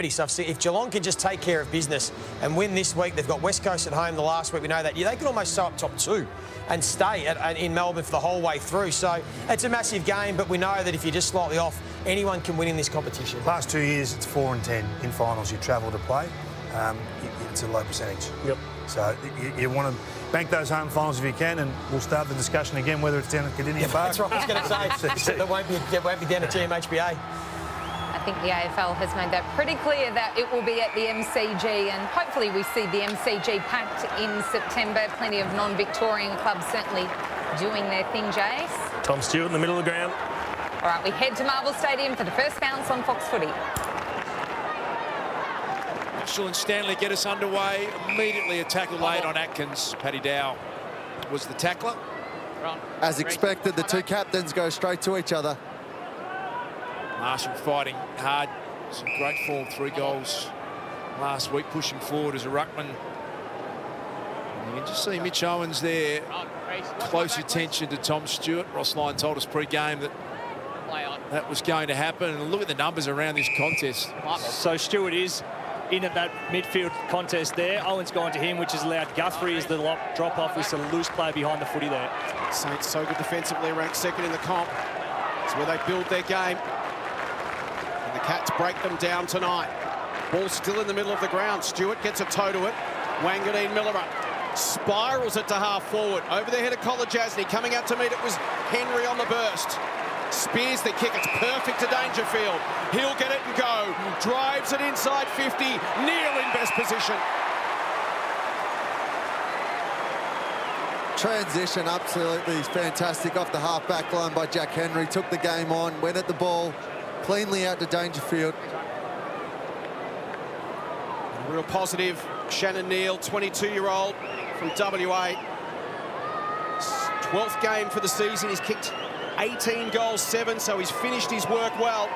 stuff. If Geelong can just take care of business and win this week, they've got West Coast at home the last week, we know that. Yeah, they could almost sew up top 2 and stay in Melbourne for the whole way through. So it's a massive game, but we know that if you're just slightly off, anyone can win in this competition. Last 2 years, it's 4 and 10 in finals you travel to play. It's a low percentage. Yep. So you want to bank those home finals if you can, and we'll start the discussion again whether it's down at Cardinia Park. That's what I was going to say. That won't be down at GMHBA. I think the AFL has made that pretty clear that it will be at the MCG, and hopefully we see the MCG packed in September. Plenty of non-Victorian clubs certainly doing their thing, Jace. Tom Stewart in the middle of the ground. All right, we head to Marvel Stadium for the first bounce on Fox Footy. Mitchell and Stanley get us underway. Immediately a tackle late on Atkins. Paddy Dow was the tackler. As expected, the two captains go straight to each other. Marshall fighting hard. Some great form, 3 goals last week, pushing forward as a ruckman. And you can just see Mitch Owens there. Close attention to Tom Stewart. Ross Lyon told us pre-game that that was going to happen. And look at the numbers around this contest. So Stewart is in at that midfield contest there. Owen's gone to him, which has allowed Guthrie as the drop-off with some loose play behind the footy there. Saints so good defensively, ranked second in the comp. It's where they build their game. And the Cats break them down tonight. Ball still in the middle of the ground. Stewart gets a toe to it. Wanganeen-Milera spirals it to half forward. Over the head of Kolajasny. Coming out to meet it was Henry on the burst. Spears the kick. It's perfect to Dangerfield. He'll get it and go. Drives it inside 50. Neil in best position. Transition absolutely fantastic off the half-back line by Jack Henry. Took the game on, went at the ball, cleanly out to Dangerfield. A real positive. Shannon Neal, 22-year-old from WA. 12th game for the season. He's kicked 18 goals, 7, so he's finished his work well.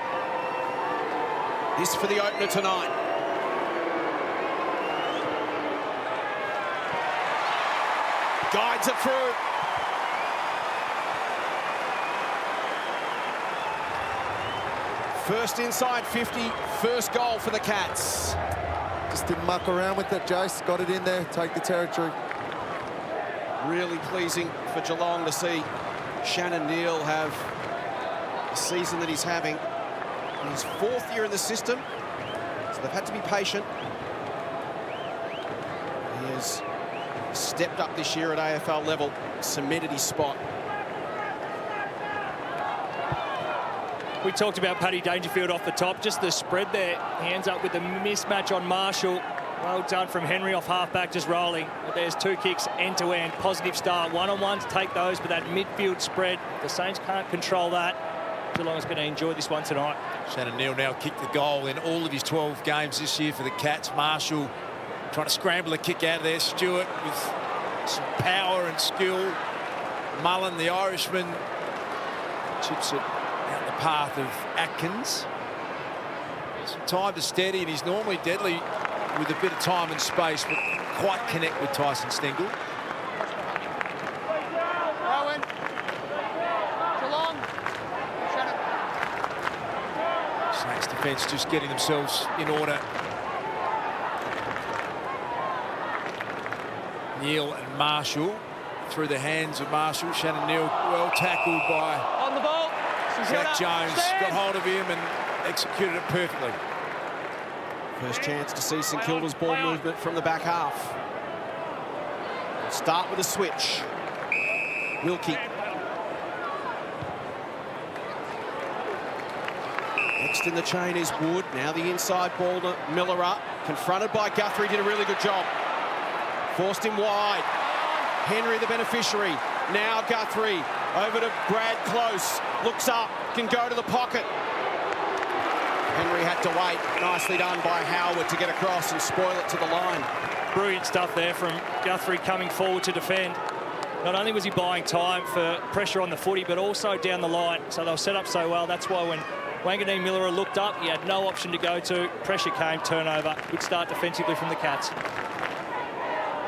This for the opener tonight. Guides it through. First inside 50, first goal for the Cats. Just didn't muck around with it, Jace. Got it in there, take the territory. Really pleasing for Geelong to see Shannon Neal have the season that he's having. In his 4th year in the system, so they've had to be patient. He has stepped up this year at AFL level, cemented his spot. We talked about Paddy Dangerfield off the top, just the spread there. Hands up with the mismatch on Marshall. Well done from Henry off half-back, just rolling. But there's 2 kicks end-to-end. Positive start. One-on-one to take those, but that midfield spread, the Saints can't control that. Geelong is going to enjoy this one tonight. Shannon Neal now kicked the goal in all of his 12 games this year for the Cats. Marshall trying to scramble a kick out of there. Stewart with some power and skill. Mullen, the Irishman, chips it out the path of Atkins. Some time to steady, and he's normally deadly with a bit of time and space, but quite connect with Tyson Stengel. Rowan. Geelong. Saints defence just getting themselves in order. Neal and Marshall through the hands of Marshall. Shannon Neal well tackled by On the ball. Zach Jones. Got hold of him and executed it perfectly. First chance to see St Kilda's ball movement from the back half. Start with a switch. Wilkie. Next in the chain is Wood. Now the inside ball to Milera. Confronted by Guthrie, did a really good job. Forced him wide. Henry the beneficiary. Now Guthrie over to Brad Close. Looks up, can go to the pocket. Henry had to wait. Nicely done by Howard to get across and spoil it to the line. Brilliant stuff there from Guthrie coming forward to defend. Not only was he buying time for pressure on the footy, but also down the line. So they were set up so well. That's why when Wanganeen-Milera looked up, he had no option to go to. Pressure came, turnover. Good start defensively from the Cats.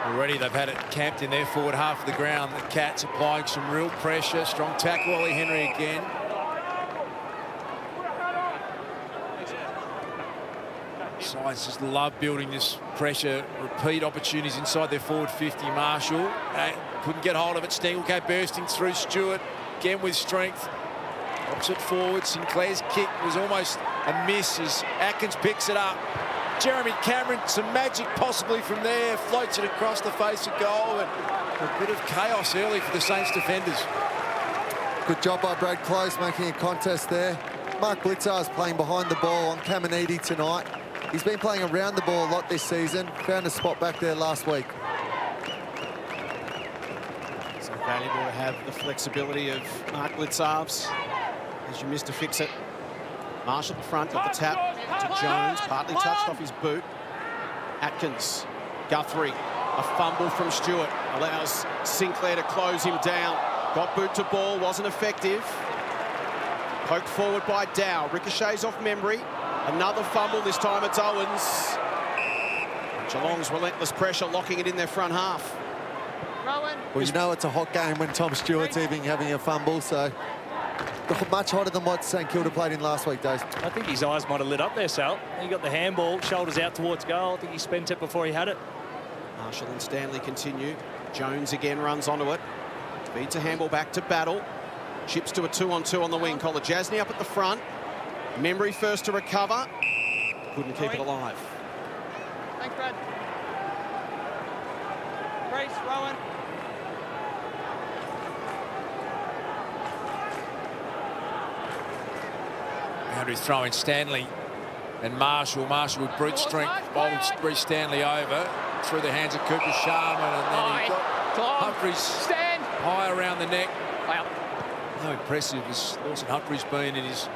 Already they've had it camped in their forward half of the ground. The Cats applying some real pressure. Strong tackle, Ollie Henry again. Sides just love building this pressure. Repeat opportunities inside their forward 50. Marshall couldn't get hold of it. Stengle bursting through Stewart. Again with strength. Opposite forward. Sinclair's kick was almost a miss as Atkins picks it up. Jeremy Cameron, some magic possibly from there. Floats it across the face of goal. And a bit of chaos early for the Saints defenders. Good job by Brad Close making a contest there. Mark Blitzar's playing behind the ball on Caminiti tonight. He's been playing around the ball a lot this season. Found a spot back there last week. So valuable to have the flexibility of Mark Blitzar's. As you missed to fix it. Marshall at the front, got the tap to Jones, partly touched off his boot. Atkins, Guthrie, a fumble from Stewart, allows Sinclair to close him down. Got boot to ball, wasn't effective. Poked forward by Dow, ricochets off memory. Another fumble, this time it's Owens. Geelong's relentless pressure, locking it in their front half. Well, you know it's a hot game when Tom Stewart's even having a fumble, so much hotter than what St Kilda played in last week, Dave. I think his eyes might have lit up there, Sal. He got the handball, shoulders out towards goal. I think he spent it before he had it. Marshall and Stanley continue. Jones again runs onto it. Feeds a handball back to Battle. Chips to a 2-on-2 on the wing. Kolajasny up at the front. Membry first to recover. Couldn't keep it alive. Thanks, Brad. Brace, Rowan. Andrew throwing Stanley and Marshall. Marshall with brute strength bowled Reece Stanley over through the hands of Cooper Sharman, and then he got Humphries high around the neck. How impressive has Lawson Humphries been in his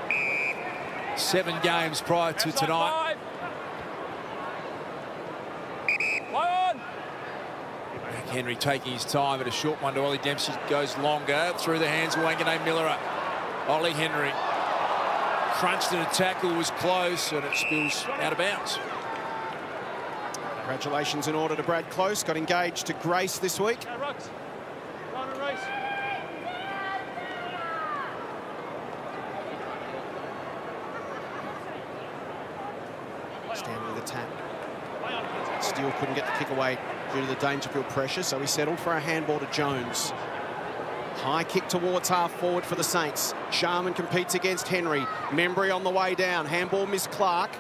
7 games prior to tonight. Henry taking his time at a short one to Ollie Dempsey, goes longer through the hands of Wanganeen-Milera. Ollie Henry crunched in a tackle, was close, and it spills out of bounds. Congratulations in order to Brad Close. Got engaged to Grace this week. Stanley the tap. Steele couldn't get the kick away due to the Dangerfield pressure, so he settled for a handball to Jones. High kick towards half forward for the Saints. Sharman competes against Henry. Membry on the way down. Handball miss Clark.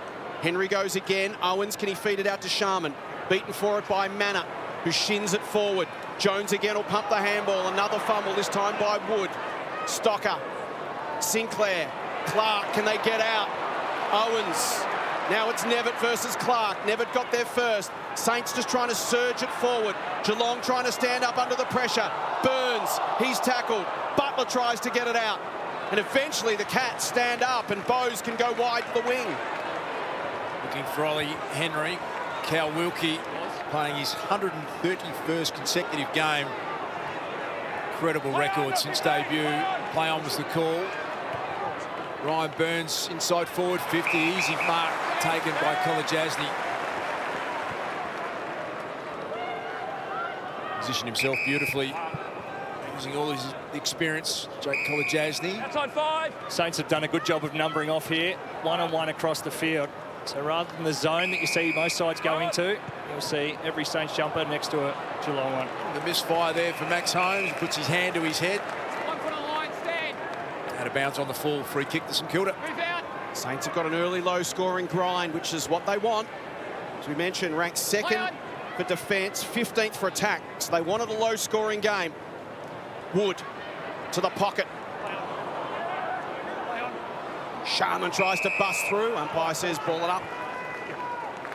Henry goes again. Owens, can he feed it out to Sharman? Beaten for it by Manor, who shins it forward. Jones again will pump the handball. Another fumble, this time by Wood. Stocker. Sinclair. Clark, can they get out? Owens. Now it's Nevitt versus Clark. Nevitt got there first. Saints just trying to surge it forward. Geelong trying to stand up under the pressure. Burns, he's tackled. Butler tries to get it out. And eventually the Cats stand up and Bowes can go wide to the wing. Looking for Ollie Henry. Cal Wilkie playing his 131st consecutive game. Incredible record since debut. Play on was the call. Ryan Burns inside forward 50. Easy mark taken by Kolajasny. Positioned himself beautifully, using all his experience. Jake Kolajasny. Outside 5. Saints have done a good job of numbering off here. 1-on-1 across the field. So rather than the zone that you see most sides go into, you'll see every Saints jumper next to a Geelong one. The misfire there for Max Holmes. Puts his hand to his head. 1 foot on the line, stand. Out of bounds on the full. Free kick to St Kilda. Move out. Saints have got an early low-scoring grind, which is what they want. As we mentioned, ranked second for defence, 15th for attack. So they wanted a low-scoring game. Wood to the pocket. Sharman tries to bust through. Umpire says ball it up.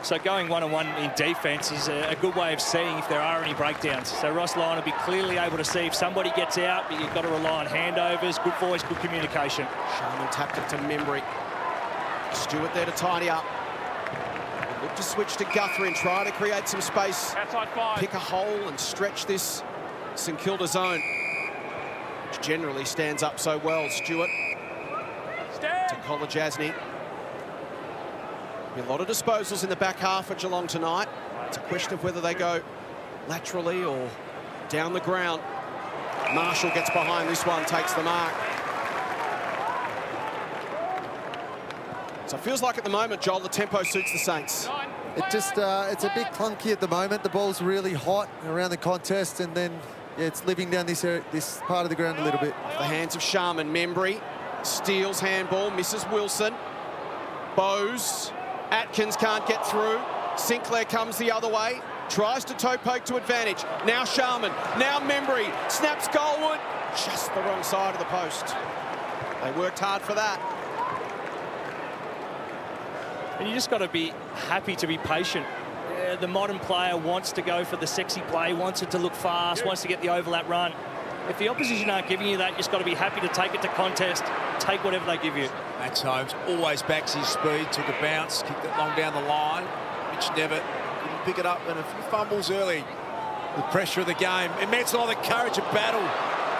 So going 1-on-1 in defence is a good way of seeing if there are any breakdowns. So Ross Lyon will be clearly able to see if somebody gets out, but you've got to rely on handovers, good voice, good communication. Sharman tapped it to Membry. Stewart there to tidy up. Look to switch to Guthrie and try to create some space. Outside 5. Pick a hole and stretch this St Kilda zone, which generally stands up so well. Stewart to Kolajasny. A lot of disposals in the back half at Geelong tonight. It's a question of whether they go laterally or down the ground. Marshall gets behind this one, takes the mark. So it feels like at the moment, Joel, the tempo suits the Saints. It's a bit clunky at the moment. The ball's really hot around the contest, and then it's living down this part of the ground a little bit. Off the hands of Sharman. Membry steals handball, misses Wilson. Bowes, Atkins can't get through. Sinclair comes the other way, tries to toe poke to advantage. Now Sharman, now Membry, snaps Goldwood, just the wrong side of the post. They worked hard for that. And you just got to be happy to be patient. The modern player wants to go for the sexy play, wants it to look fast, wants to get the overlap run. If the opposition aren't giving you that, you just got to be happy to take it to contest, take whatever they give you. Max Holmes always backs his speed, took a bounce, kicked it long down the line. Mitch never couldn't pick it up, and a few fumbles early. The pressure of the game. Immense all the courage of battle.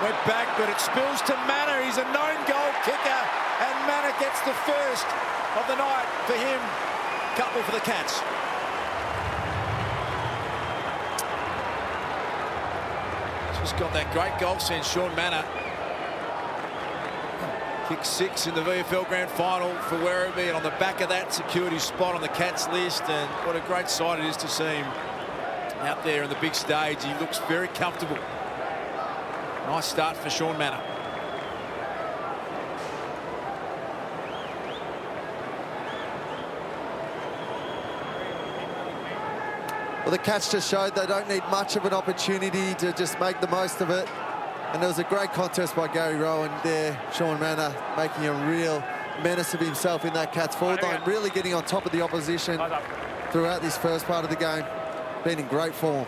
Went back, but it spills to Manor. He's a known goal kicker, and Manor gets the first of the night for him. Couple for the Cats. Just got that great goal sense, Sean Manor. Kicked 6 in the VFL Grand Final for Werribee, and on the back of that secured his spot on the Cats list, and what a great sight it is to see him out there on the big stage. He looks very comfortable. Nice start for Sean Manor. Well, the Cats just showed they don't need much of an opportunity to just make the most of it. And there was a great contest by Gary Rowan there. Sean Manor making a real menace of himself in that Cats forward line, really getting on top of the opposition throughout this first part of the game. Been in great form.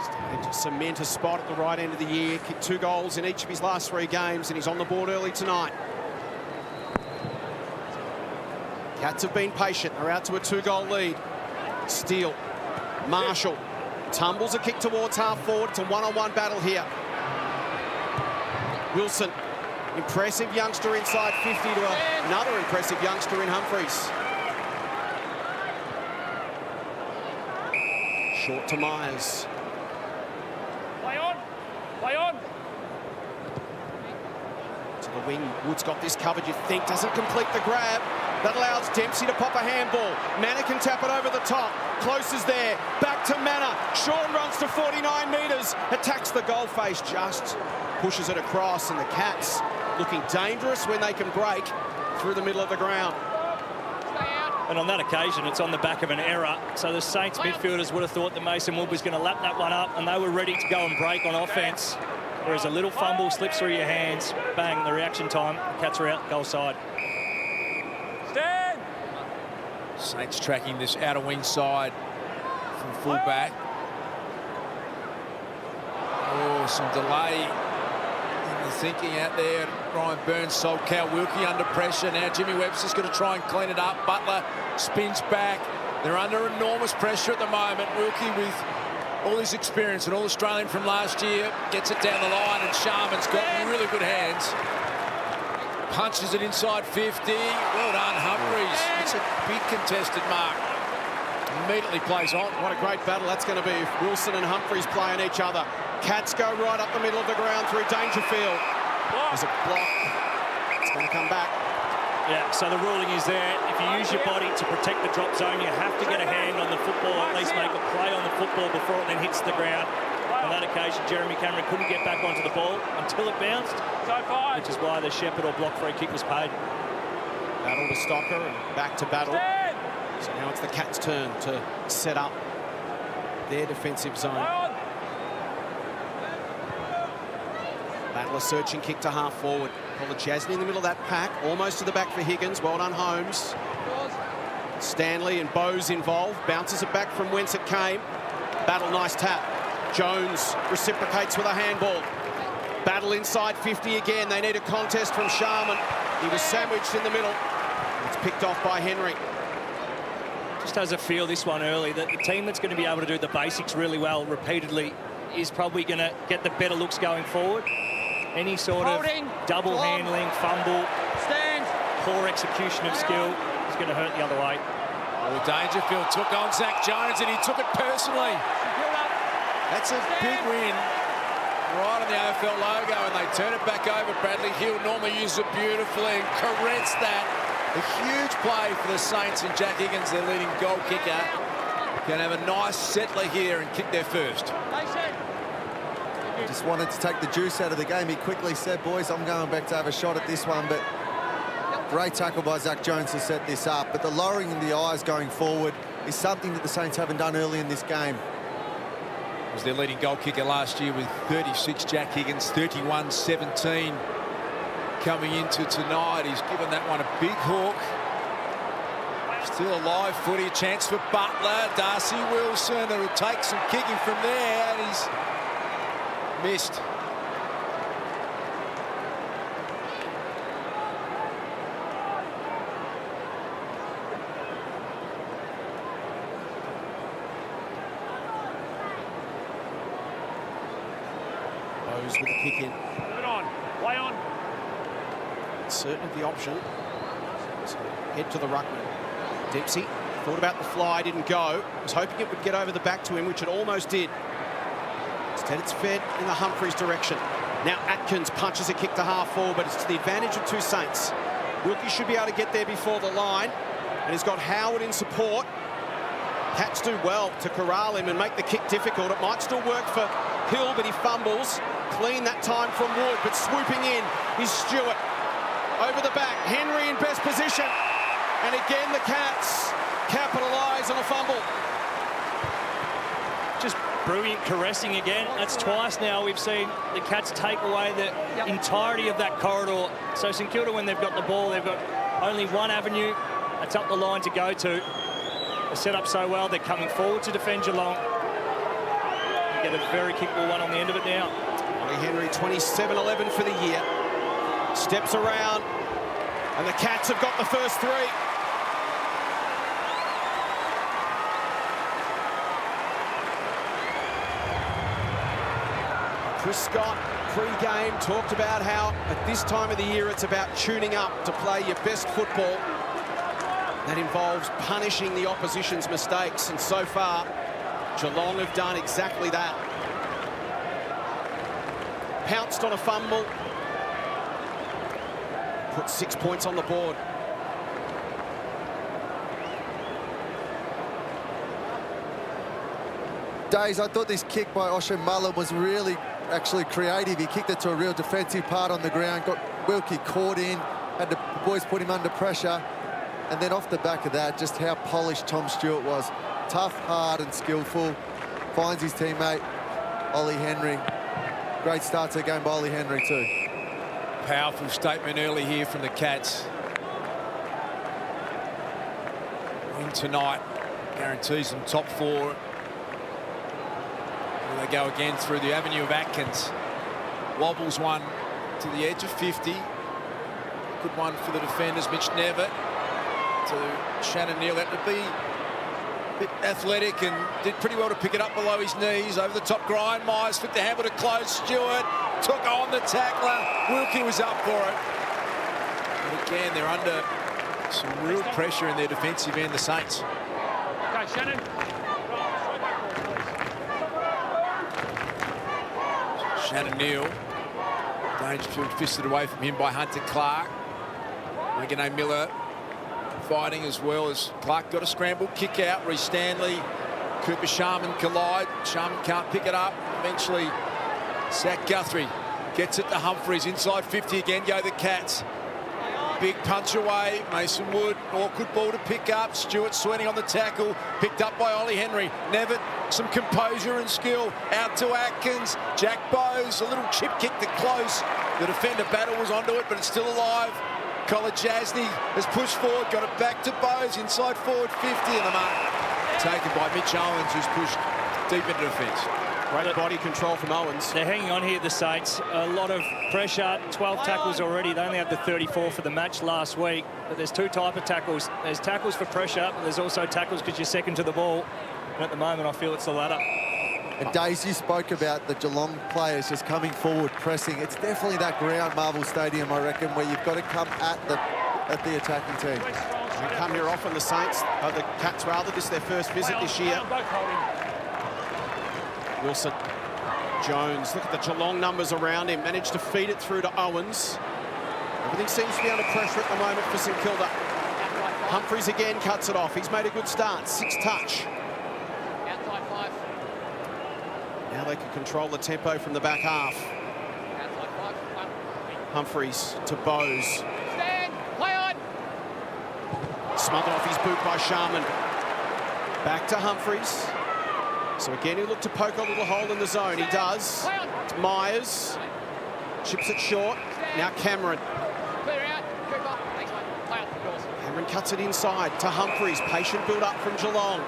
Starting to cement a spot at the right end of the year. Kicked 2 goals in each of his last 3 games, and he's on the board early tonight. Cats have been patient. They're out to a 2-goal lead. Steele. Marshall tumbles a kick towards half forward. It's a one-on-one battle here. Wilson, impressive youngster inside 50 to another impressive youngster in Humphreys. Short to Myers. Play on. Play on. To the wing. Wood's got this covered, you think. Doesn't complete the grab. That allows Dempsey to pop a handball. Manor can tap it over the top. Close is there. Back to Manor. Sean runs to 49 metres. Attacks the goal face. Just pushes it across. And the Cats looking dangerous when they can break through the middle of the ground. And on that occasion, it's on the back of an error. So the Saints midfielders would have thought that Mason Wood was going to lap that one up, and they were ready to go and break on offence. Whereas a little fumble slips through your hands. Bang, the reaction time. The Cats are out, goal side. Stand. Saints tracking this outer wing side from full-back. Oh, some delay in the thinking out there. Ryan Burns sold Cal Wilkie under pressure. Now Jimmy Webster's going to try and clean it up. Butler spins back. They're under enormous pressure at the moment. Wilkie, with all his experience, an All-Australian from last year, gets it down the line, and Sharman's got really good hands. Punches it inside 50. Well done, Humphreys. It's a big contested mark. Immediately plays on. What a great battle that's going to be if Wilson and Humphreys play on each other. Cats go right up the middle of the ground through Dangerfield. There's a block. It's going to come back. Yeah, so the ruling is there. If you use your body to protect the drop zone, you have to get a hand on the football, at least make a play on the football before it then hits the ground. On that occasion, Jeremy Cameron couldn't get back onto the ball until it bounced, which is why the Shepherd or block free kick was paid. Battle to Stocker and back to battle. So now it's the Cats' turn to set up their defensive zone. Battler searching kick to half forward. Polachasny in the middle of that pack, almost to the back for Higgins. Well done, Holmes. Stanley and Bowes involved. Bounces it back from whence it came. Battle, nice tap. Jones reciprocates with a handball. Battle inside 50 again. They need a contest from Sharman. He was sandwiched in the middle. It's picked off by Henry. Just has a feel, this one early, that the team that's going to be able to do the basics really well repeatedly is probably going to get the better looks going forward. Any sort of double handling, fumble, poor execution of skill is going to hurt the other way. Well, Dangerfield took on Zach Jones, and he took it personally. That's a big win right on the AFL logo, and they turn it back over. Bradley Hill normally uses it beautifully and corrects that A huge play for the Saints, and Jack Higgins, their leading goal kicker, can have a nice settler here and kick their first. Just wanted to take the juice out of the game. He quickly said, boys, I'm going back to have a shot at this one, but great tackle by Zach Jones to set this up. But the lowering in the eyes going forward is something that the Saints haven't done early in this game. Was their leading goal kicker last year with 36, Jack Higgins, 31-17 coming into tonight. He's given that one a big hook. Still a live footy, chance for Butler. Darcy Wilson, it'll take some kicking from there, and he's missed. Bowes with the kick in. Move it on. Play on. Certainly the option. So head to the ruckman. Dempsey thought about the fly, didn't go. Was hoping it would get over the back to him, which it almost did. Instead, it's fed in the Humphreys direction. Now Atkins punches a kick to half forward, but it's to the advantage of two Saints. Wilkie should be able to get there before the line, and he's got Howard in support. Cats do well to corral him and make the kick difficult. It might still work for Hill, but he fumbles. Clean that time from Wood, but swooping in is Stewart. Over the back, Henry in best position. And again, the Cats capitalise on a fumble. Just brilliant caressing again. That's twice now we've seen the Cats take away the entirety of that corridor. So St Kilda, when they've got the ball, they've got only one avenue. That's up the line to go to. They're set up so well. They're coming forward to defend Geelong. You get a very kickable one on the end of it now. Ollie Henry, 27-11 for the year. Steps around, and the Cats have got the first three. Chris Scott, pre-game, talked about how at this time of the year it's about tuning up to play your best football. That involves punishing the opposition's mistakes, and so far Geelong have done exactly that. Pounced on a fumble, put 6 points on the board. Days, I thought this kick by Osher Mullen was really actually creative. He kicked it to a real defensive part on the ground, got Wilkie caught in, had the boys put him under pressure, and then off the back of that, just how polished Tom Stewart was. Tough, hard and skillful. Finds his teammate, Ollie Henry. Great start to the game by Ollie Henry too. Powerful statement early here from the Cats. Win tonight guarantees them top four. Here they go again through the avenue of Atkins. Wobbles one to the edge of 50. Good one for the defenders. Mitch Nevitt to Shannon Neal. Had to be a bit athletic and did pretty well to pick it up below his knees. Over the top grind. Myers flicked the handle to close. Stewart took on the tackler. Wilkie was up for it. And again, they're under some real pressure in their defensive end, the Saints. Okay, Shannon. Shannon Neal. Dangerfield fisted away from him by Hunter Clark. Wanganeen-Milera fighting as well as Clark got a scramble kick out. Reece Stanley, Cooper Sharman collide. Sharman can't pick it up. Eventually, Zach Guthrie gets it to Humphreys. Inside 50 again go the Cats. Big punch away. Mason Wood, awkward ball to pick up. Stewart sweating on the tackle. Picked up by Ollie Henry. Nevitt, some composure and skill. Out to Atkins. Jack Bowes, a little chip kick to close. The defender battle was onto it, but it's still alive. Kolajasny has pushed forward, got it back to Bowes. Inside forward 50, and the mark taken by Mitch Owens, who's pushed deep into defence. Great body control from Owens. They're hanging on here, the Saints. A lot of pressure, 12 tackles already. They only had the 34 for the match last week. But there's two types of tackles. There's tackles for pressure, but there's also tackles because you're second to the ball. And at the moment, I feel it's the latter. And Daisy spoke about the Geelong players just coming forward, pressing. It's definitely that ground, Marvel Stadium, I reckon, where you've got to come at the attacking team. They come here often, the Saints, the Cats rather. This is their first visit this year. Wilson, Jones, look at the Geelong numbers around him, managed to feed it through to Owens. Everything seems to be under pressure at the moment for St Kilda. Humphries again cuts it off. He's made a good start. 6 touch. Outside 5. Now they can control the tempo from the back half. Outside 5. Humphries to Bowes. Stand. Play on. Smothered off his boot by Sharman. Back to Humphries. So again, he looked to poke a little hole in the zone. He does. Play on. It's Myers. Chips it short. Now Cameron. Clear out. Cooper. Thanks, mate. Play on. Yours. Cameron cuts it inside to Humphries. Patient build up from Geelong.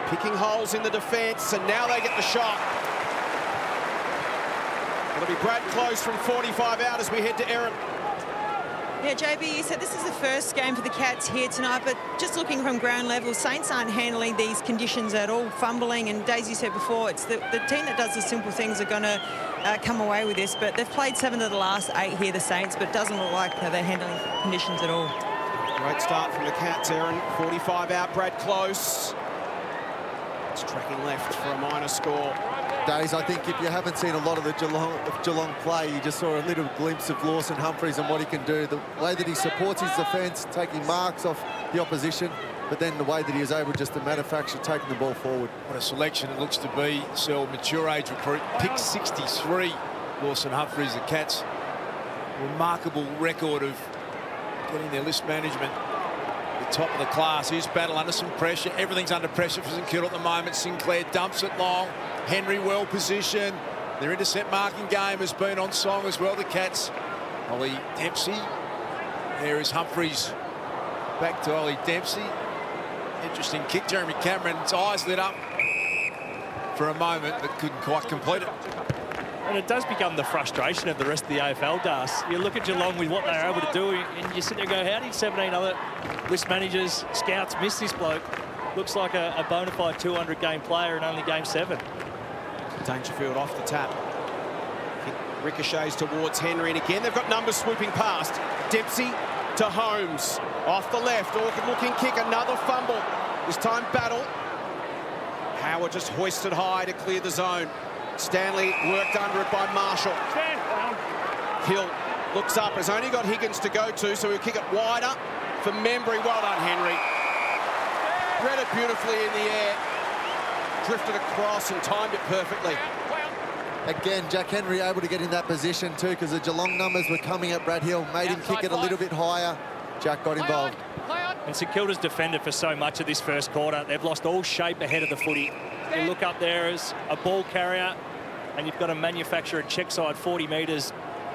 Picking holes in the defence, and now they get the shot. It'll be Brad Close from 45 out as we head to Erin. Yeah, JB, you said this is the first game for the Cats here tonight, but just looking from ground level, Saints aren't handling these conditions at all, fumbling, and Daisy said before, it's the team that does the simple things are going to come away with this, but they've played 7 of the last 8 here, the Saints, but it doesn't look like they're handling conditions at all. Great start from the Cats, Erin. 45 out, Brad Close. It's tracking left for a minor score. Days, I think if you haven't seen a lot of the Geelong play, you just saw a little glimpse of Lawson Humphries and what he can do. The way that he supports his defence, taking marks off the opposition, but then the way that he is able just to manufacture taking the ball forward. What a selection it looks to be. So mature age recruit, pick 63, Lawson Humphries, the Cats. Remarkable record of getting their list management at the top of the class. Here's battle under some pressure. Everything's under pressure for St Kilda at the moment. Sinclair dumps it long. Henry well positioned. Their intercept marking game has been on song as well, the Cats. Ollie Dempsey. There is Humphries. Back to Ollie Dempsey. Interesting kick. Jeremy Cameron's eyes lit up for a moment, but couldn't quite complete it. And it does become the frustration of the rest of the AFL, Das. You look at Geelong with what they're able to do, and you sit there and go, how did 17 other list managers, scouts miss this bloke? Looks like a bona fide 200-game player in only game 7. Dangerfield off the tap. Kick ricochets towards Henry, and again they've got numbers swooping past. Dempsey to Holmes. Off the left, Orchid looking kick, another fumble. This time battle. Howard just hoisted high to clear the zone. Stanley worked under it by Marshall. Hill looks up, has only got Higgins to go to, so he'll kick it wider for Membry. Well done, Henry. Read it beautifully in the air. Drifted across and timed it perfectly. Again, Jack Henry able to get in that position too, because the Geelong numbers were coming at Brad Hill, made him kick it a little bit higher. Jack got involved. And St Kilda's defended for so much of this first quarter. They've lost all shape ahead of the footy. You look up there as a ball carrier, and you've got to manufacture a check side 40 metres.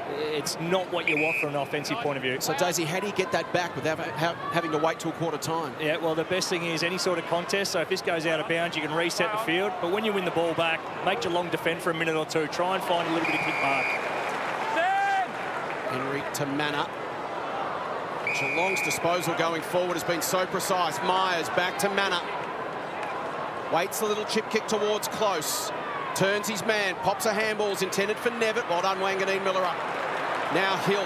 It's not what you want from an offensive point of view. So, Daisy, how do you get that back without having to wait till quarter time? Yeah, well, the best thing is any sort of contest. So if this goes out of bounds, you can reset the field. But when you win the ball back, make Geelong defend for a minute or two. Try and find a little bit of kick mark. Henry to Manor. Geelong's disposal going forward has been so precise. Myers back to Manor. Waits a little chip kick towards Close. Turns his man, pops a handball's intended for Nevitt. Well done, Wanganeen-Milera. Now Hill.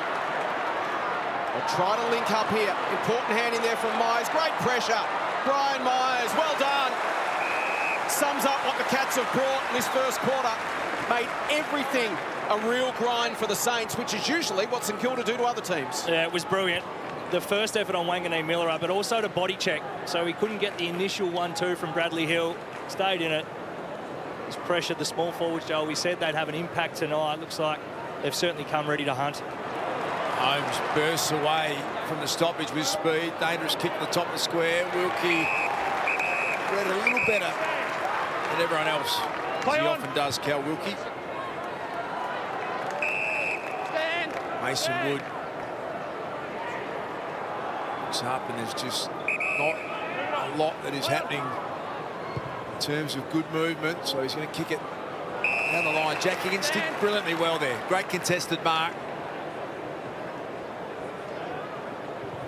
They'll try to link up here. Important hand in there from Myers. Great pressure. Brian Myers, well done. Sums up what the Cats have brought in this first quarter. Made everything a real grind for the Saints, which is usually what St Kilda do to other teams. Yeah, it was brilliant. The first effort on Wanganeen-Milera, but also to body check. So he couldn't get the initial 1-2 from Bradley Hill. Stayed in it. He's pressured the small forwards, Joel. We said they'd have an impact tonight. Looks like they've certainly come ready to hunt. Holmes bursts away from the stoppage with speed. Dangerous kick to the top of the square. Wilkie read a little better than everyone else. As he often does, Cal Wilkie. Mason Wood looks up, and there's just not a lot that is happening in terms of good movement, so he's going to kick it down the line. Jack Higgins did brilliantly well there. Great contested mark.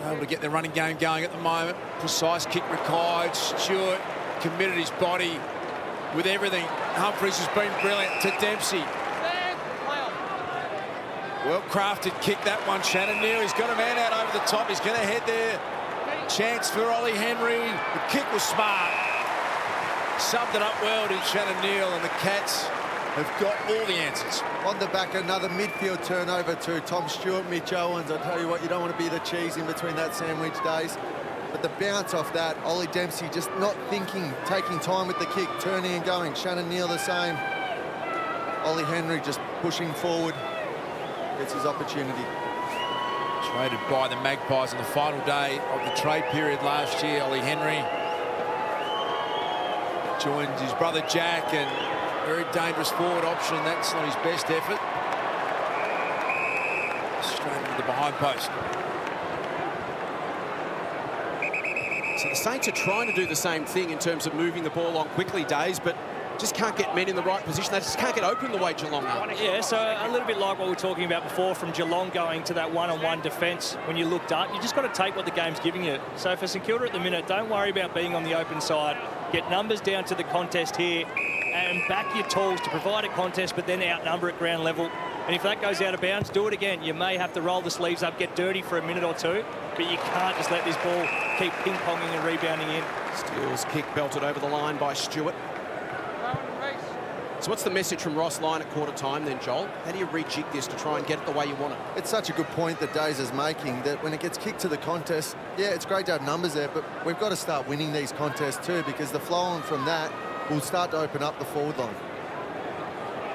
Able to get the running game going at the moment. Precise kick required. Stewart committed his body with everything. Humphries has been brilliant to Dempsey. Well-crafted kick, that one. Shannon Neal, he's got a man out over the top. He's going to head there. Chance for Ollie Henry. The kick was smart. Subbed it up well to Shannon Neal, and the Cats have got all the answers. On the back, another midfield turnover to Tom Stewart, Mitch Owens. I tell you what, you don't want to be the cheese in between that sandwich, Days. But the bounce off that, Ollie Dempsey just not thinking, taking time with the kick, turning and going. Shannon Neal the same. Ollie Henry just pushing forward, gets his opportunity. Traded by the Magpies on the final day of the trade period last year. Ollie Henry joined his brother Jack, and very dangerous forward option. That's not his best effort. Straight into the behind post. So the Saints are trying to do the same thing in terms of moving the ball on quickly, Days, but just can't get men in the right position. They just can't get open the way Geelong are. Yeah, so a little bit like what we were talking about before from Geelong going to that one-on-one defence. When you looked up, you just got to take what the game's giving you. So for St Kilda at the minute, don't worry about being on the open side. Get numbers down to the contest here and back your tools to provide a contest, but then outnumber at ground level. And if that goes out of bounds, do it again. You may have to roll the sleeves up, get dirty for a minute or two, but you can't just let this ball keep ping-ponging and rebounding in. Steele's kick belted over the line by Stewart. So what's the message from Ross Lyon at quarter time then, Joel? How do you rejig this to try and get it the way you want it? It's such a good point that Days is making, that when it gets kicked to the contest, yeah, it's great to have numbers there, but we've got to start winning these contests too, because the flow on from that will start to open up the forward line.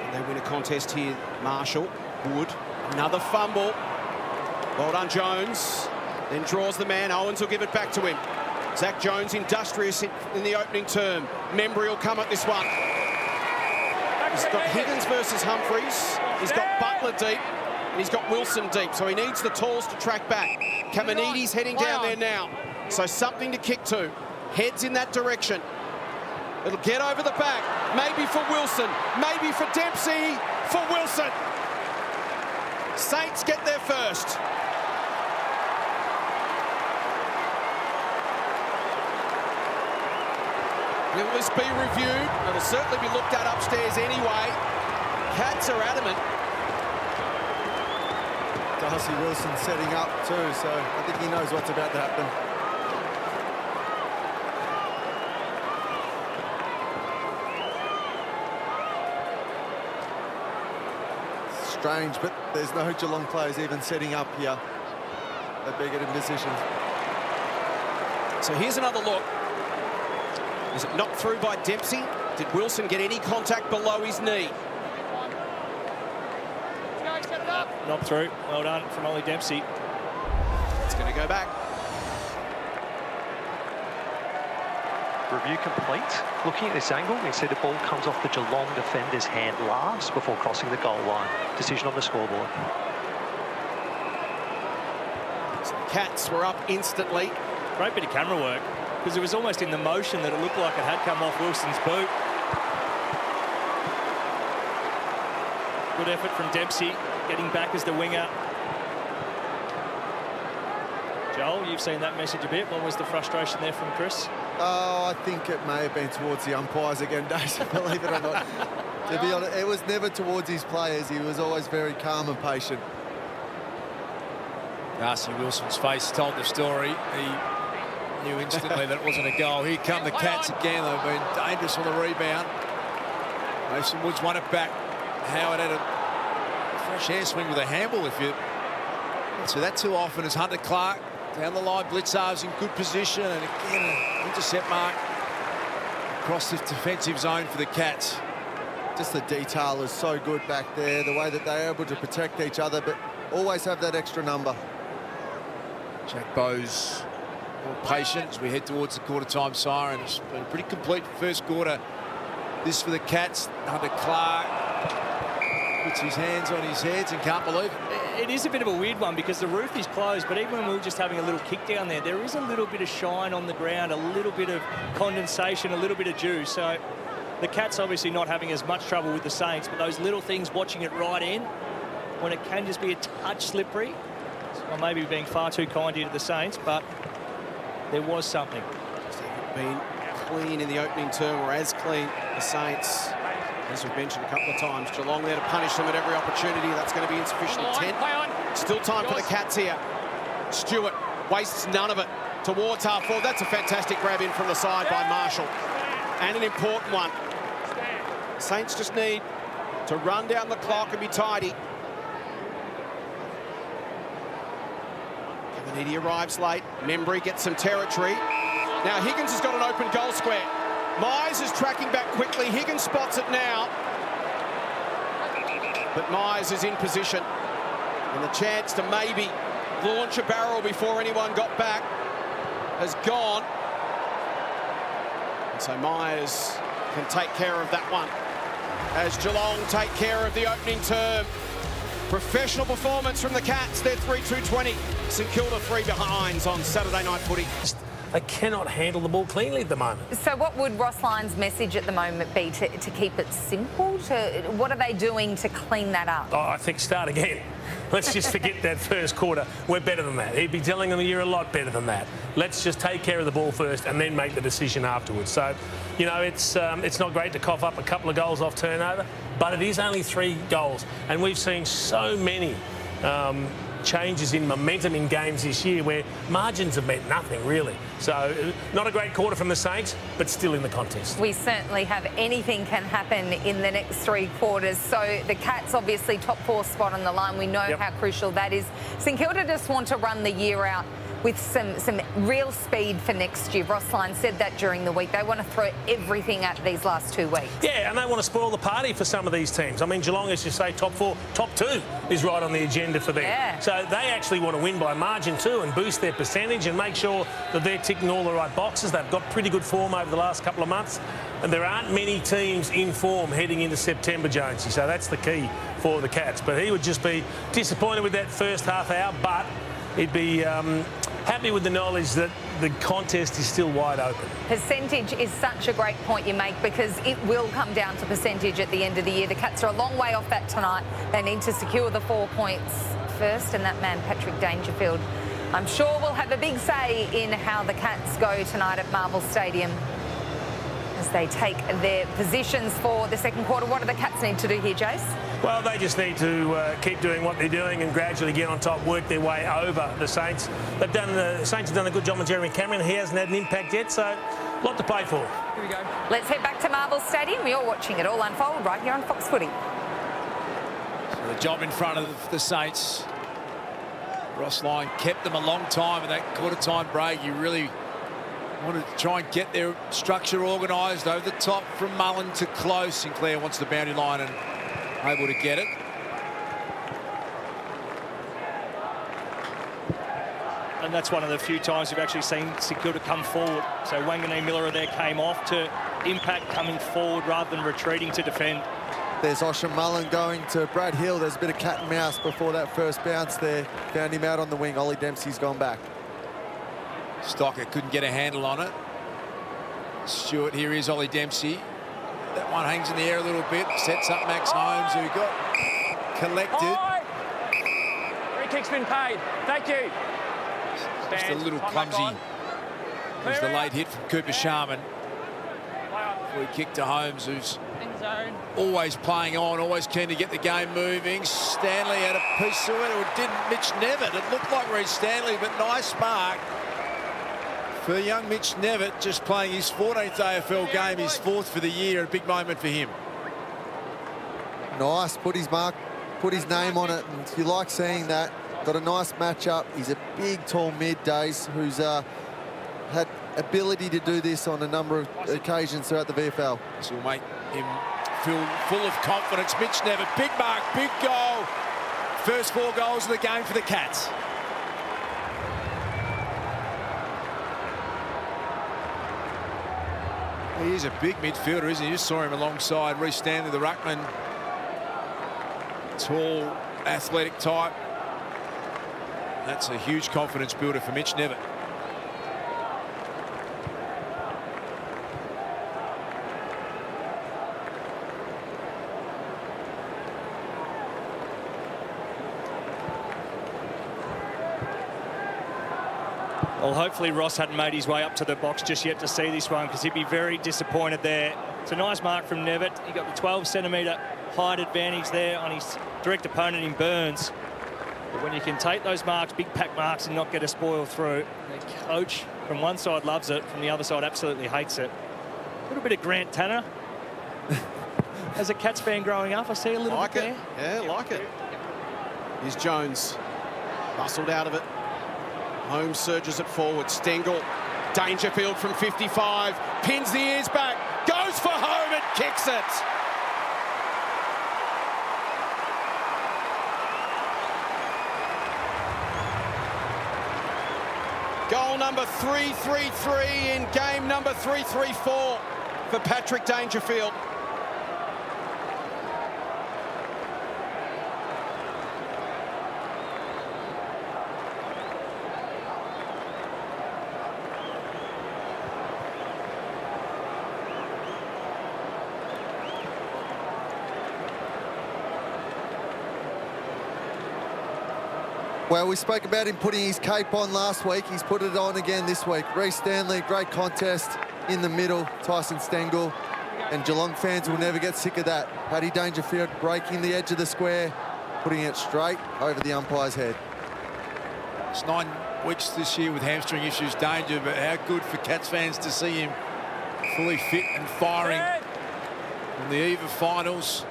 And they win a contest here. Marshall, Wood, another fumble. Well done, Jones. Then draws the man. Owens will give it back to him. Zach Jones industrious in the opening term. Membry will come at this one. He's got Higgins versus Humphreys. He's got Butler deep, and he's got Wilson deep. So he needs the tools to track back. Kamanides heading down there now. So something to kick to. Heads in that direction. It'll get over the back. Maybe for Wilson. Maybe for Dempsey. For Wilson. Saints get there first. Will this be reviewed? It'll certainly be looked at upstairs anyway. Cats are adamant. Darcy Wilson setting up too, so I think he knows what's about to happen. Strange, but there's no Geelong players even setting up here. They better get in position. So here's another look. Is it knocked through by Dempsey? Did Wilson get any contact below his knee? Knocked through. Well done from Ollie Dempsey. It's going to go back. Review complete. Looking at this angle, we see the ball comes off the Geelong defender's hand last before crossing the goal line. Decision on the scoreboard. So the Cats were up instantly. Great bit of camera work, because it was almost in the motion that it looked like it had come off Wilson's boot. Good effort from Dempsey, getting back as the winger. Joel, you've seen that message a bit. What was the frustration there from Chris? Oh, I think it may have been towards the umpires again, Dave, believe it or not. To be honest, it was never towards his players. He was always very calm and patient. Darcy Wilson's face told the story. He knew instantly that it wasn't a goal. Here come the Cats again. They've been dangerous on the rebound. Mason Woods won it back. Howard had a fresh air swing with a handball. If you so that too often as Hunter Clark down the line. Blitzar's in good position, and again an intercept mark across the defensive zone for the Cats. Just the detail is so good back there, the way that they're able to protect each other, but always have that extra number. Jack Bowes more patient as we head towards the quarter-time siren. It's been a pretty complete first quarter. This for the Cats. Hunter Clark puts his hands on his heads and can't believe it. It is a bit of a weird one because the roof is closed, but even when we were just having a little kick down there is a little bit of shine on the ground, a little bit of condensation, a little bit of dew. So the Cats obviously not having as much trouble with the Saints, but those little things, watching it right in, when it can just be a touch slippery. Or maybe being far too kind here to the Saints, but there was something. Just haven't been clean in the opening term, or as clean the Saints. As we've mentioned a couple of times, Geelong there to punish them at every opportunity. That's going to be insufficient intent. Still time for the Cats here. Stewart wastes none of it towards half forward. That's a fantastic grab in from the side by Marshall. And an important one. The Saints just need to run down the clock and be tidy. Beniti arrives late. Membry gets some territory. Now Higgins has got an open goal square. Mize is tracking back quickly. Higgins spots it now. But Mize is in position. And the chance to maybe launch a barrel before anyone got back has gone. And so Myers can take care of that one as Geelong take care of the opening term. Professional performance from the Cats. They're 3-2-20. St Kilda 3 behinds on Saturday night footy. They cannot handle the ball cleanly at the moment. So what would Ross Lyon's message at the moment be to keep it simple? What are they doing to clean that up? Oh, I think start again. Let's just forget that first quarter. We're better than that. He'd be telling them you're a lot better than that. Let's just take care of the ball first and then make the decision afterwards. So, you know, it's not great to cough up a couple of goals off turnover, but it is only 3 goals. And we've seen so many changes in momentum in games this year where margins have meant nothing, really. So not a great quarter from the Saints, but still in the contest. We certainly have anything can happen in the next 3 quarters. So the Cats obviously top 4 spot on the line. We know how crucial that is. St Kilda just want to run the year out with some real speed for next year. Ross Lyon said that during the week. They want to throw everything at these last 2 weeks. Yeah, and they want to spoil the party for some of these teams. I mean, Geelong, as you say, top 4, top 2 is right on the agenda for them. Yeah. So they actually want to win by margin too and boost their percentage and make sure that they're ticking all the right boxes. They've got pretty good form over the last couple of months, and there aren't many teams in form heading into September, Jonesy. So that's the key for the Cats. But he would just be disappointed with that first half hour, but he'd be happy with the knowledge that the contest is still wide open. Percentage is such a great point you make because it will come down to percentage at the end of the year. The Cats are a long way off that tonight. They need to secure the 4 points first, and that man, Patrick Dangerfield, I'm sure will have a big say in how the Cats go tonight at Marvel Stadium as they take their positions for the second quarter. What do the Cats need to do here, Jace? Well, they just need to keep doing what they're doing and gradually get on top, work their way over the Saints. The Saints have done a good job on Jeremy Cameron. He hasn't had an impact yet, so a lot to play for. Here we go. Let's head back to Marvel Stadium. You're watching it all unfold right here on Fox Footy. So the job in front of the Saints. Ross Lyon kept them a long time in that quarter-time break. You really wanted to try and get their structure organised over the top from Mullen to close. Sinclair wants the boundary line and able to get it. And that's one of the few times we've actually seen St Kilda come forward. So Wanganeen-Milera there came off to impact coming forward rather than retreating to defend. There's Osham Mullen going to Brad Hill. There's a bit of cat and mouse before that first bounce there. Found him out on the wing. Ollie Dempsey's gone back. Stocker couldn't get a handle on it. Stewart, here is Ollie Dempsey. That one hangs in the air a little bit. Sets up Max Holmes, who got collected. Free kick's been paid. Thank you. Just a little clumsy. It was the late hit from Cooper Sharman. Free kick to Holmes, who's always playing on, always keen to get the game moving. Stanley had a piece to it. It didn't. Mitch Nevitt. It looked like Reece Stanley, but nice spark for young Mitch Nevitt, just playing his 14th AFL game, his 4th for the year. A big moment for him. Nice. Put his mark, put his name on it. And you like seeing that. Got a nice matchup. He's a big, tall mid, Dace, who's had ability to do this on a number of occasions throughout the VFL. This will make him feel full of confidence. Mitch Nevitt, big mark, big goal. First 4 goals of the game for the Cats. He is a big midfielder, isn't he? You just saw him alongside Reece Stanley, the ruckman. Tall, athletic type. That's a huge confidence builder for Mitch Nevitt. Well, hopefully Ross hadn't made his way up to the box just yet to see this one, because he'd be very disappointed there. It's a nice mark from Nevitt. He got the 12-centimetre height advantage there on his direct opponent in Burns. But when you can take those marks, big pack marks, and not get a spoil through, the coach from one side loves it, from the other side absolutely hates it. A little bit of Grant Tanner. As a Cats fan growing up, I see a little like bit it. there. Yeah, like it. Here's Jones. Muscled out of it. Home surges it forward. Stengel, Dangerfield from 55, pins the ears back, goes for home and kicks it. Goal number 333 in game number 334 for Patrick Dangerfield. Well, we spoke about him putting his cape on last week. He's put it on again this week. Reece Stanley, great contest in the middle. Tyson Stengel. And Geelong fans will never get sick of that. Paddy Dangerfield breaking the edge of the square, putting it straight over the umpire's head. It's 9 weeks this year with hamstring issues, Danger, but how good for Cats fans to see him fully fit and firing on the eve of finals.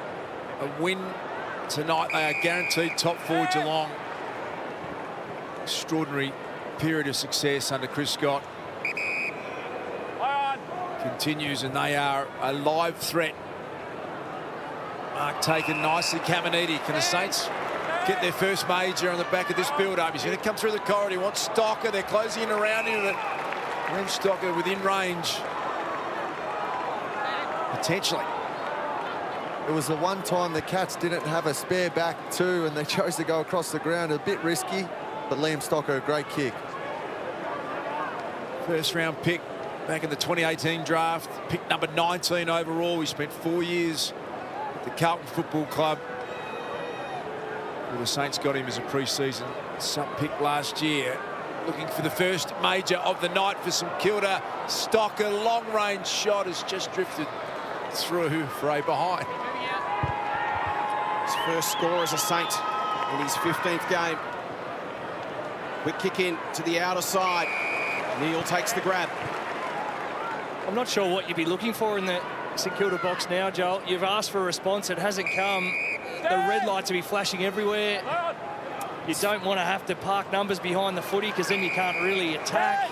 A win tonight, they are guaranteed top 4 Geelong. Extraordinary period of success under Chris Scott. Continues, and they are a live threat. Mark taken nicely. Caminiti. Can the Saints get their first major on the back of this build-up? He's going to come through the corridor. He wants Stocker. They're closing in around him. When Stocker within range. Potentially. It was the one time the Cats didn't have a spare back too, and they chose to go across the ground. A bit risky, but Liam Stocker, a great kick. First round pick back in the 2018 draft. Pick number 19 overall. He spent 4 years at the Carlton Football Club. Well, the Saints got him as a pre-season sub-pick last year. Looking for the first major of the night for St.Kilda. Stocker, long-range shot has just drifted through for a behind. His first score as a Saint in his 15th game. Quick kick in to the outer side. Neil takes the grab. I'm not sure what you'd be looking for in the St Kilda box now, Joel. You've asked for a response. It hasn't come. The red lights will be flashing everywhere. You don't want to have to park numbers behind the footy because then you can't really attack.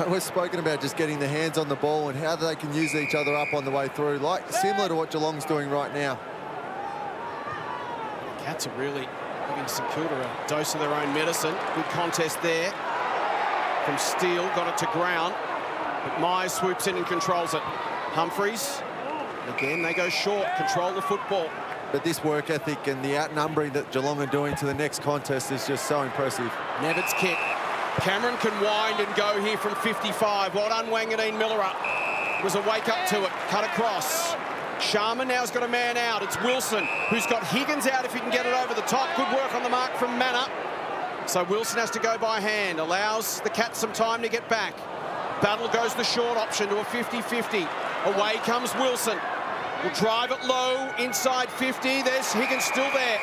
We've spoken about just getting the hands on the ball and how they can use each other up on the way through, like similar to what Geelong's doing right now. The Cats are really giving St Kilda a dose of their own medicine. Good contest there from Steele, got it to ground, but Myers swoops in and controls it. Humphreys, again, they go short, control the football. But this work ethic and the outnumbering that Geelong are doing to the next contest is just so impressive. Nevitt's kick. Cameron can wind and go here from 55. Well done, Wanganeen-Milera. Was a wake up to it, cut across. Sharman now's got a man out. It's Wilson, who's got Higgins out if he can get it over the top. Good work on the mark from Manor. So Wilson has to go by hand, allows the Cats some time to get back. Battle goes the short option to a 50-50. Away comes Wilson. Will drive it low, inside 50. There's Higgins still there.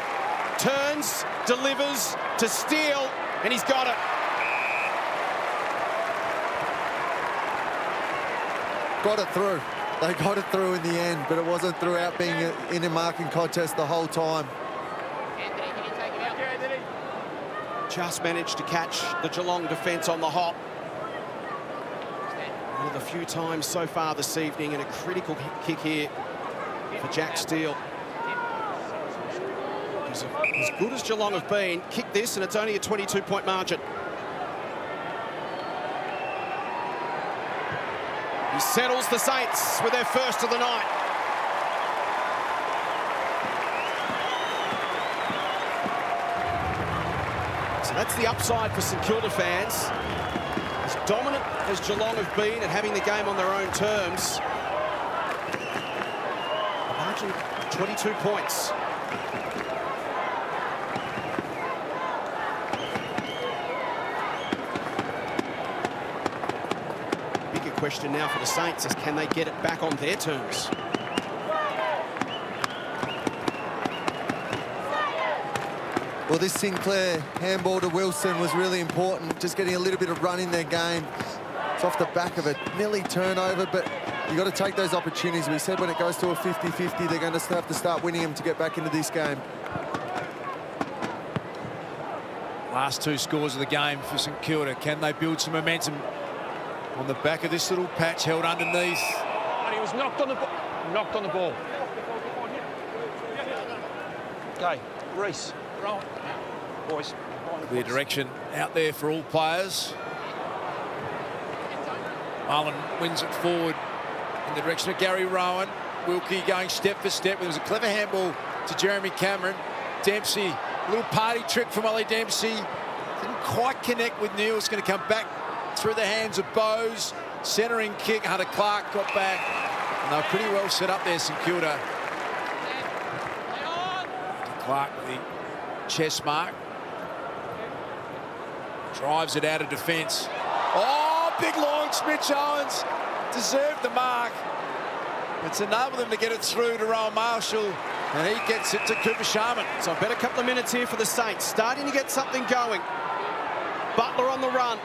Turns, delivers to Steele, and he's got it. Got it through. They got it through in the end, but it wasn't throughout being in a marking contest the whole time. Just managed to catch the Geelong defence on the hop. One of the few times so far this evening, and a critical kick here for Jack Steele. As good as Geelong have been, kick this and it's only a 22-point margin. He settles the Saints with their first of the night. So that's the upside for St Kilda fans. As dominant as Geelong have been at having the game on their own terms, a margin of 22 points. Bigger question now for the Saints is, can they get it back on their terms? Well, this Sinclair handball to Wilson was really important, just getting a little bit of run in their game. It's off the back of a nearly turnover, but you've got to take those opportunities. We said when it goes to a 50-50, they're going to have to start winning them to get back into this game. Last 2 scores of the game for St Kilda. Can they build some momentum on the back of this little patch held underneath? And he was knocked on the ball. Okay, Reece. Right. Boys. Clear direction out there for all players. Mullen wins it forward in the direction of Gary Rowan. Wilkie going step for step. There was a clever handball to Jeremy Cameron. Dempsey, a little party trick from Ollie Dempsey. Didn't quite connect with Neil. It's going to come back through the hands of Bowes. Centering kick. Hunter Clark got back. And they were pretty well set up there, St Kilda. Hunter Clark with the chest mark. Drives it out of defence. Oh, big launch. Mitch Owens deserved the mark. It's enabled them to get it through to Rowan Marshall, and he gets it to Cooper Sharman. So a better couple of minutes here for the Saints. Starting to get something going. Butler on the run.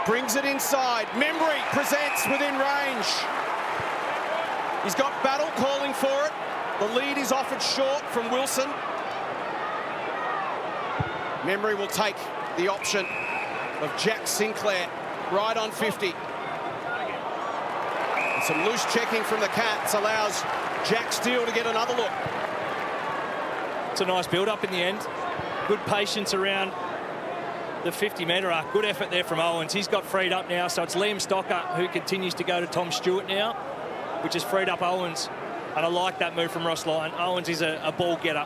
Brings it inside. Membry presents within range. He's got Battle calling for it. The lead is offered short from Wilson. Membry will take the option of Jack Sinclair right on 50. And some loose checking from the Cats allows Jack Steele to get another look. It's a nice build-up in the end. Good patience around the 50-metre arc. Good effort there from Owens. He's got freed up now, so it's Liam Stocker who continues to go to Tom Stewart now, which has freed up Owens. And I like that move from Ross Lyon. Owens is a ball getter,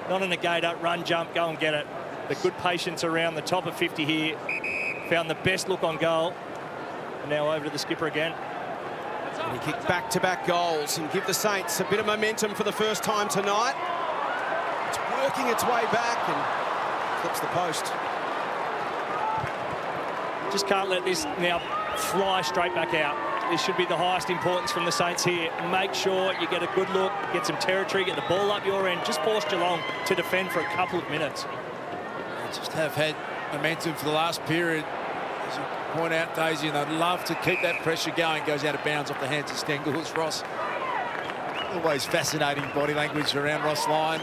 not a negator. Run, jump, go and get it. The good patience around the top of 50 here. Found the best look on goal. And now over to the skipper again. And he kicked back-to-back goals and give the Saints a bit of momentum for the first time tonight. It's working its way back and flips the post. Just can't let this now fly straight back out. This should be the highest importance from the Saints here. Make sure you get a good look, get some territory, get the ball up your end. Just force Geelong to defend for a couple of minutes. They just have had momentum for the last period, as you point out, Daisy, and they'd love to keep that pressure going. Goes out of bounds off the hands of Stengels. Ross, always fascinating body language around Ross Lyon.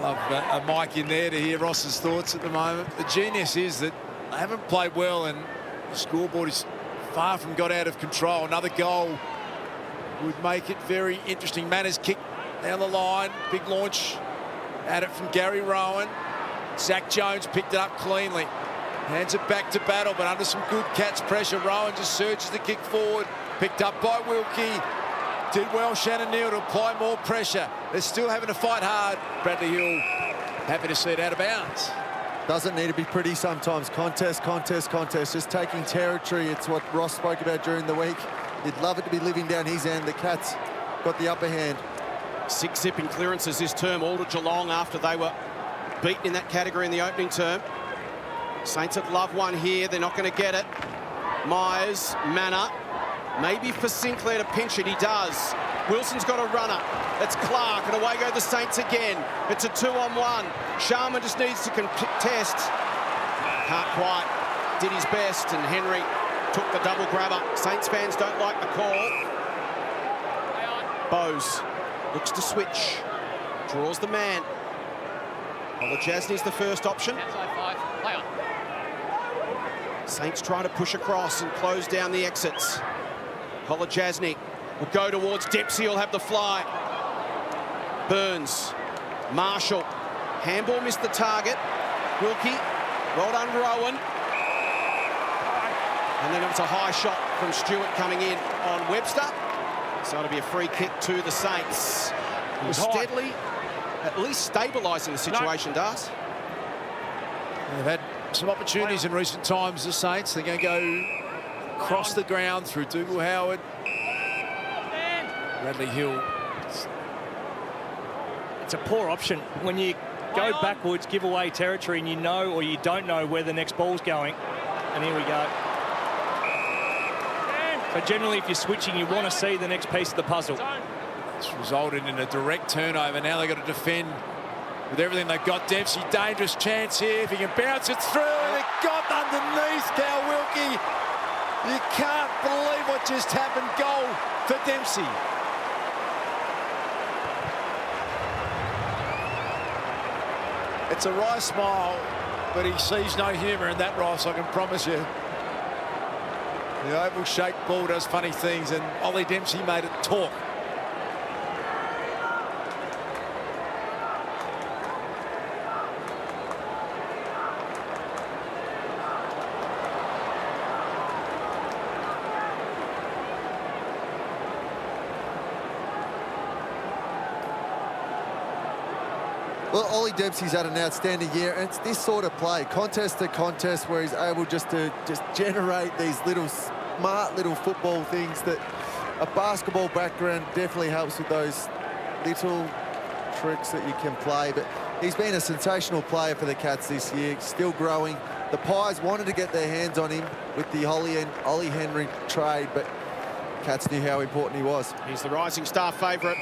Love a mic in there to hear Ross's thoughts at the moment. The genius is that they haven't played well, and the scoreboard is far from got out of control. Another goal would make it very interesting. Manners kick down the line. Big launch at it from Gary Rowan. Zach Jones picked it up cleanly. Hands it back to Battle, but under some good Cats pressure. Rowan just surges the kick forward. Picked up by Wilkie. Did well, Shannon Neal, to apply more pressure. They're still having to fight hard. Bradley Hill happy to see it out of bounds. Doesn't need to be pretty sometimes. Contest. Just taking territory. It's what Ross spoke about during the week. He'd love it to be living down his end. The Cats got the upper hand. 6 zipping clearances this term, all to Geelong after they were beaten in that category in the opening term. Saints would love one here. They're not going to get it. Myers, Manor. Maybe for Sinclair to pinch it, he does. Wilson's got a runner. That's Clark, and away go the Saints again. It's a 2-on-1. Sharman just needs to contest. Can't quite. Did his best, and Henry took the double grabber. Saints fans don't like the call. Bowes looks to switch. Draws the man. Olajasny's the first option. Saints try to push across and close down the exits. Olajasny will go towards Dempsey. He'll have the fly. Burns. Marshall. Handball missed the target. Wilkie. Well done, Rowan. And then it was a high shot from Stewart coming in on Webster. So it'll be a free kick to the Saints. Steadily, at least stabilising the situation, does. They've had some opportunities in recent times, the Saints. They're going to go across the ground through Dougal Howard. Bradley Hill. It's a poor option when you go backwards, give away territory, and you know or you don't know where the next ball's going. And here we go. So generally, if you're switching, you want to see the next piece of the puzzle. It's resulted in a direct turnover. Now they've got to defend with everything they've got. Dempsey, dangerous chance here. If he can bounce it through, and it got underneath Cal Wilkie. You can't believe what just happened. Goal for Dempsey. It's a wry smile, but he sees no humour in that, Ross, I can promise you. The oval-shaped ball does funny things, and Ollie Dempsey made it talk. Well, Ollie Dempsey's had an outstanding year, and it's this sort of play, contest to contest, where he's able just to generate these little smart little football things that a basketball background definitely helps with, those little tricks that you can play. But he's been a sensational player for the Cats this year, still growing. The Pies wanted to get their hands on him with the Ollie Henry trade, but Cats knew how important he was. He's the rising star favourite.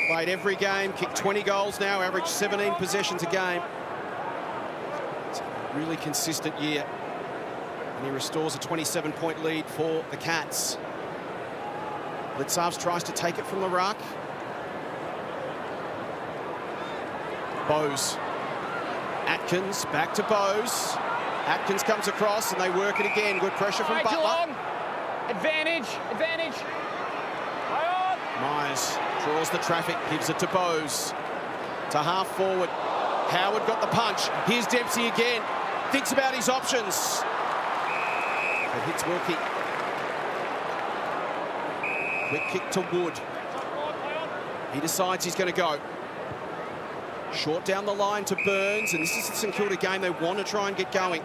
Played every game, kicked 20 goals now, averaged 17 possessions a game. It's a really consistent year. And he restores a 27-point lead for the Cats. Litzavs tries to take it from the ruck. Bowes. Atkins, back to Bowes. Atkins comes across and they work it again. Good pressure from Butler. Geelong. Advantage, advantage. Myers draws the traffic, gives it to Bowes. To half forward. Howard got the punch. Here's Dempsey again. Thinks about his options. But hits Wilkie. Quick kick to Wood. He decides he's going to go. Short down the line to Burns, and this is the St Kilda game they want to try and get going.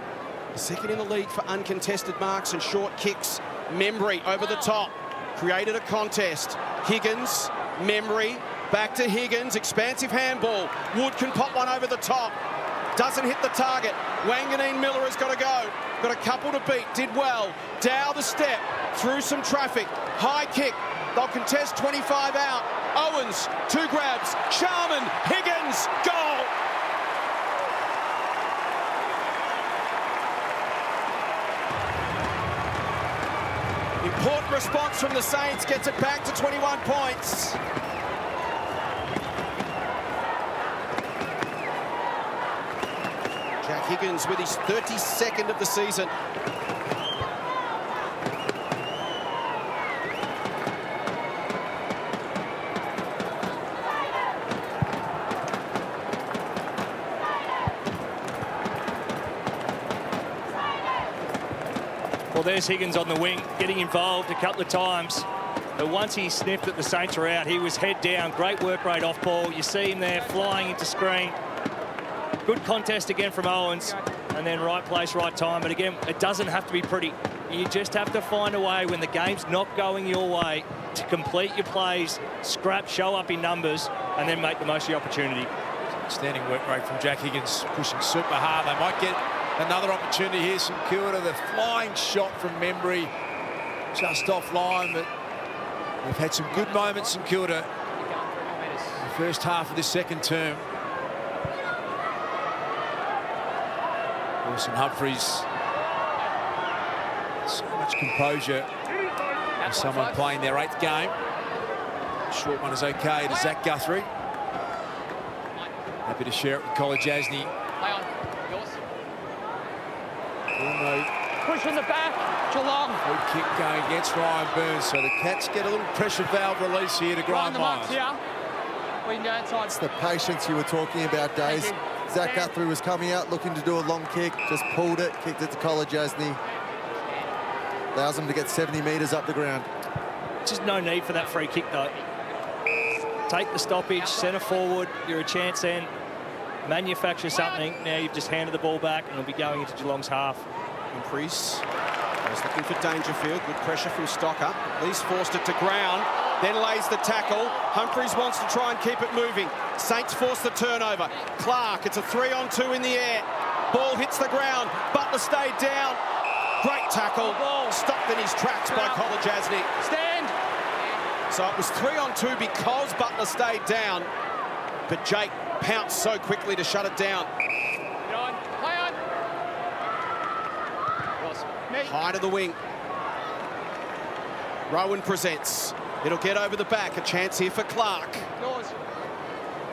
Second in the league for uncontested marks and short kicks. Membry over the top. Created a contest. Higgins, Membry, back to Higgins, expansive handball. Wood can pop one over the top. Doesn't hit the target. Wanganeen-Milera's got to go. Got a couple to beat, did well. Dow the step, through some traffic. High kick, they'll contest 25 out. Owens, 2 grabs. Sharman, Higgins, goal! Important response from the Saints, gets it back to 21 points. Jack Higgins with his 32nd of the season. Well, there's Higgins on the wing, getting involved a couple of times. But once he sniffed that the Saints were out, he was head down. Great work rate off ball. You see him there flying into screen. Good contest again from Owens. And then right place, right time. But again, it doesn't have to be pretty. You just have to find a way when the game's not going your way to complete your plays, scrap, show up in numbers, and then make the most of the opportunity. Standing work rate from Jack Higgins, pushing super hard. They might get another opportunity here. St Kilda, the flying shot from Membry, just offline, but they've had some good moments, St Kilda, in the first half of this second term. Wilson Humphries, so much composure for someone playing their 8th game. Short one is okay to Zach Guthrie. Happy to share it with College Asney. Push in the back, Geelong. Good kick going against Ryan Burns, so the Cats get a little pressure valve release here to grind Myers. We can go inside. It's the patience you were talking about, Days. Zach Guthrie was coming out looking to do a long kick, just pulled it, kicked it to College Asney. Allows them to get 70 metres up the ground. Just no need for that free kick, though. Take the stoppage, centre forward, you're a chance then. Manufacture something. Now you've just handed the ball back and it'll be going into Geelong's half. Humphries is looking for Dangerfield. Good pressure from Stocker. Lee's forced it to ground, then lays the tackle. Humphries wants to try and keep it moving. Saints force the turnover. Clark, it's a 3-on-2 in the air. Ball hits the ground. Butler stayed down. Great tackle. Stopped in his tracks by College Asney. Stand. So it was 3-on-2 because Butler stayed down. But Jake pounced so quickly to shut it down. Get on. Play on. High to the wing. Rowan presents. It'll get over the back. A chance here for Clark. Yours.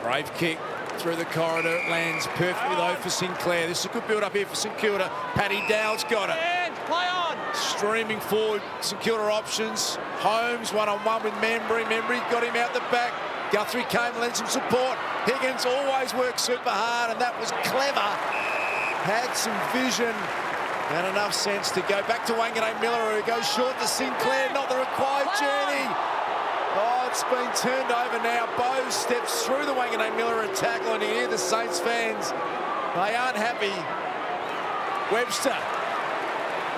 Brave kick through the corridor. It lands perfectly though for Sinclair. This is a good build-up here for St Kilda. Paddy Dowd's got it. Play on. Streaming forward, St Kilda options. Holmes one-on-one with Membry. Membry got him out the back. Guthrie came and lent some support. Higgins always works super hard, and that was clever. Had some vision and enough sense to go back to Wanganeen-Milera, who goes short to Sinclair. Not the required journey. Oh, it's been turned over now. Bowes steps through the Wanganeen-Milera tackle, and you hear the Saints fans. They aren't happy. Webster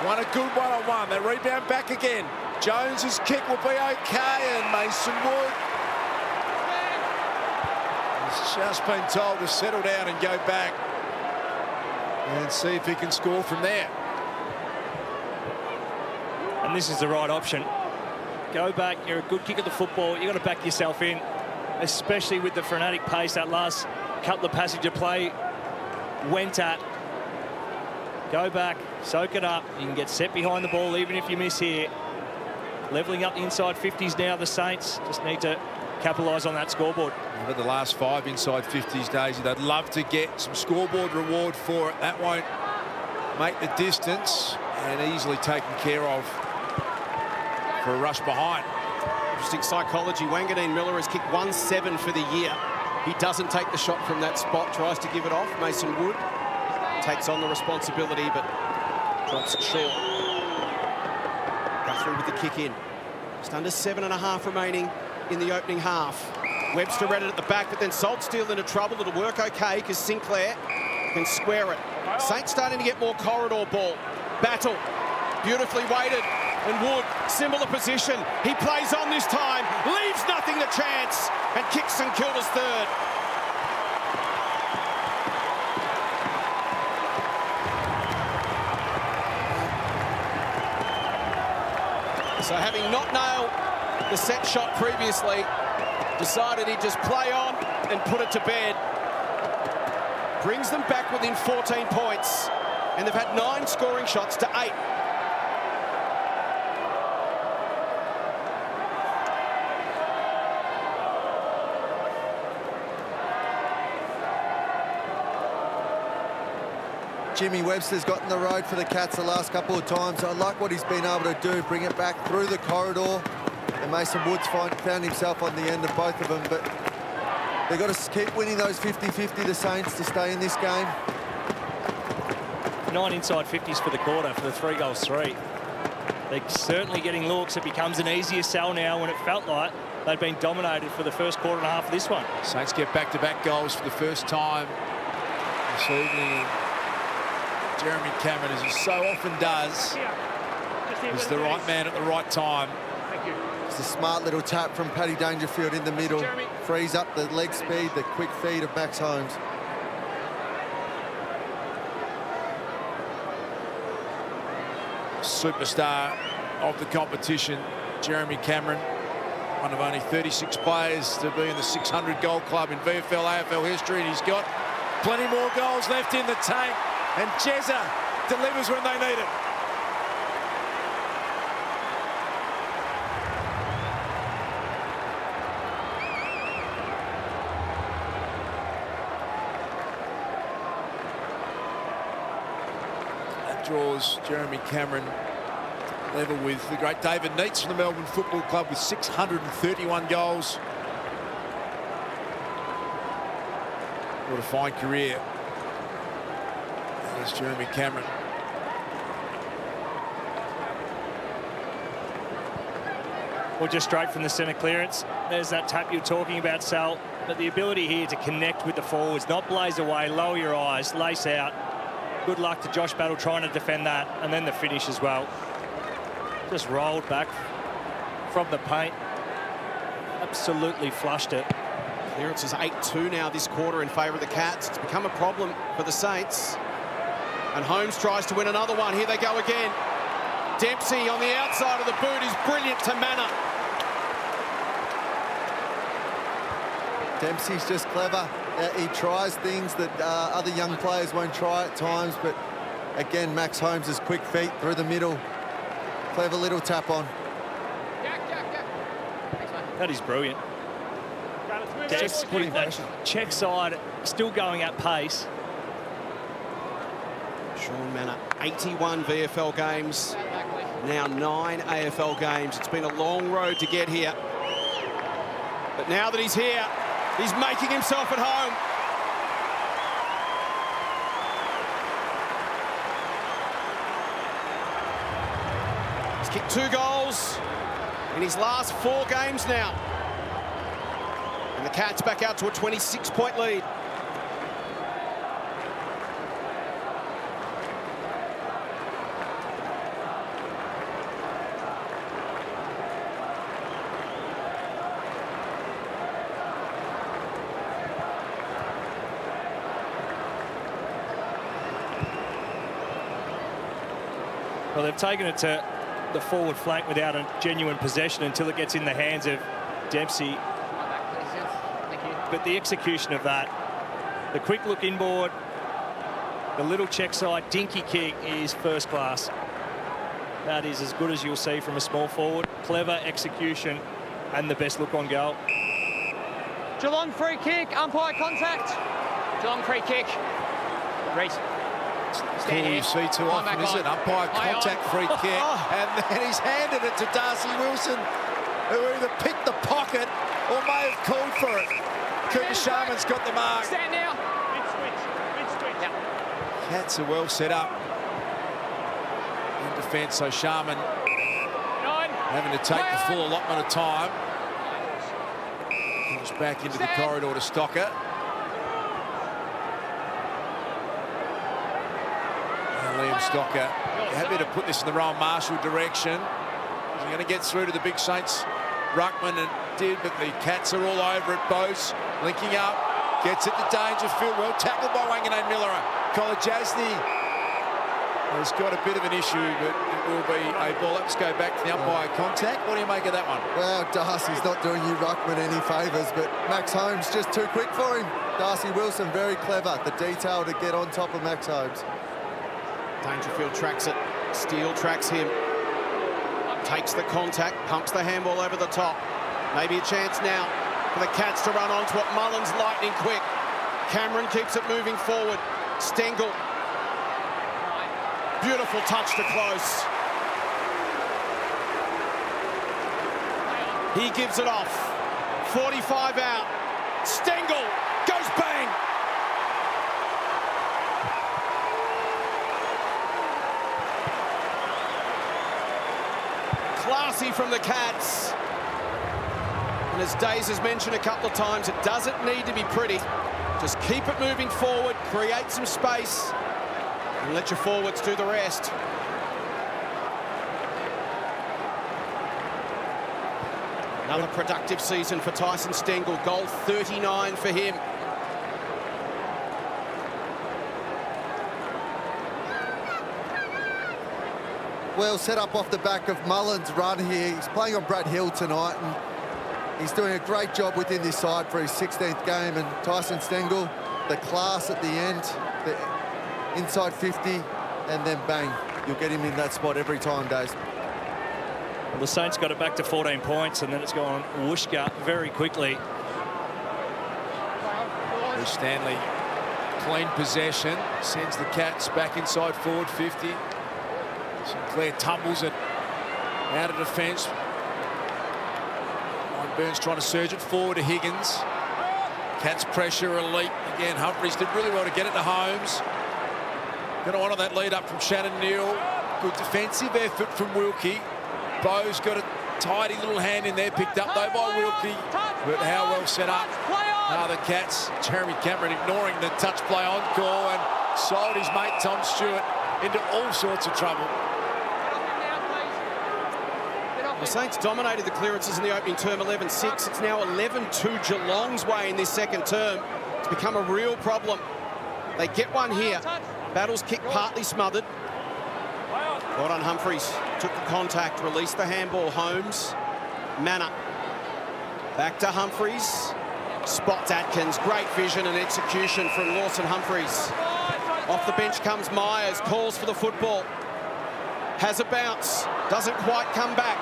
won a good one-on-one. They rebound back again. Jones's kick will be okay, and Mason Wood has just been told to settle down and go back and see if he can score from there. And this is the right option. Go back. You're a good kick at the football. You've got to back yourself in, especially with the frenetic pace that last couple of passage of play went at. Go back, soak it up. You can get set behind the ball even if you miss here. Levelling up the inside 50s now. The Saints just need to capitalise on that scoreboard. Over the last 5 inside 50s, Daisy, they'd love to get some scoreboard reward for it. That won't make the distance, and easily taken care of for a rush behind. Interesting psychology. Wanganeen-Milera has kicked 1-7 for the year. He doesn't take the shot from that spot, tries to give it off. Mason Wood takes on the responsibility, but drops it short. Guthrie with the kick in. Just under 7.5 remaining in the opening half. Webster read it at the back, but then Saltsteel into trouble. It'll work okay because Sinclair can square it. Saints starting to get more corridor ball. Battle, beautifully weighted, and Wood, similar position. He plays on this time, leaves nothing to chance, and kicks St Kilda's third. So having not nailed the set shot previously, decided he'd just play on and put it to bed. Brings them back within 14 points, and they've had 9 scoring shots to 8. Jimmy Webster's got in the road for the Cats the last couple of times. I like what he's been able to do, bring it back through the corridor. And Mason Woods found himself on the end of both of them, but they've got to keep winning those 50-50, the Saints, to stay in this game. 9 inside 50s for the quarter for the 3 goals 3. They're certainly getting looks. It becomes an easier sell now when it felt like they'd been dominated for the first quarter and a half of this one. Saints get back-to-back goals for the first time this evening. Jeremy Cameron, as he so often does, is the right man at the right time. It's a smart little tap from Paddy Dangerfield in the middle. Frees up the leg speed, the quick feed of Max Holmes. Superstar of the competition, Jeremy Cameron, one of only 36 players to be in the 600 goal club in VFL AFL history, and he's got plenty more goals left in the tank, and Jezza delivers when they need it. That draws Jeremy Cameron level with the great David Neitz from the Melbourne Football Club with 631 goals. What a fine career. There's Jeremy Cameron. Well, just straight from the centre clearance. There's that tap you're talking about, Sal. But the ability here to connect with the forwards, not blaze away, lower your eyes, lace out. Good luck to Josh Battle trying to defend that. And then the finish as well. Just rolled back from the paint. Absolutely flushed it. Clearance is 8-2 now this quarter in favour of the Cats. It's become a problem for the Saints. And Holmes tries to win another one. Here they go again. Dempsey on the outside of the boot is brilliant to Manor. Dempsey's just clever. He tries things that other young players won't try at times, but again, Max Holmes' quick feet through the middle. Clever little tap on. That is brilliant. Just putting that check side still going at pace. Sean Manor, 81 VFL games, now 9 AFL games. It's been a long road to get here. But now that he's here, he's making himself at home. He's kicked 2 goals in his last 4 games now. And the Cats back out to a 26-point lead. Well, they've taken it to the forward flank without a genuine possession until it gets in the hands of Dempsey. But the execution of that, the quick look inboard, the little check side dinky kick is first class. That is as good as you'll see from a small forward. Clever execution and the best look on goal. Geelong free kick, umpire contact. Geelong free kick. Reece. Cool you see too often, is it? Umpire contact free kick, and then he's handed it to Darcy Wilson, who either picked the pocket or may have called for it. Cooper Sharman's got the mark. Stand now. Mid-switch. Cats are well set up in defence, so Sharman having to take the full allotment of time. Comes back into the corridor to Stocker. Liam Stocker happy to put this in the Rowan Marshall direction. He's going to get through to the big Saints ruckman, and did, but the Cats are all over it. Bose linking up, gets it to Dangerfield. Well tackled by Wanganeen-Milera. Kolajasny has got a bit of an issue, but it will be a ball. Let's go back to the umpire contact. What do you make of that one? Well, Darcy's not doing you ruckman any favours, but Max Holmes just too quick for him. Darcy Wilson very clever. The detail to get on top of Max Holmes. Dangerfield tracks it. Steele tracks him. Takes the contact, pumps the handball over the top. Maybe a chance now for the Cats to run onto it. Mullins lightning quick. Cameron keeps it moving forward. Stengel. Beautiful touch to close. He gives it off. 45 out. Stengel goes bang. Classy from the Cats. And as Days has mentioned a couple of times, it doesn't need to be pretty. Just keep it moving forward, create some space, and let your forwards do the rest. Another productive season for Tyson Stengel. Goal 39 for him. Well set up off the back of Mullins' run here. He's playing on Brad Hill tonight, and he's doing a great job within this side for his 16th game. And Tyson Stengel, the class at the end, the inside 50, and then bang, you'll get him in that spot every time, Days. Well, the Saints got it back to 14 points, and then it's gone whooshka very quickly. Stanley, clean possession, sends the Cats back inside forward 50. Sinclair tumbles it out of defence. Burns trying to surge it forward to Higgins. Cats pressure elite. Again, Humphries did really well to get it to Holmes. Going to honour that lead up from Shannon Neal. Good defensive effort from Wilkie. Bo's got a tidy little hand in there, picked up though by Wilkie. But how well set up. Now the Cats, Jeremy Cameron ignoring the touch play encore and sold his mate Tom Stewart into all sorts of trouble. The Saints dominated the clearances in the opening term, 11-6. It's now 11-2 Geelong's way in this second term. It's become a real problem. They get one here. Battle's kick partly smothered. Well done, Humphries. Took the contact, released the handball. Holmes, Manor. Back to Humphries. Spots Atkins. Great vision and execution from Lawson Humphries. Off the bench comes Myers. Calls for the football. Has a bounce. Doesn't quite come back.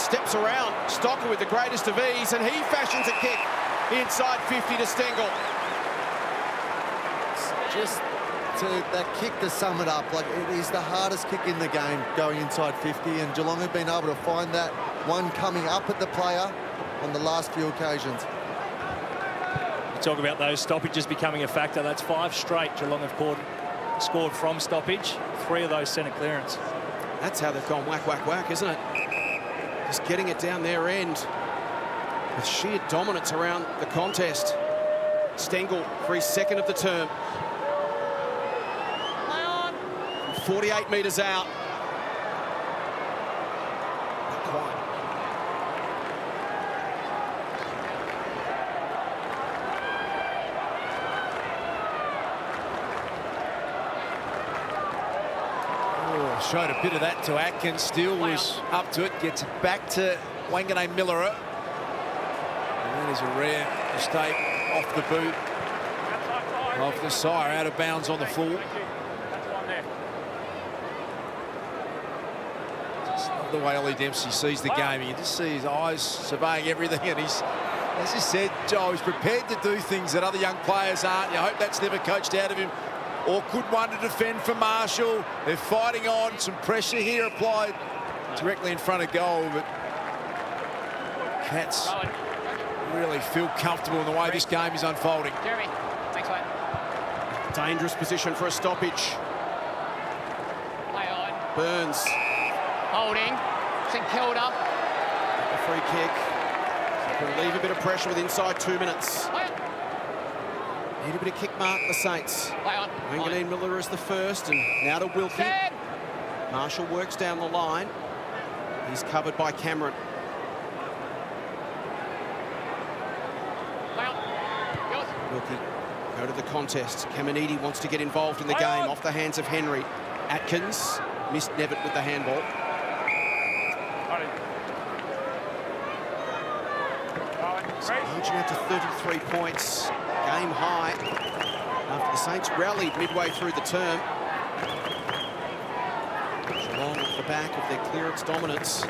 steps around Stocker with the greatest of ease, and he fashions a kick inside 50 to Stengel. Just that kick to sum it up, like it is the hardest kick in the game going inside 50, and Geelong have been able to find that one coming up at the player on the last few occasions. You talk about those stoppages becoming a factor. That's 5 straight Geelong have scored from stoppage. 3 of those centre clearance. That's how they've gone whack, whack, whack, isn't it? Just getting it down their end with sheer dominance around the contest. Stengel for his second of the term. 48 metres out. Not quite. Oh, showed a bit of that to Atkins. Steele was up to it. Gets it back to Wanganeen-Milera. And that is a rare mistake off the boot of the sire, out of bounds on the full. The way Ollie Dempsey sees the game, you can just see his eyes surveying everything, and he's, as he said, Joe, he's prepared to do things that other young players aren't. You hope that's never coached out of him. Awkward one to defend for Marshall. They're fighting on, some pressure here applied directly in front of goal, but Cats really feel comfortable in the way this game is unfolding. Jeremy, thanks, mate. Dangerous position for a stoppage. Play on. Burns. Holding. St.Kilda. A free kick. Will leave a bit of pressure with inside 2 minutes. Need a bit of kick mark, the Saints. Wanganeen-Milera is the first, and now to Wilkie. Marshall works down the line. He's covered by Cameron. Wilkie go to the contest. Caminiti wants to get involved in the game, off the hands of Henry. Atkins missed Nevitt with the handball. Marching out to 33 points, game high, after the Saints rallied midway through the term. Geelong off the back of their clearance dominance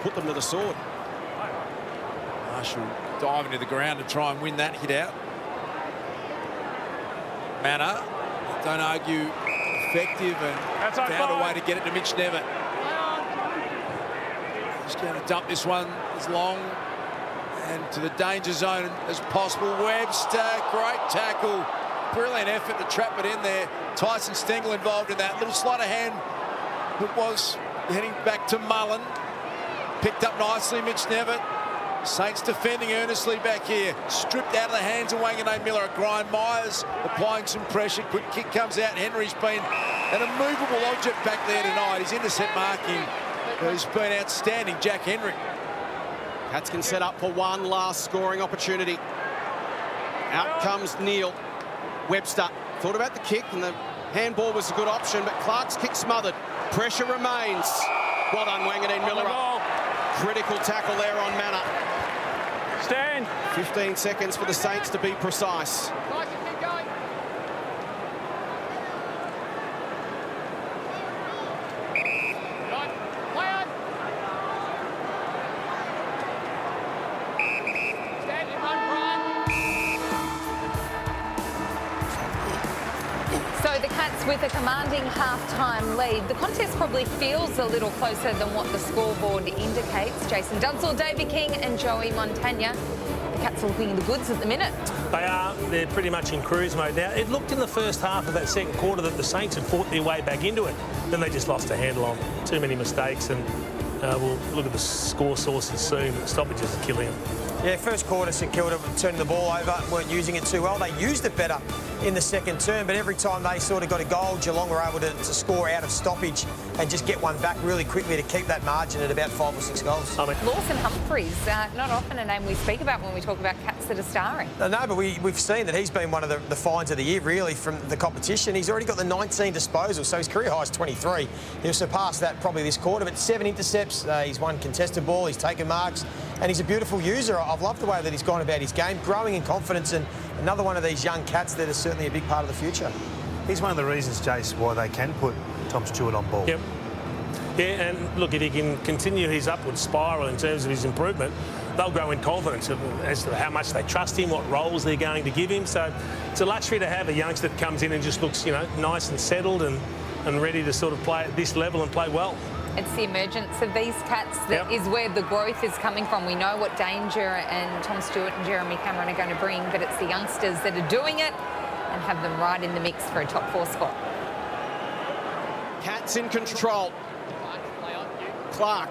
put them to the sword. Marshall diving to the ground to try and win that hit out. Manor, don't argue, effective, and found a way to get it to Mitch Nevitt. Just going to dump this one as long and to the danger zone as possible. Webster, great tackle. Brilliant effort to trap it in there. Tyson Stengel involved in that. Little sleight of hand that was heading back to Mullen. Picked up nicely, Mitch Nevitt. Saints defending earnestly back here. Stripped out of the hands of Wanganeen-Milera. Brian Myers applying some pressure. Quick kick comes out. Henry's been an immovable object back there tonight. His intercept marking has been outstanding. Jack Henry. Cats can set up for one last scoring opportunity. Out comes Neil. Webster thought about the kick, and the handball was a good option, but Clark's kick smothered. Pressure remains. Well done, Wanganeen-Milera. Critical tackle there on Manor. Stand. 15 seconds for the Saints to be precise. Keep going. Play on. Stand in front, Brian. So the Cats with a commanding half-time lead. The contest probably feels a little closer than what the scoreboard indicates. Jason Dunsall, Davey King and Joey Montagna. The Cats are looking the goods at the minute. They are. They're pretty much in cruise mode now. It looked in the first half of that second quarter that the Saints had fought their way back into it. Then they just lost a handle on too many mistakes, and we'll look at the score sources soon. The stoppages are killing them. Yeah, first quarter, St Kilda turning the ball over, weren't using it too well. They used it better in the second term, but every time they sort of got a goal, Geelong were able to score out of stoppage and just get one back really quickly to keep that margin at about 5 or 6 goals. Lawson Humphries, not often a name we speak about when we talk about Cats that are starring. No, but we've seen that he's been one of the finds of the year, really, from the competition. He's already got the 19 disposals, so his career high is 23. He'll surpass that probably this quarter, but 7 intercepts. He's won contested ball, he's taken marks, and he's a beautiful user. I've loved the way that he's gone about his game, growing in confidence, and another one of these young Cats that is certainly a big part of the future. He's one of the reasons, Jace, why they can put Tom Stewart on ball. Yep. Yeah, and look, if he can continue his upward spiral in terms of his improvement, they'll grow in confidence as to how much they trust him, what roles they're going to give him. So it's a luxury to have a youngster that comes in and just looks, you know, nice and settled and ready to sort of play at this level and play well. It's the emergence of these cats that is where the growth is coming from. We know what Danger and Tom Stewart and Jeremy Cameron are going to bring, but it's the youngsters that are doing it and have them right in the mix for a top 4 spot. Cats in control. Clark.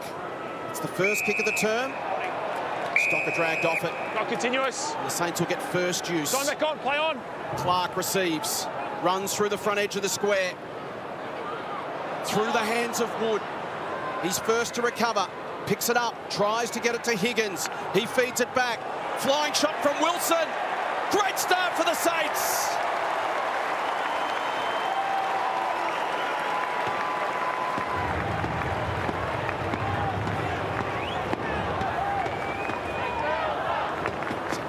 It's the first kick of the term. Stocker dragged off it. Not continuous. And the Saints will get first use. Go on, back on, play on. Clark receives. Runs through the front edge of the square. Through the hands of Wood. He's first to recover. Picks it up. Tries to get it to Higgins. He feeds it back. Flying shot from Wilson. Great start for the Saints.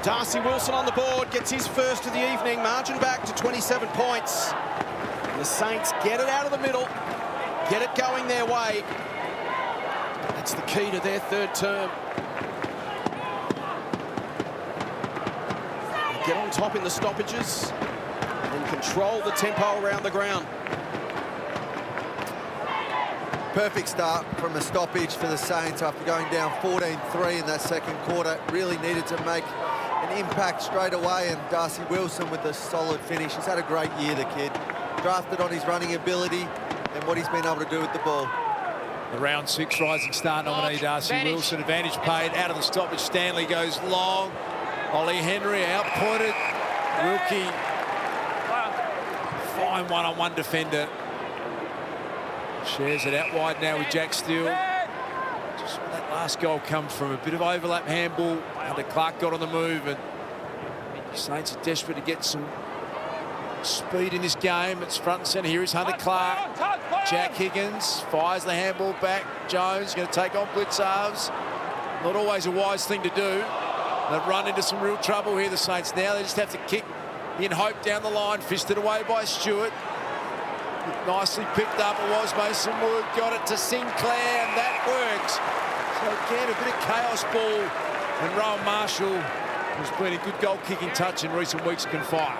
Darcy Wilson on the board, gets his first of the evening, margin back to 27 points. And the Saints get it out of the middle, get it going their way. That's the key to their third term. They get on top in the stoppages and control the tempo around the ground. Perfect start from a stoppage for the Saints after going down 14-3 in that second quarter. Really needed to make an impact straight away, and Darcy Wilson with a solid finish. He's had a great year, the kid. Drafted on his running ability and what he's been able to do with the ball. The round 6 rising star nominee, Darcy Wilson. Advantage paid out of the stoppage. Stanley goes long. Ollie Henry outpointed. Wilkie. Fine one-on-one defender. Shares it out wide now with Jack Steele. Just that last goal come from a bit of overlap handball. Hunter Clark got on the move, and Saints are desperate to get some speed in this game. It's front and centre. Here is Hunter Clark. Jack Higgins fires the handball back. Jones going to take on blitz halves. Not always a wise thing to do. They've run into some real trouble here, the Saints. Now they just have to kick in hope down the line. Fisted away by Stewart. Nicely picked up. It was Mason Wood. Got it to Sinclair, and that works. So again, a bit of chaos ball. And Rowan Marshall, who's been a good goal-kicking touch in recent weeks, can fire.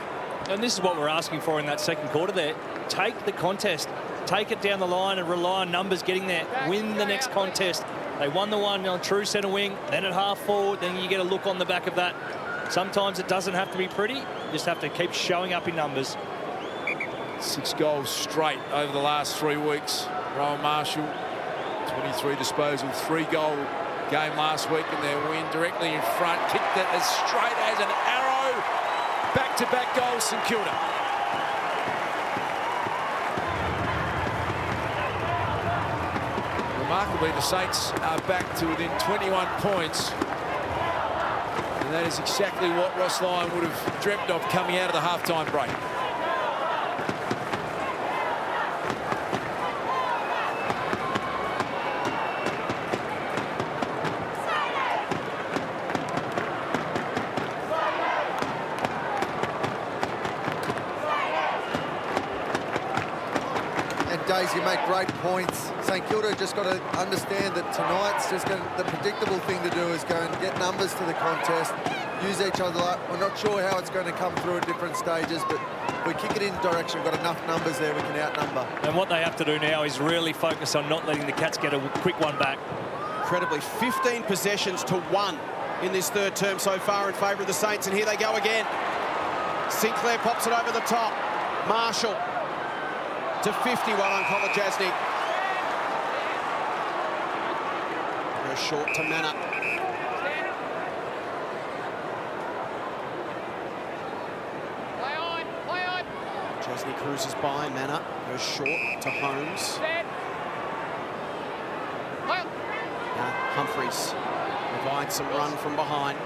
And this is what we're asking for in that second quarter there. Take the contest. Take it down the line and rely on numbers getting there. Win the next contest. They won the one on true centre wing, then at half forward, then you get a look on the back of that. Sometimes it doesn't have to be pretty. You just have to keep showing up in numbers. 6 goals straight over the last 3 weeks. Rowan Marshall, 23 disposal, 3-goal game last week, and their win directly in front. Kicked it as straight as an arrow. Back-to-back goals, St Kilda. Remarkably, the Saints are back to within 21 points. And that is exactly what Ross Lyon would have dreamt of coming out of the halftime break. You make great points. St Kilda just got to understand that tonight's just the predictable thing to do is go and get numbers to the contest, use each other up. We're not sure how it's going to come through at different stages, but if we kick it in direction, we've got enough numbers there, we can outnumber. And what they have to do now is really focus on not letting the Cats get a quick one back. Incredibly, 15 possessions to 1 in this third term so far in favour of the Saints, and here they go again. Sinclair pops it over the top. Marshall to 50, well on Kolajasny. Goes short to Manna. Play on. Jasny cruises by, Manna goes short to Holmes. Now Humphreys provides some run from behind.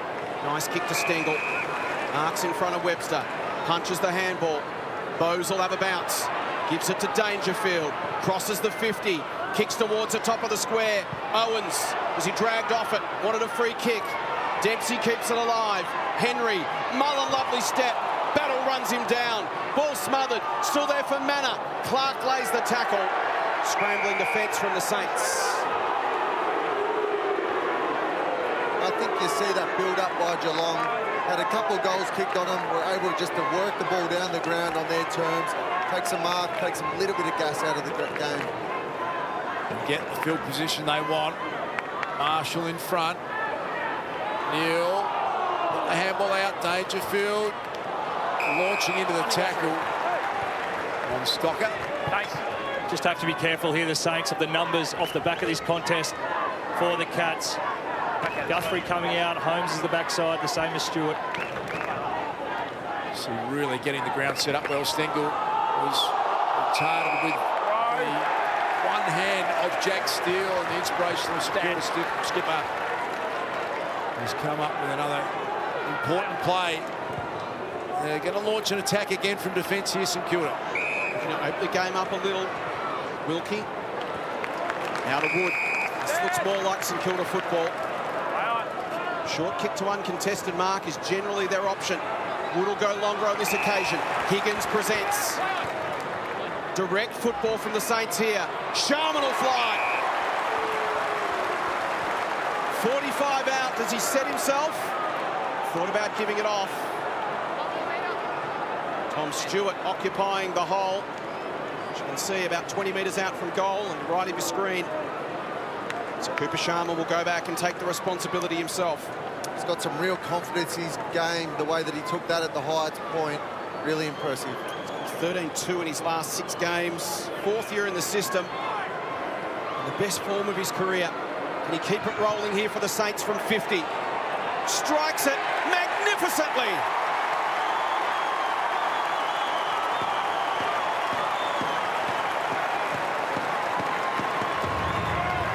Nice kick to Stengel. Arcs in front of Webster. Punches the handball. Bowes will have a bounce. Gives it to Dangerfield, crosses the 50, kicks towards the top of the square. Owens, as he dragged off it, wanted a free kick. Dempsey keeps it alive. Henry, Mullen, lovely step. Battle runs him down. Ball smothered, still there for Manna. Clark lays the tackle. Scrambling defence from the Saints. I think you see that build-up by Geelong. Had a couple of goals kicked on them, were able just to work the ball down the ground on their terms, take some mark, take some little bit of gas out of the game. And get the field position they want. Marshall in front. Neil, put the handball out, Dangerfield. Launching into the tackle on Stocker. Just have to be careful here, the Saints, of the numbers off the back of this contest for the Cats. Guthrie coming out, Holmes is the backside, the same as Stewart. So really getting the ground set up well. Stengel was retarded with the one hand of Jack Steele, and the inspirational skipper has come up with another important play. They're going to launch an attack again from defence here, St Kilda. Open the game up a little. Wilkie out of Wood. This looks more like St Kilda football. Short kick to uncontested mark is generally their option. Wood will go longer on this occasion. Higgins presents. Direct football from the Saints here. Sharman will fly. 45 out. Does he set himself? Thought about giving it off. Tom Stewart occupying the hole. As you can see, about 20 metres out from goal and right of your screen. So Cooper Sharman will go back and take the responsibility himself. He's got some real confidence in his game, the way that he took that at the highest point. Really impressive. 13-2 in his last 6 games. 4th year in the system. In the best form of his career. Can he keep it rolling here for the Saints from 50? Strikes it magnificently.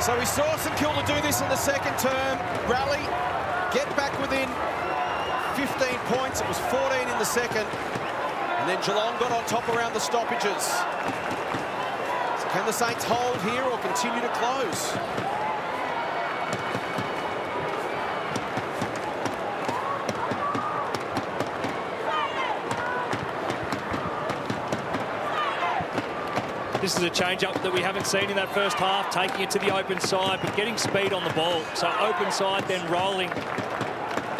So we saw St Kilda do this in the second term. Rally, get back within 15 points. It was 14 in the second. And then Geelong got on top around the stoppages. So can the Saints hold here or continue to close? This is a change-up that we haven't seen in that first half, taking it to the open side, but getting speed on the ball. So open side, then rolling.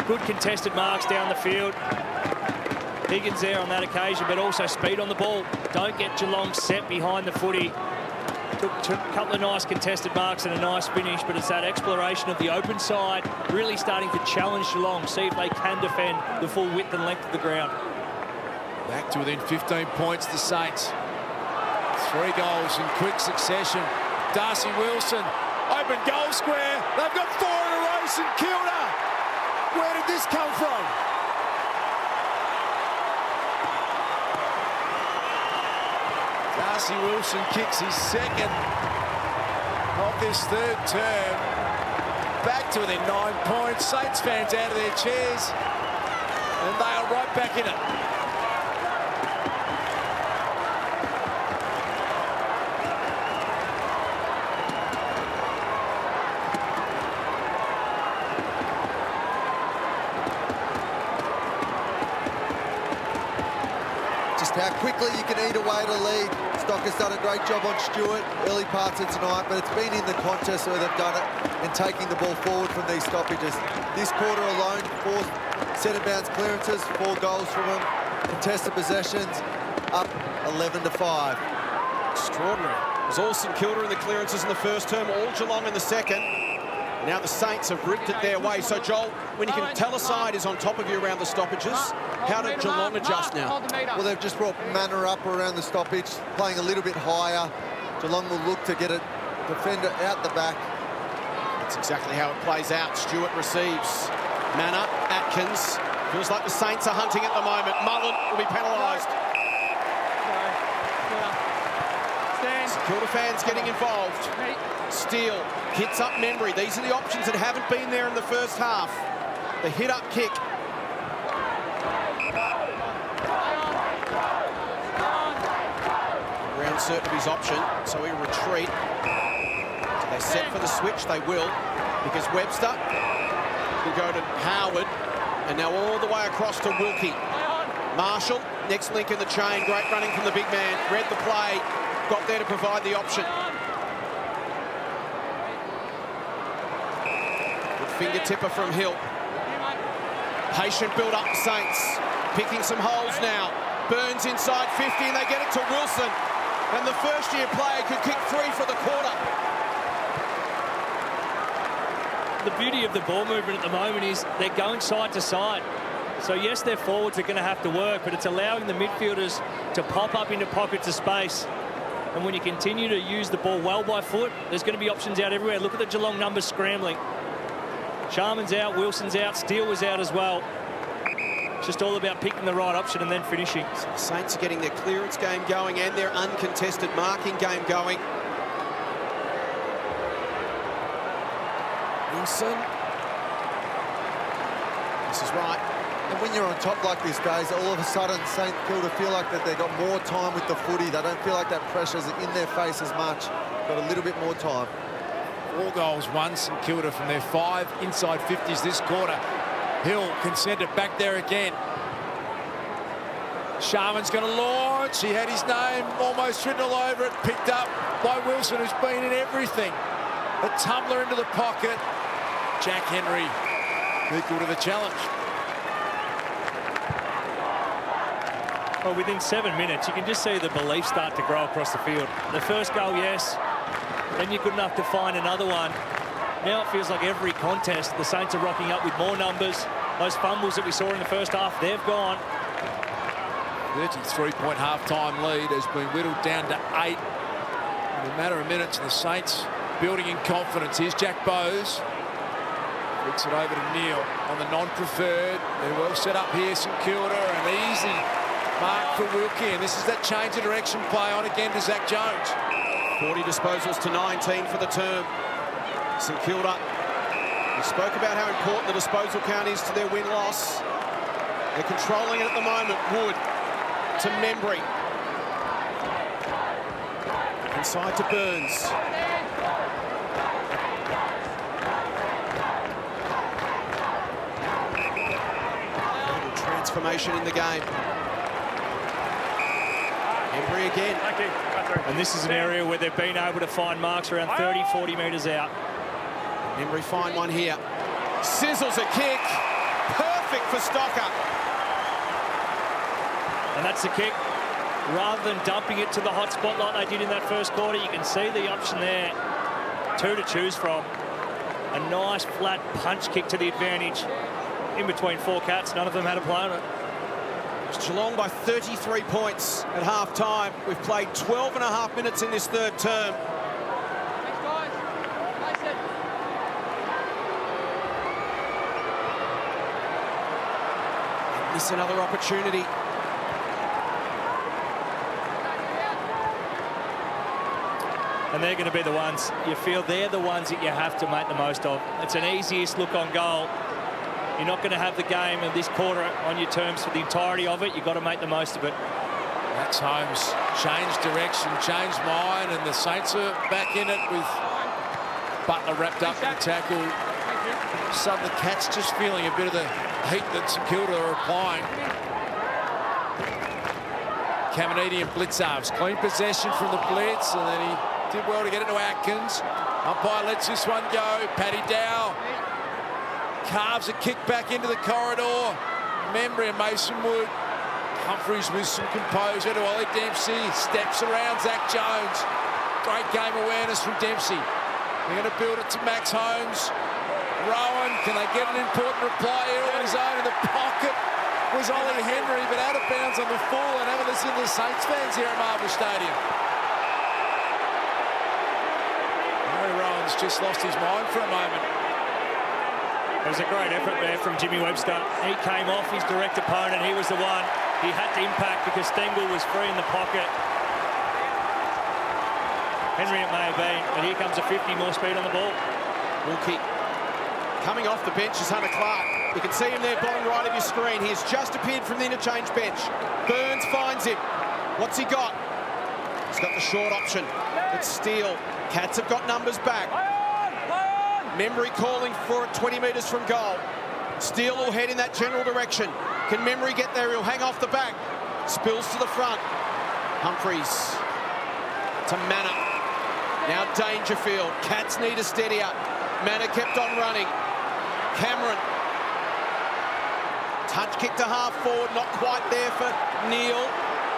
Good contested marks down the field. Higgins there on that occasion, but also speed on the ball. Don't get Geelong set behind the footy. Took a couple of nice contested marks and a nice finish, but it's that exploration of the open side, really starting to challenge Geelong, see if they can defend the full width and length of the ground. Back to within 15 points, the Saints. 3 goals in quick succession. Darcy Wilson, open goal square. They've got 4 in a row, St Kilda. Where did this come from? Darcy Wilson kicks his second of this 3rd term. Back to within 9 points. Saints fans out of their chairs. And they are right back in it. How quickly you can eat away at a lead. Stocker's done a great job on Stewart early parts of tonight, but it's been in the contest where they've done it and taking the ball forward from these stoppages. This quarter alone, 4 centre bounce clearances, 4 goals from them. Contested possessions, up 11-5. Extraordinary. It was all St Kilda in the clearances in the first term, all Geelong in the second. Now the Saints have ripped it their way. So, Joel, when you can tell a side is on top of you around the stoppages, how did Geelong adjust now? Well, they've just brought Manor up around the stoppage, playing a little bit higher. Geelong will look to get a defender out the back. That's exactly how it plays out. Stewart receives. Manor, Atkins. Feels like the Saints are hunting at the moment. Mullen will be penalised. St Kilda fans getting involved. Steele hits up memory. These are the options that haven't been there in the first half. The hit-up kick. Around certain of his option, so he retreat. So they're set for the switch. They will, because Webster will go to Howard, and now all the way across to Wilkie. Marshall, next link in the chain. Great running from the big man. Read the play, got there to provide the option. finger tipper from Hill. Patient build up the Saints. Picking some holes now. Burns inside 50 and they get it to Wilson. And the first-year player could kick 3 for the quarter. The beauty of the ball movement at the moment is they're going side to side. So yes, their forwards are going to have to work, but it's allowing the midfielders to pop up into pockets of space. And when you continue to use the ball well by foot, there's going to be options out everywhere. Look at the Geelong numbers scrambling. Sharman's out, Wilson's out, Steele was out as well. It's just all about picking the right option and then finishing. So the Saints are getting their clearance game going and their uncontested marking game going. Wilson. This is right. And when you're on top like this, guys, all of a sudden St. Kilda feel like that they've got more time with the footy. They don't feel like that pressure's in their face as much. Got a little bit more time. 4 goals, 1 St. Kilda from their 5 inside 50s this quarter. Hill can send it back there again. Sharman's going to launch. He had his name almost written all over it. Picked up by Wilson, who's been in everything. A tumbler into the pocket. Jack Henry equal to the challenge. Well, within 7 minutes, you can just see the belief start to grow across the field. The first goal, yes. Then you're good enough to find another one. Now it feels like every contest, the Saints are rocking up with more numbers. Those fumbles that we saw in the first half, they've gone. 33-point half-time lead has been whittled down to 8. In a matter of minutes, the Saints building in confidence. Here's Jack Bowes. Flicks it over to Neil on the non-preferred. They're well set up here, St. Kilda. An easy mark for Wilkie. And this is that change of direction play on again to Zach Jones. 40 disposals to 19 for the term. St. Kilda. We spoke about how important the disposal count is to their win-loss. They're controlling it at the moment. Wood to Membry. Inside to Burns. Transformation in the game. Membry again. And this is an area where they've been able to find marks around 30, 40 metres out. Membry find one here. Sizzles a kick. Perfect for Stocker. And that's the kick. Rather than dumping it to the hot spot like they did in that first quarter, you can see the option there. 2 to choose from. A nice flat punch kick to the advantage. In between 4 Cats, none of them had a play on it. It's Geelong by 33 points at half-time. We've played 12 and a half minutes in this third term. Thanks, guys. Nice it. And miss another opportunity. And they're going to be the ones, you feel they're the ones that you have to make the most of. It's an easiest look on goal. You're not going to have the game of this quarter on your terms for the entirety of it. You've got to make the most of it. That's Holmes. Changed direction, changed mind, and the Saints are back in it with Butler wrapped up in the tackle. Suddenly the Cats just feeling a bit of the heat that St. Kilda are applying. Caminiti and Blitzarves. Clean possession from the blitz, and then he did well to get it to Atkins. Umpire lets this one go. Paddy Dow carves a kick back into the corridor. Membry and Mason Wood. Humphreys with some composure to Ollie Dempsey. Steps around Zach Jones. Great game awareness from Dempsey. They're going to build it to Max Holmes. Rowan, can they get an important reply here on his own? In the pocket was Ollie Henry, but out of bounds on the full. And have a listen to the Saints fans here at Marvel Stadium. Harry Rowan's just lost his mind for a moment. It was a great effort there from Jimmy Webster. He came off his direct opponent. He was the one. He had to impact because Stengel was free in the pocket. Henry it may have been, but here comes a 50, more speed on the ball. Wilkie. Coming off the bench is Hunter Clark. You can see him there bottom right of your screen. He has just appeared from the interchange bench. Burns finds him. What's he got? He's got the short option. It's Steele. Cats have got numbers back. Membry calling for it 20 metres from goal. Steele will head in that general direction. Can Membry get there? He'll hang off the back. Spills to the front. Humphreys to Manor. Now Dangerfield. Cats need a steadier. Manor kept on running. Cameron. Touch kick to half forward, not quite there for Neil.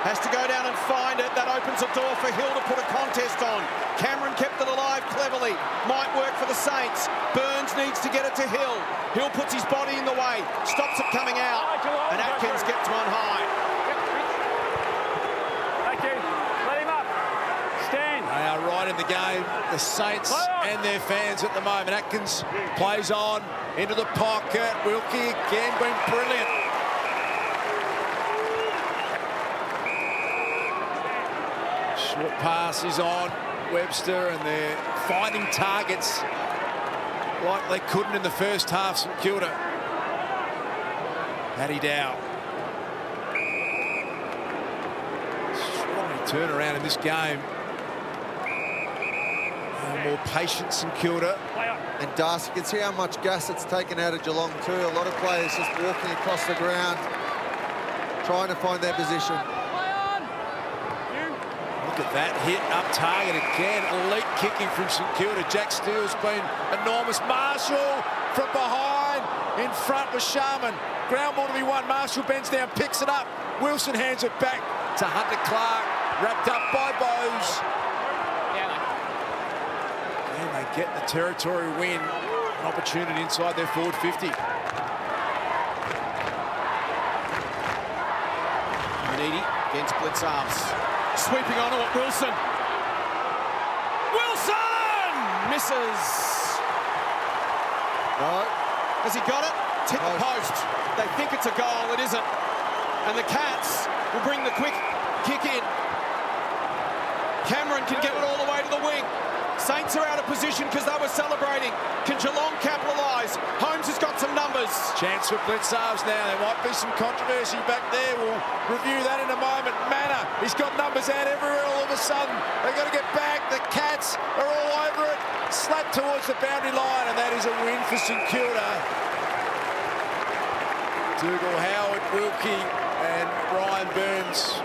Has to go down and find it. That opens a door for Hill to put a contest on. Cameron kept it alive cleverly. Might work for the Saints. Burns needs to get it to Hill. Hill puts his body in the way. Stops it coming out. And Atkins gets one high. Thank you. Let him up. Stand. They are right in the game, the Saints and their fans at the moment. Atkins plays on into the pocket. Wilkie again been brilliant. Short pass is on Webster, and they're finding targets like they couldn't in the first half. St Kilda. Paddy Dow. Extraordinary turnaround in this game. More patient St Kilda. And Darcy, you can see how much gas it's taken out of Geelong too. A lot of players just walking across the ground, trying to find their position. Look at that hit up target again. Elite kicking from St Kilda. Jack Steele's been enormous. Marshall from behind. In front was Sharman. Ground ball to be won. Marshall bends down, picks it up. Wilson hands it back to Hunter Clark. Wrapped up by Bowes. And they get the territory win. An opportunity inside their forward 50. Needy against Blitzarves. Sweeping onto it, Wilson. Wilson! Misses. No. Has he got it? Hit the post. They think it's a goal. It isn't. And the Cats will bring the quick kick in. Cameron can get it all the way to the wing. Saints are out of position because they were celebrating. Can Geelong capitalise? Holmes has got some numbers. Chance for Blitzarves now. There might be some controversy back there. We'll review that in a moment. Manor, he's got numbers out everywhere all of a sudden. They've got to get back. The Cats are all over it. Slapped towards the boundary line, and that is a win for St Kilda. Dougal, Howard, Wilkie and Ryan Burns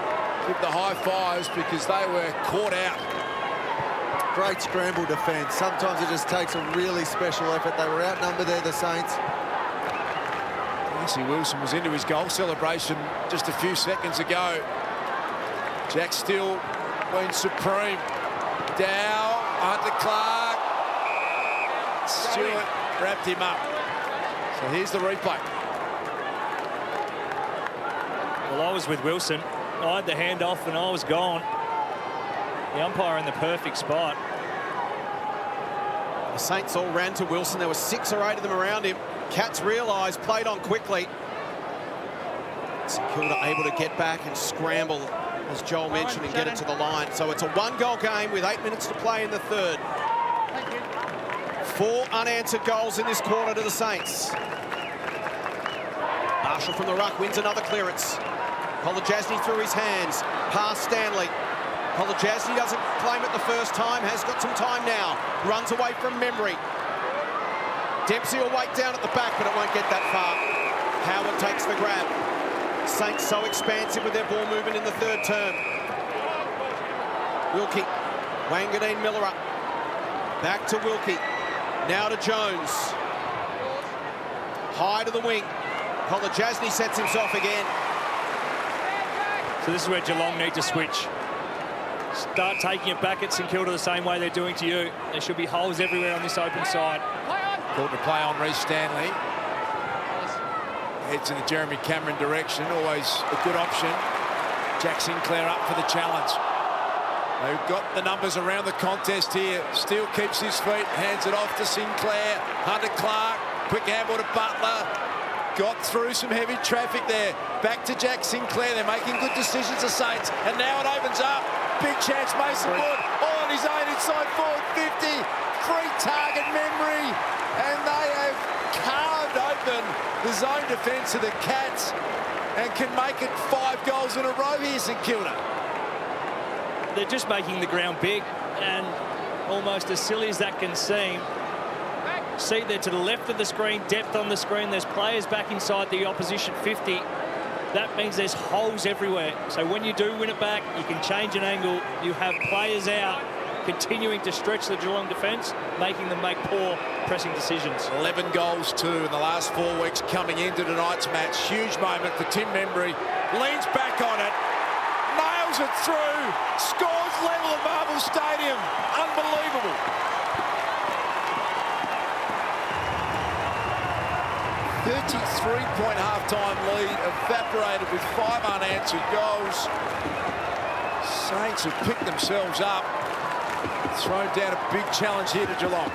give the high fives because they were caught out. Great scramble defence. Sometimes it just takes a really special effort. They were outnumbered there, the Saints. Nancy Wilson was into his goal celebration just a few seconds ago. Jack Steele been supreme. Dow, Hunter Clark. Stewart wrapped him up. So here's the replay. Well, I was with Wilson. I had the handoff and I was gone. The umpire in the perfect spot. The Saints all ran to Wilson. There were 6 or 8 of them around him. Cats realised, played on quickly. St Kilda able to get back and scramble, as Joel mentioned, and get it to the line. So it's a 1-goal game with 8 minutes to play in the third. 4 unanswered goals in this quarter to the Saints. Marshall from the ruck wins another clearance. Kolodjasny through his hands. Past Stanley. Kolodjasny doesn't claim it the first time, has got some time now. Runs away from memory. Dempsey will wait down at the back, but it won't get that far. Howard takes the grab. Saints so expansive with their ball movement in the third term. Wilkie. Wanganeen-Milera. Back to Wilkie. Now to Jones. High to the wing. Kolodjasny sets himself again. So this is where Geelong need to switch. Start taking it back at St Kilda the same way they're doing to you. There should be holes everywhere on this open side. Called to play on Reece Stanley. Heads in the Jeremy Cameron direction. Always a good option. Jack Sinclair up for the challenge. They've got the numbers around the contest here. Steele keeps his feet, hands it off to Sinclair. Hunter Clark, quick handball to Butler. Got through some heavy traffic there. Back to Jack Sinclair. They're making good decisions, the Saints. And now it opens up. Big chance, Mason Wood. All on his own inside forward 50. Free target memory. And they have carved open the zone defence of the Cats and can make it 5 goals in a row here, St Kilda. They're just making the ground big, and almost as silly as that can seem. See there to the left of the screen, depth on the screen. There's players back inside the opposition 50. That means there's holes everywhere. So when you do win it back, you can change an angle. You have players out, continuing to stretch the Geelong defence, making them make poor pressing decisions. 11 goals too in the last 4 weeks coming into tonight's match. Huge moment for Tim Membry. Leans back on it, nails it through, scores level at Marvel Stadium. Unbelievable. 33-point half-time lead evaporated with 5 unanswered goals. Saints have picked themselves up, thrown down a big challenge here to Geelong.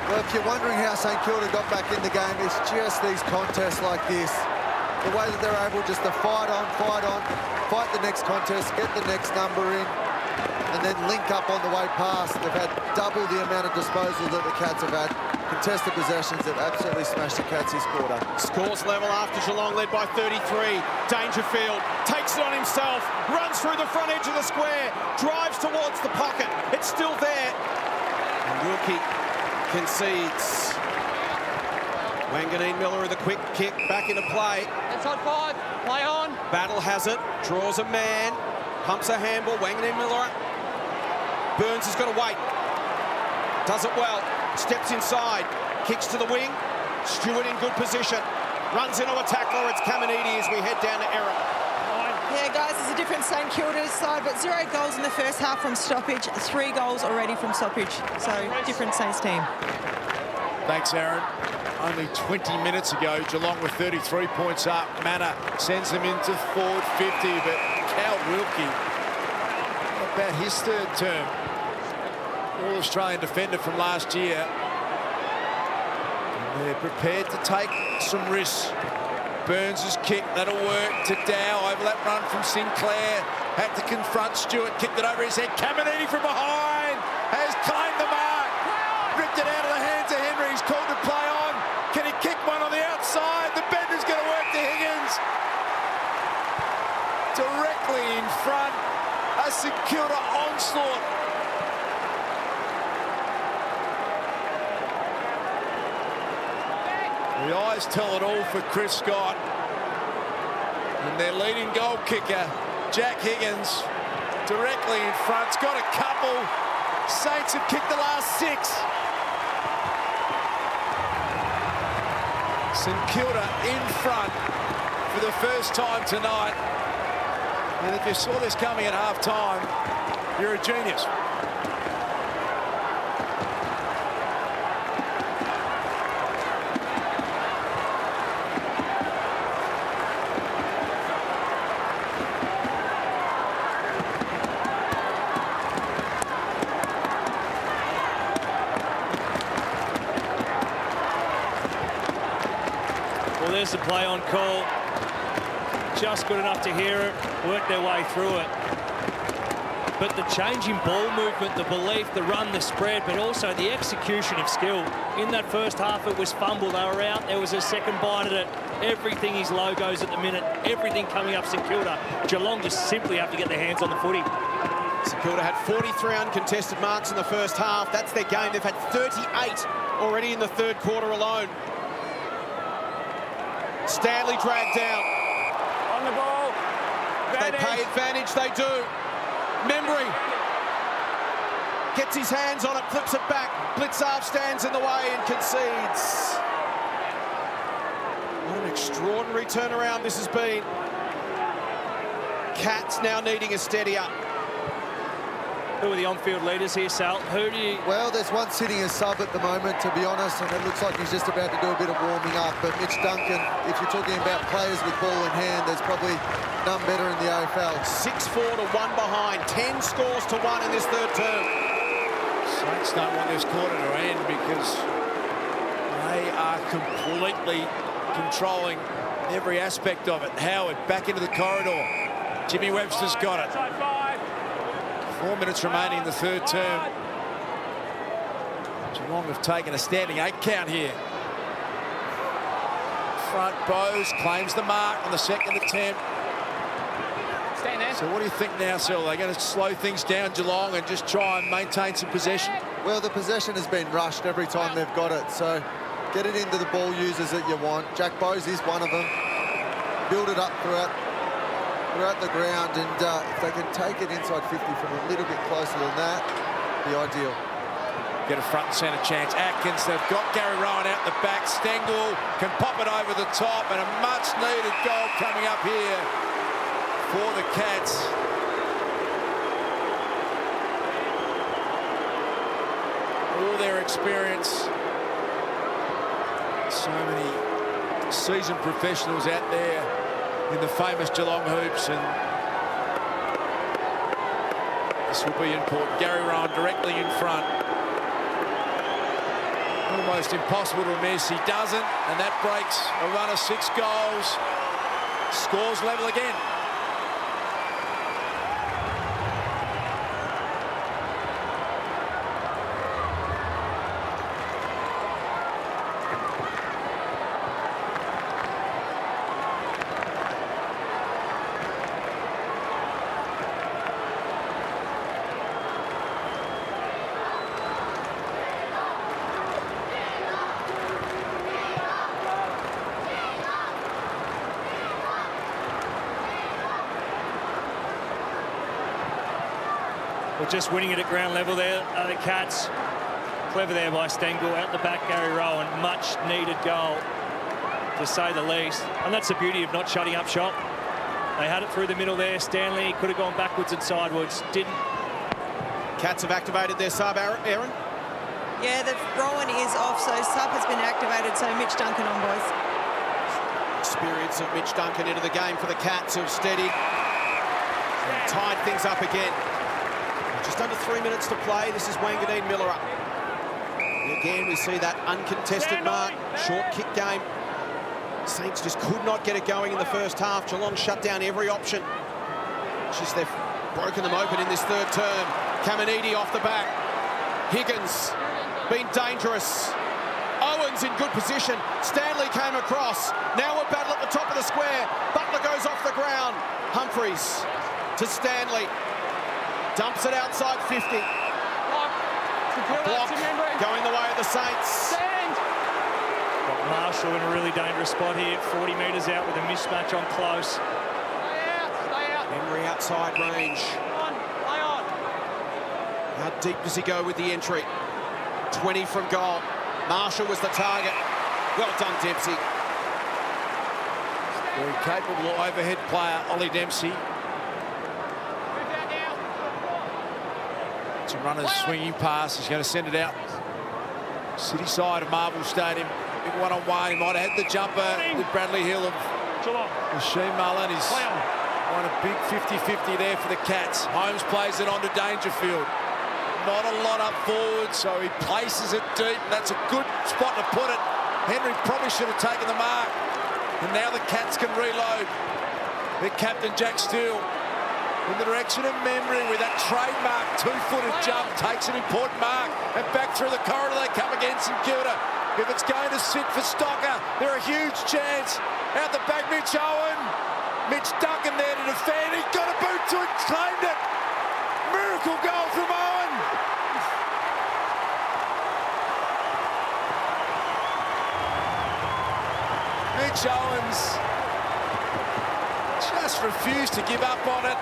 Well, if you're wondering how St Kilda got back in the game, it's just these contests like this. The way that they're able just to fight the next contest, get the next number in, and then link up on the way past. They've had double the amount of disposal that the Cats have had. Contested possessions have absolutely smashed the Cats this quarter. Scores level after Geelong led by 33. Dangerfield takes it on himself, runs through the front edge of the square, drives towards the pocket. It's still there. And Wilkie concedes. Wanganeen-Milera, the quick kick back into play. Inside 5, play on. Battle has it, draws a man, pumps a handball. Wanganeen-Milera. Burns has got to wait. Does it well. Steps inside, kicks to the wing. Stewart in good position. Runs into a tackler. It's Caminiti as we head down to Errol. Yeah, guys, it's a different St Kilda side, but 0 goals in the first half from stoppage, 3 goals already from stoppage. So, different Saints team. Thanks, Aaron. Only 20 minutes ago, Geelong were 33 points up. Manor sends them into forward 50, but Cal Wilkie, about his third term. All-Australian defender from last year. And they're prepared to take some risks. Burns' kick, that'll work to Dow. Overlap run from Sinclair. Had to confront Stewart, kicked it over his head. Caminiti from behind has claimed the mark. Ripped it out of the hands of Henry. He's called to play on. Can he kick one on the outside? The bender's going to work to Higgins. Directly in front. A St Kilda onslaught. The eyes tell it all for Chris Scott. And their leading goal kicker, Jack Higgins, directly in front. It's got a couple. Saints have kicked the last 6. St Kilda in front for the first time tonight. And if you saw this coming at half-time, you're a genius. Well, there's the play on call. Just good enough to hear it, work their way through it. But the change in ball movement, the belief, the run, the spread, but also the execution of skill. In that first half, it was fumble. They were out. There was a second bite at it. Everything is logos at the minute. Everything coming up St Kilda. Geelong just simply have to get their hands on the footy. St Kilda had 43 uncontested marks in the first half. That's their game. They've had 38 already in the third quarter alone. Stanley dragged down. On the ball. They pay advantage, they do. Membry gets his hands on it, flips it back. Blitzarf stands in the way and concedes. What an extraordinary turnaround this has been. Cats now needing a steady up. Who are the on-field leaders here, Sal? Who do you... Well, there's one sitting as sub at the moment, to be honest, and it looks like he's just about to do a bit of warming up. But Mitch Duncan, if you're talking about players with ball in hand, there's probably none better in the AFL. 6-4 to 1 behind. 10 scores to 1 in this third term. Saints don't want this quarter to end because they are completely controlling every aspect of it. Howard back into the corridor. Jimmy Webster's got it. 4 minutes remaining in the third term. Geelong have taken a standing 8 count here. Front Bowes claims the mark on the second attempt. Stand there. So what do you think now, Sil? Are they going to slow things down, Geelong, and just try and maintain some possession? Well, the possession has been rushed every time they've got it, so get it into the ball users that you want. Jack Bosey's one of them. Build it up throughout the ground, and if they can take it inside 50 from a little bit closer than that, be ideal. Get a front and centre chance. Atkins, they've got Gary Rowan out the back. Stengel can pop it over the top, and a much-needed goal coming up here for the Cats. All their experience. So many seasoned professionals out there in the famous Geelong hoops, and this will be important. Gary Rowan directly in front. Almost impossible to miss. He doesn't, and that breaks a run of 6 goals. Scores level again. Well, just winning it at ground level there, the Cats. Clever there by Stengel. Out the back, Gary Rowan. Much needed goal, to say the least. And that's the beauty of not shutting up shop. They had it through the middle there. Stanley could have gone backwards and sideways. Didn't. Cats have activated their sub, Aaron. Yeah, the Rowan is off, so sub has been activated, so Mitch Duncan on, boys. Experience of Mitch Duncan into the game for the Cats, who've steadied and tied things up again. Just under 3 minutes to play. This is Wanganeen-Milera. Again, we see that uncontested mark. Short kick game. Saints just could not get it going in the first half. Geelong shut down every option. It's just they've broken them open in this third term. Caminiti off the back. Higgins been dangerous. Owens in good position. Stanley came across. Now we're battle at the top of the square. Butler goes off the ground. Humphreys to Stanley. Dumps it outside 50. Block going the way of the Saints. Got Marshall in a really dangerous spot here. 40 metres out with a mismatch on close. Stay out. Henry outside range. Play on. How deep does he go with the entry? 20 from goal. Marshall was the target. Well done, Dempsey. Very capable overhead player, Ollie Dempsey. Some runners swinging past. He's going to send it out. City side of Marvel Stadium. Big one-on-one. He might have had the jumper with Bradley Hill of Sheen Mullen. He's won a big 50-50 there for the Cats. Holmes plays it on to Dangerfield. Not a lot up forward, so he places it deep. That's a good spot to put it. Henry probably should have taken the mark. And now the Cats can reload. Their captain, Jack Steele, in the direction of memory with that trademark 2-footed jump, takes an important mark, and back through the corridor they come against St.Kilda. If it's going to sit for Stocker, they're a huge chance. Out the back, Mitch Owen. Mitch Duncan there to defend. He got a boot to it, claimed it. Miracle goal from Owen. Mitch Owens just refused to give up on it.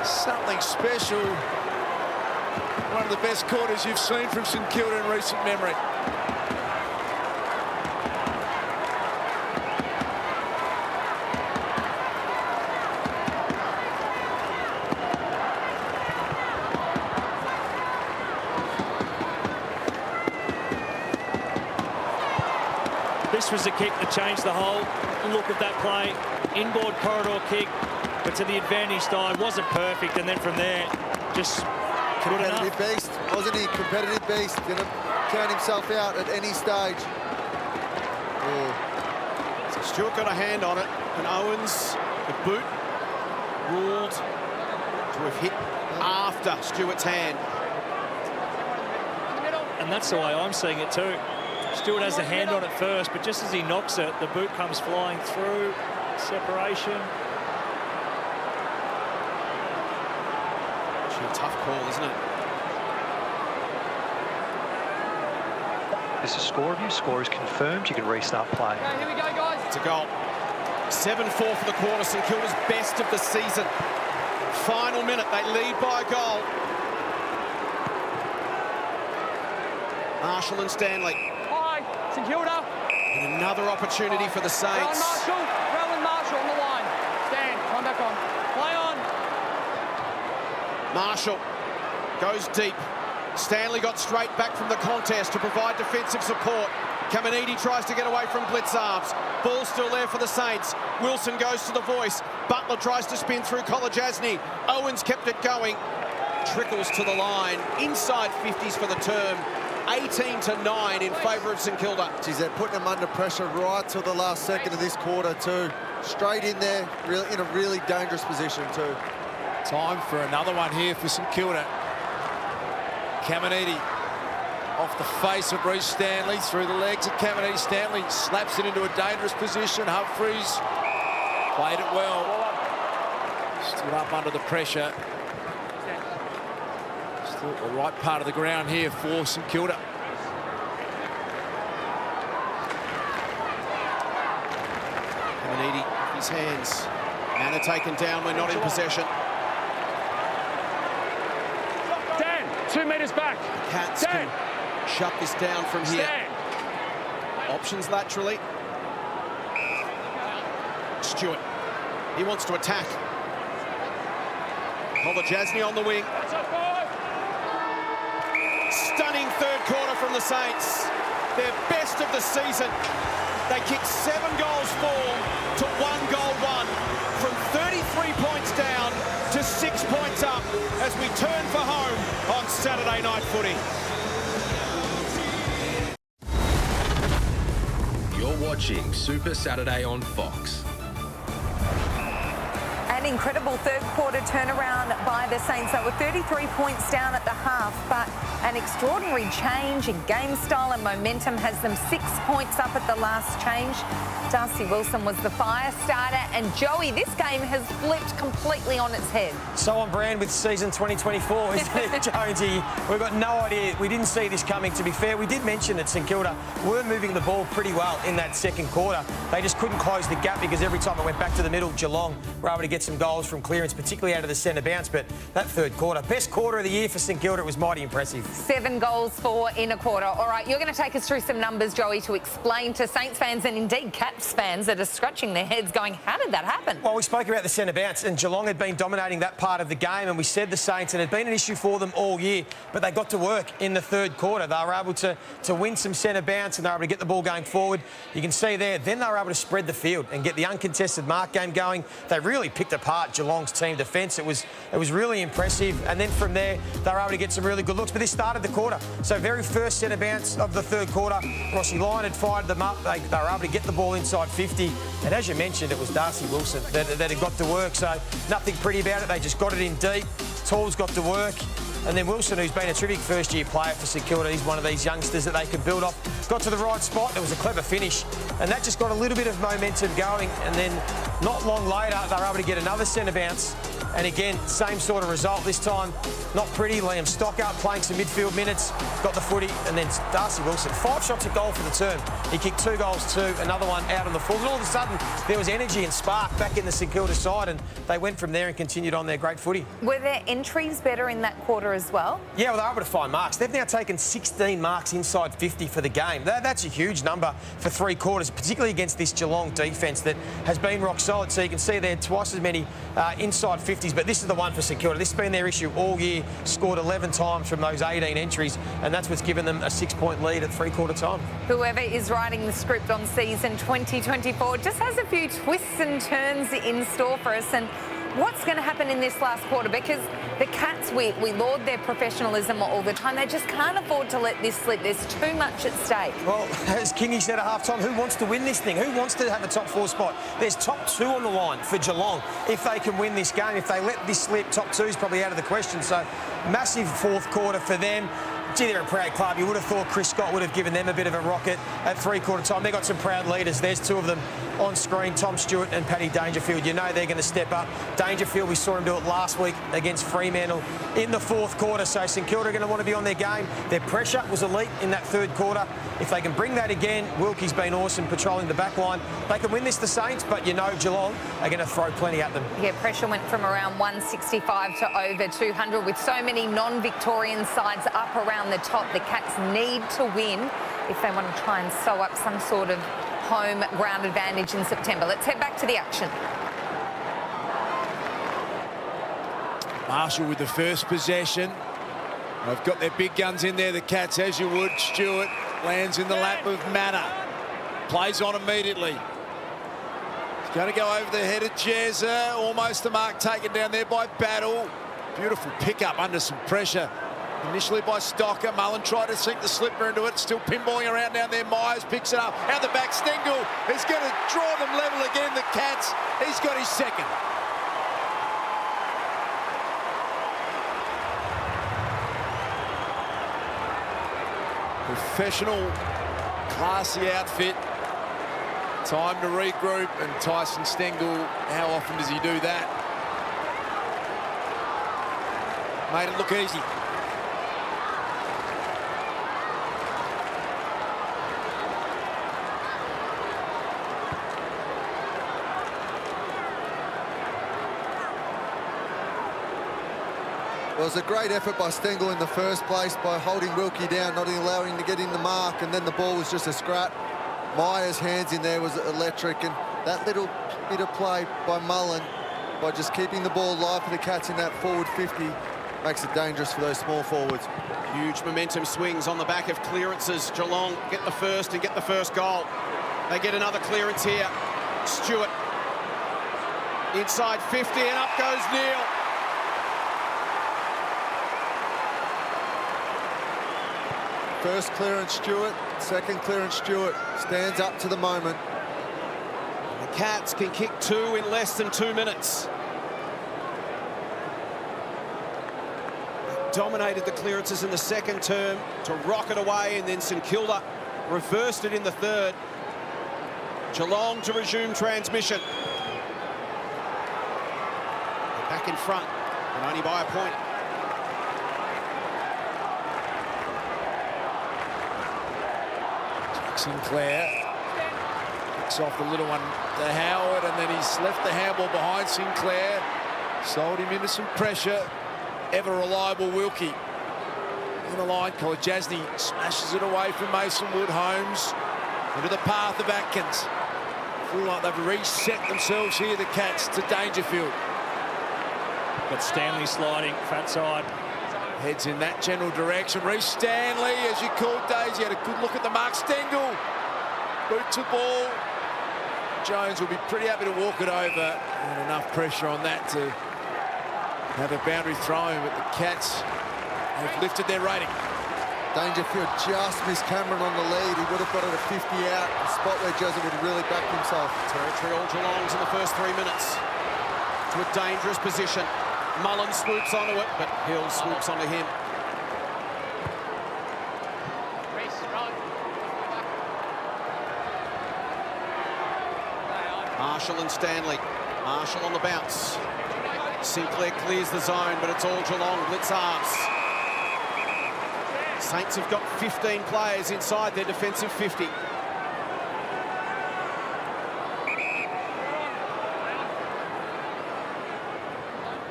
Something special. One of the best quarters you've seen from St Kilda in recent memory. This was the kick that changed the whole look of that play. Inboard corridor kick, but to the advantage side. Wasn't perfect, and then from there, just good enough. Competitive beast, wasn't he? Competitive beast. Gonna count himself out at any stage. So Stewart got a hand on it, and Owens, the boot, ruled to have hit after Stewart's hand. And that's the way I'm seeing it too. Stewart has the hand on it first, but just as he knocks it, the boot comes flying through. Separation. Actually a tough call, isn't it? This is score review. Score is confirmed. You can restart play. Okay, here we go, guys. It's a goal. 7-4 for the quarter. St Kilda's best of the season. Final minute, they lead by a goal. Marshall and Stanley. Hi, St Kilda. And another opportunity for the Saints. Rowan Marshall on the line. Stand, come back on. Play on. Marshall goes deep. Stanley got straight back from the contest to provide defensive support. Caminiti tries to get away from Blitzarves. Ball still there for the Saints. Wilson goes to the voice. Butler tries to spin through Kolajasny. Owens kept it going. Trickles to the line. Inside 50s for the term. 18-9 in favour of St Kilda. Geez, they're putting them under pressure right till the last second of this quarter too. Straight in there, in a really dangerous position too. Time for another one here for St Kilda. Caminiti off the face of Reece Stanley, through the legs of Caminiti. Stanley slaps it into a dangerous position. Humphries played it well. Stood up under the pressure. Still the right part of the ground here for St Kilda. Caminiti, his hands. Manor taken down, we're not in possession. Dan, 2 metres back. The Cats can shut this down from here. Options laterally. Stewart, he wants to attack. Kolajasny on the wing. Stunning third quarter from the Saints. Their best of the season. They kicked 7 goals for to 1 goal won. From 33 points down to 6 points up as we turn for home on Saturday night footy. You're watching Super Saturday on Fox. An incredible third quarter turnaround by the Saints. They were 33 points down at the half, but an extraordinary change in game style and momentum has them 6 points up at the last change. Darcy Wilson was the fire starter, and Joey, this game has flipped completely on its head. So on brand with season 2024, isn't it, Jonesy? We've got no idea. We didn't see this coming, to be fair. We did mention that St Kilda were moving the ball pretty well in that second quarter. They just couldn't close the gap because every time it went back to the middle, Geelong were able to get some goals from clearance, particularly out of the centre bounce. But that third quarter, best quarter of the year for St Kilda, it was mighty impressive. 7 goals for in a quarter. All right, you're going to take us through some numbers, Joey, to explain to Saints fans and indeed Cats fans that are scratching their heads going, how did that happen? Well, we spoke about the centre bounce, and Geelong had been dominating that part of the game, and we said the Saints, and it had been an issue for them all year, but they got to work in the third quarter. They were able to win some centre bounce, and they were able to get the ball going forward. You can see there, then they were able to spread the field and get the uncontested mark game going. They really picked apart Geelong's team defence. It was really impressive, and then from there, they were able to get some really good looks, but this started the quarter. So very first centre bounce of the third quarter, Rossi Lyon had fired them up. They were able to get the ball inside 50, and as you mentioned, it was Darcy Wilson that had got to work, so nothing pretty about it. They just got it in deep. Tall's got to work. And then Wilson, who's been a terrific first-year player for St Kilda, he's one of these youngsters that they could build off. Got to the right spot. There was a clever finish. And that just got a little bit of momentum going. And then not long later, they were able to get another centre bounce. And again, same sort of result this time. Not pretty. Liam Stockart playing some midfield minutes. Got the footy. And then Darcy Wilson, 5 shots at goal for the term. He kicked 2 goals too. Another one out on the full. And all of a sudden, there was energy and spark back in the St Kilda side. And they went from there and continued on their great footy. Were their entries better in that quarter as well? Yeah, well, they were able to find marks. They've now taken 16 marks inside 50 for the game. That's a huge number for 3 quarters, particularly against this Geelong defence that has been rock solid. So you can see there twice as many inside 50s, but this is the one for St Kilda. This has been their issue all year. Scored 11 times from those 18 entries, and that's what's given them a 6-point lead at 3-quarter time. Whoever is writing the script on season 2024 just has a few twists and turns in store for us. And what's going to happen in this last quarter? Because the Cats, we laud their professionalism all the time. They just can't afford to let this slip. There's too much at stake. Well, as Kingy said at half-time, who wants to win this thing? Who wants to have a top 4 spot? There's top 2 on the line for Geelong if they can win this game. If they let this slip, top 2 is probably out of the question. So massive fourth quarter for them. Gee, they're a proud club. You would have thought Chris Scott would have given them a bit of a rocket at 3-quarter time. They've got some proud leaders. There's 2 of them on screen, Tom Stewart and Paddy Dangerfield. You know they're going to step up. Dangerfield, we saw him do it last week against Fremantle in the fourth quarter. So St Kilda are going to want to be on their game. Their pressure was elite in that third quarter. If they can bring that again, Wilkie's been awesome patrolling the back line. They can win this, the Saints, but you know Geelong are going to throw plenty at them. Yeah, pressure went from around 165 to over 200. With so many non-Victorian sides up around the top, the Cats need to win if they want to try and sew up some sort of home ground advantage in September. Let's head back to the action. Marshall with the first possession. They've got their big guns in there, the Cats, as you would. Stewart lands in the lap of Manor. Plays on immediately. He's going to go over the head of Jezza. Almost the mark taken down there by Battle. Beautiful pickup under some pressure. Initially by Stocker. Mullen tried to sink the slipper into it. Still pinballing around down there. Myers picks it up. Out the back, Stengel is going to draw them level again. The Cats, he's got his second. Professional, classy outfit. Time to regroup, and Tyson Stengel, how often does he do that? Made it look easy. It was a great effort by Stengel in the first place by holding Wilkie down, not allowing him to get in the mark, and then the ball was just a scrap. Myers' hands in there was electric, and that little bit of play by Mullen, by just keeping the ball alive for the Cats in that forward 50, makes it dangerous for those small forwards. Huge momentum swings on the back of clearances. Geelong get the first and get the first goal. They get another clearance here. Stewart inside 50, and up goes Neil. First clearance, Stewart. Second clearance, Stewart. Stands up to the moment. The Cats can kick two in less than 2 minutes. They dominated the clearances in the second term to rocket away, and then St Kilda reversed it in the third. Geelong to resume transmission. They're back in front, and only by a point. Sinclair picks off the little one to Howard, and then he's left the handball behind Sinclair. Sold him into some pressure. Ever reliable Wilkie. On the line, Kolajasny smashes it away from Mason Wood. Holmes into the path of Atkins. Feel like they've reset themselves here, the Cats, to Dangerfield. Got Stanley sliding, fat side. Heads in that general direction. Reece Stanley, as you called Daisy, had a good look at the mark. Stengel, boot to ball. Jones will be pretty happy to walk it over. And enough pressure on that to have a boundary thrown, but the Cats have lifted their rating. Dangerfield just missed Cameron on the lead. He would have got it at 50 out, a spot where Joseph would have really backed himself. Territory all Geelong's in the first 3 minutes. To a dangerous position. Mullen swoops onto it, but Hill swoops onto him. Marshall and Stanley. Marshall on the bounce. Sinclair clears the zone, but it's all Geelong. Blitz halves. Saints have got 15 players inside their defensive 50.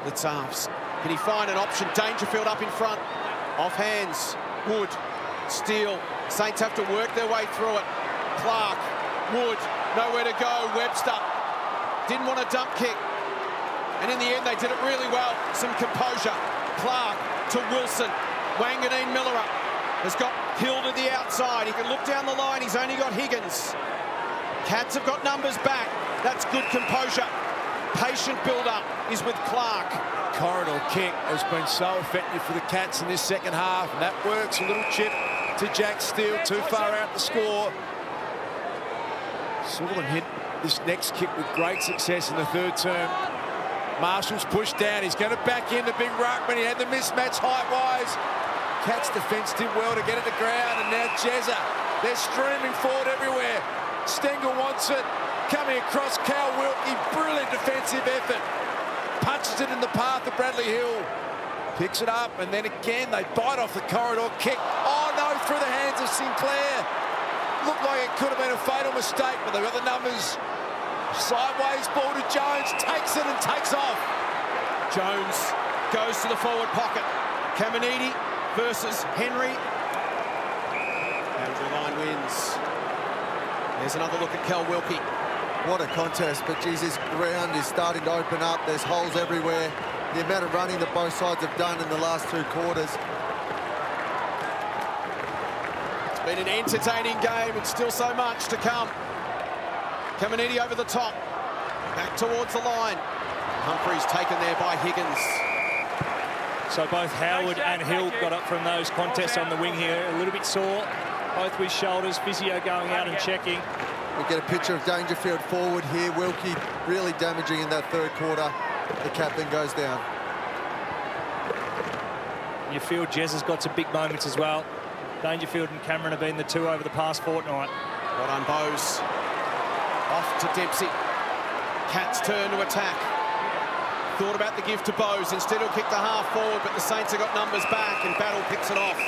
Blitz halves. Can he find an option? Dangerfield up in front. Off hands. Wood. Steele. Saints have to work their way through it. Clark. Wood. Nowhere to go. Webster. Didn't want a dump kick. And in the end, they did it really well. Some composure. Clark to Wilson. Wanganeen-Milera has got Hill to the outside. He can look down the line. He's only got Higgins. Cats have got numbers back. That's good composure. Patient build-up is with Clark. Corridor kick has been so effective for the Cats in this second half, and that works. A little chip to Jack Steele, too far out to score. Saw them hit this next kick with great success in the third term. Marshall's pushed down. He's going to back into big ruckman. He had the mismatch height-wise. Cats defence did well to get it to ground, and now Jezza. They're streaming forward everywhere. Stengel wants it. Coming across, Cal Wilkie. Brilliant defensive effort. Punches it in the path of Bradley Hill. Picks it up, and then again, they bite off the corridor kick. Oh, no, through the hands of Sinclair. Looked like it could have been a fatal mistake, but they've got the numbers. Sideways, ball to Jones. Takes it and takes off. Jones goes to the forward pocket. Caminiti versus Henry. Boundary line wins. There's another look at Cal Wilkie. What a contest, but geez, this ground is starting to open up. There's holes everywhere. The amount of running that both sides have done in the last 2 quarters. It's been an entertaining game and still so much to come. Caminiti over the top. Back towards the line. Humphreys taken there by Higgins. So both Howard and Hill got up from those contests on the wing here. A little bit sore, both with shoulders. Physio going out and checking. We get a picture of Dangerfield forward here. Wilkie really damaging in that 3rd quarter. The captain goes down. You feel Jez has got some big moments as well. Dangerfield and Cameron have been the 2 over the past fortnight. Well done, Bowes. Off to Dempsey. Cats turn to attack. Thought about the give to Bowes. Instead he'll kick the half forward, but the Saints have got numbers back, and Battle picks it off. 2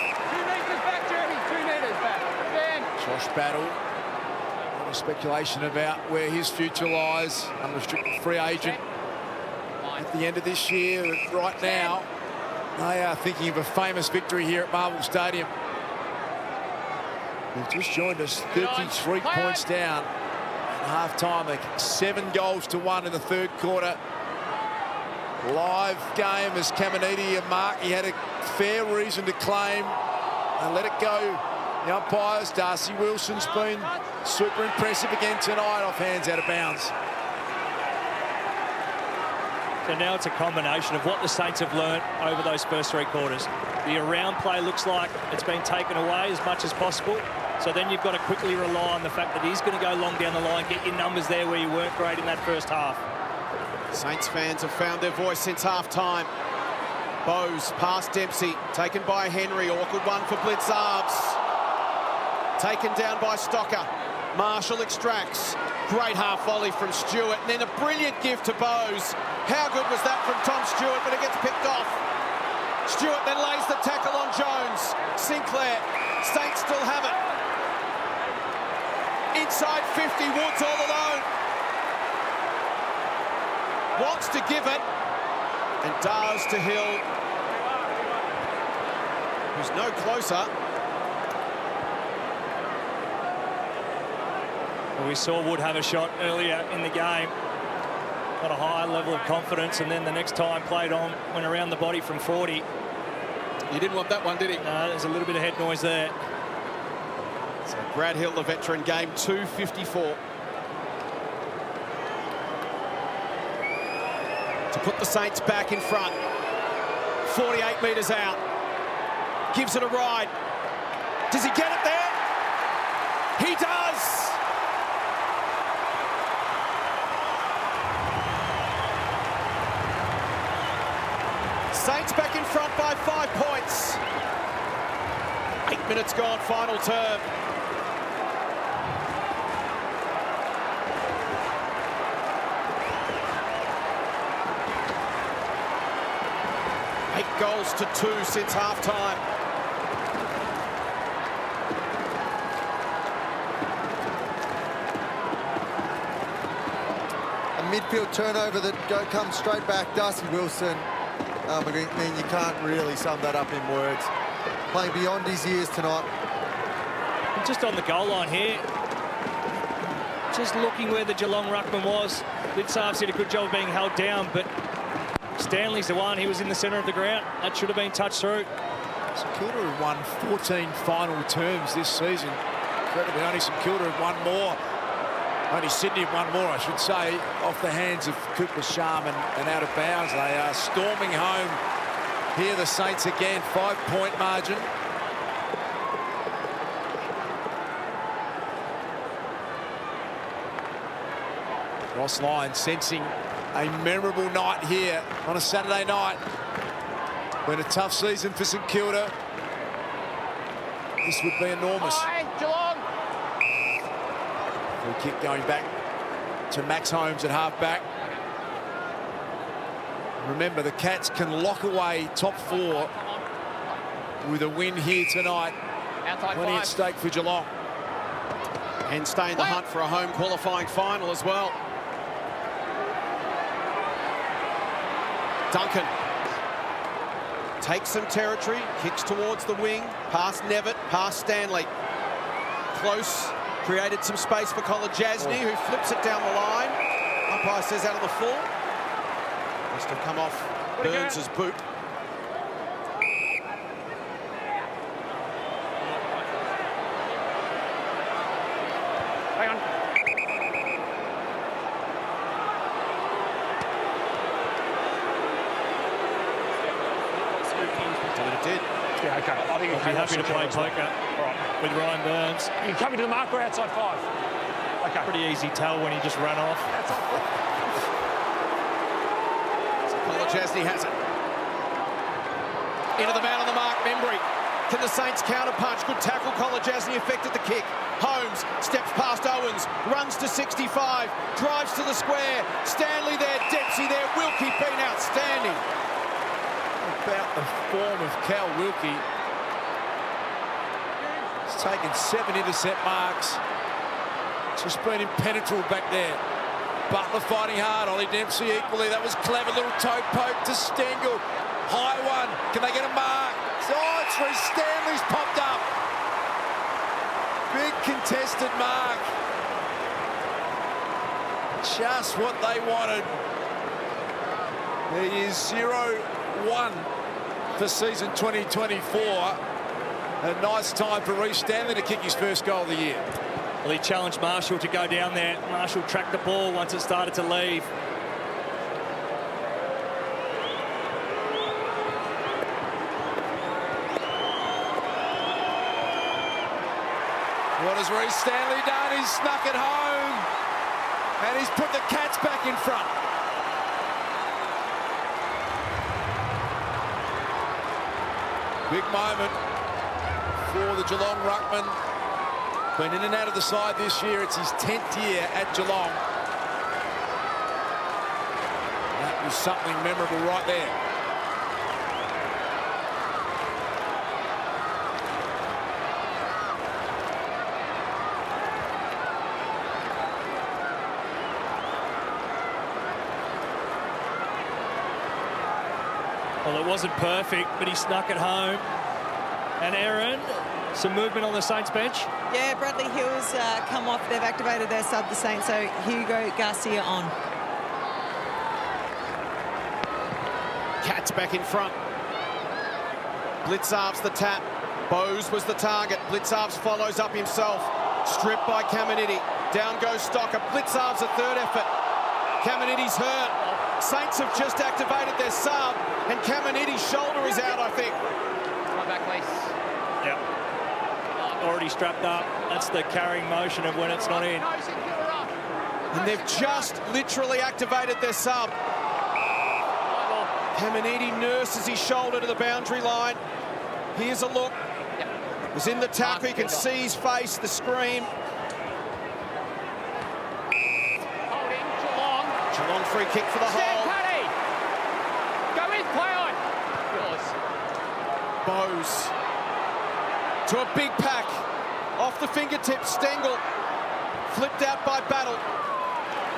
metres back, Jeremy. 2 metres back. Dan. Josh Battle. A lot of speculation about where his future lies. Unrestricted free agent at the end of this year. Right now, they are thinking of a famous victory here at Marvel Stadium. They've just joined us 33 points down at half-time. They kicked 7 goals to 1 in the 3rd quarter. Live game as Caminiti and Markey had a fair reason to claim and let it go. The umpires, Darcy Wilson's been super impressive again tonight, off hands out of bounds. So now it's a combination of what the Saints have learnt over those first 3 quarters. The around play looks like it's been taken away as much as possible. So then you've got to quickly rely on the fact that he's going to go long down the line, get your numbers there where you weren't great in that first half. Saints fans have found their voice since half-time. Bowes past Dempsey, taken by Henry. Awkward one for Blitzarves. Taken down by Stocker. Marshall extracts. Great half volley from Stewart, and then a brilliant gift to Bowes. How good was that from Tom Stewart, but it gets picked off. Stewart then lays the tackle on Jones. Sinclair. Saints still have it. Inside 50, Woods all alone. Wants to give it, and does to Hill, who's no closer. Well, we saw Wood have a shot earlier in the game. Got a high level of confidence, and then the next time played on, went around the body from 40. He didn't want that one, did he? No, there's a little bit of head noise there. So Brad Hill, the veteran, game 254. To put the Saints back in front. 48 metres out. Gives it a ride. Does he get it there? He does! Saints back in front by 5 points. 8 minutes gone, final term. Goals to 2 since half-time. A midfield turnover that comes straight back. Darcy Wilson, I mean, you can't really sum that up in words. Playing beyond his years tonight. Just on the goal line here. Just looking where the Geelong ruckman was. Blitzarves did a good job of being held down, but Stanley's the one. He was in the centre of the ground. That should have been touched through. St Kilda have won 14 final terms this season. Incredibly, only St Kilda have won more. Only Sydney have won more, I should say, off the hands of Cooper Sharman and out of bounds. They are storming home here, the Saints again. 5-point margin. Ross Lyon sensing a memorable night here on a Saturday night. Been a tough season for St Kilda. This would be enormous. Hi, Geelong. Free kick going back to Max Holmes at half-back. Remember, the Cats can lock away top 4 with a win here tonight. Plenty at stake for Geelong. And stay in the hunt for a home qualifying final as well. Duncan takes some territory, kicks towards the wing, past Nevitt, past Stanley. Close, created some space for Kolodjasny, who flips it down the line. Umpire says out of the full. Must have come off Burns' boot. Hang on. It did. Yeah, okay. I think I'd be happy to play poker with Ryan Burns. You coming to the mark or outside 5? Okay. Pretty easy tell when he just ran off. Kolodjasny has it. Into the man on the mark, Membry. Can the Saints counter punch? Good tackle. Kolodjasny affected the kick. Holmes steps past Owens, runs to 65, drives to the square. Stanley there, Dempsey there, Wilkie been outstanding. About the form of Cal Wilkie. He's taken 7 intercept marks. Just been impenetrable back there. Butler fighting hard. Ollie Dempsey equally. That was clever. Little toe poke to Stengel. High one. Can they get a mark? Oh, it's Reece Stanley's popped up. Big contested mark. Just what they wanted. There is 0-1 for season 2024. A nice time for Reece Stanley to kick his first goal of the year. Well, he challenged Marshall to go down there. Marshall tracked the ball once it started to leave. What has Reece Stanley done? He's snuck it home. And he's put the Cats back in front. Big moment for the Geelong ruckman. Been in and out of the side this year. It's his 10th year at Geelong. That was something memorable right there. Well, it wasn't perfect, but he snuck it home. And Aaron, some movement on the Saints bench. Yeah, Bradley Hill's come off. They've activated their sub, the Saints, so Hugo Garcia on. Cats back in front. Blitzarv's the tap. Bose was the target. Blitzarv's follows up himself. Stripped by Caminiti. Down goes Stocker. Blitzarv's a third effort. Caminiti's hurt. Saints have just activated their sub, and Caminiti's shoulder is out, I think. Come back, please. Yep. Already strapped up. That's the carrying motion of when it's not in. And they've just literally activated their sub. Caminiti nurses his shoulder to the boundary line. Here's a look. He's in the tackle. You can see his face, the scream. Holding, Geelong. Geelong free kick for the hole. Go in, play on. Yours. Bose. To a big pack. Off the fingertips, Stengel. Flipped out by Battle.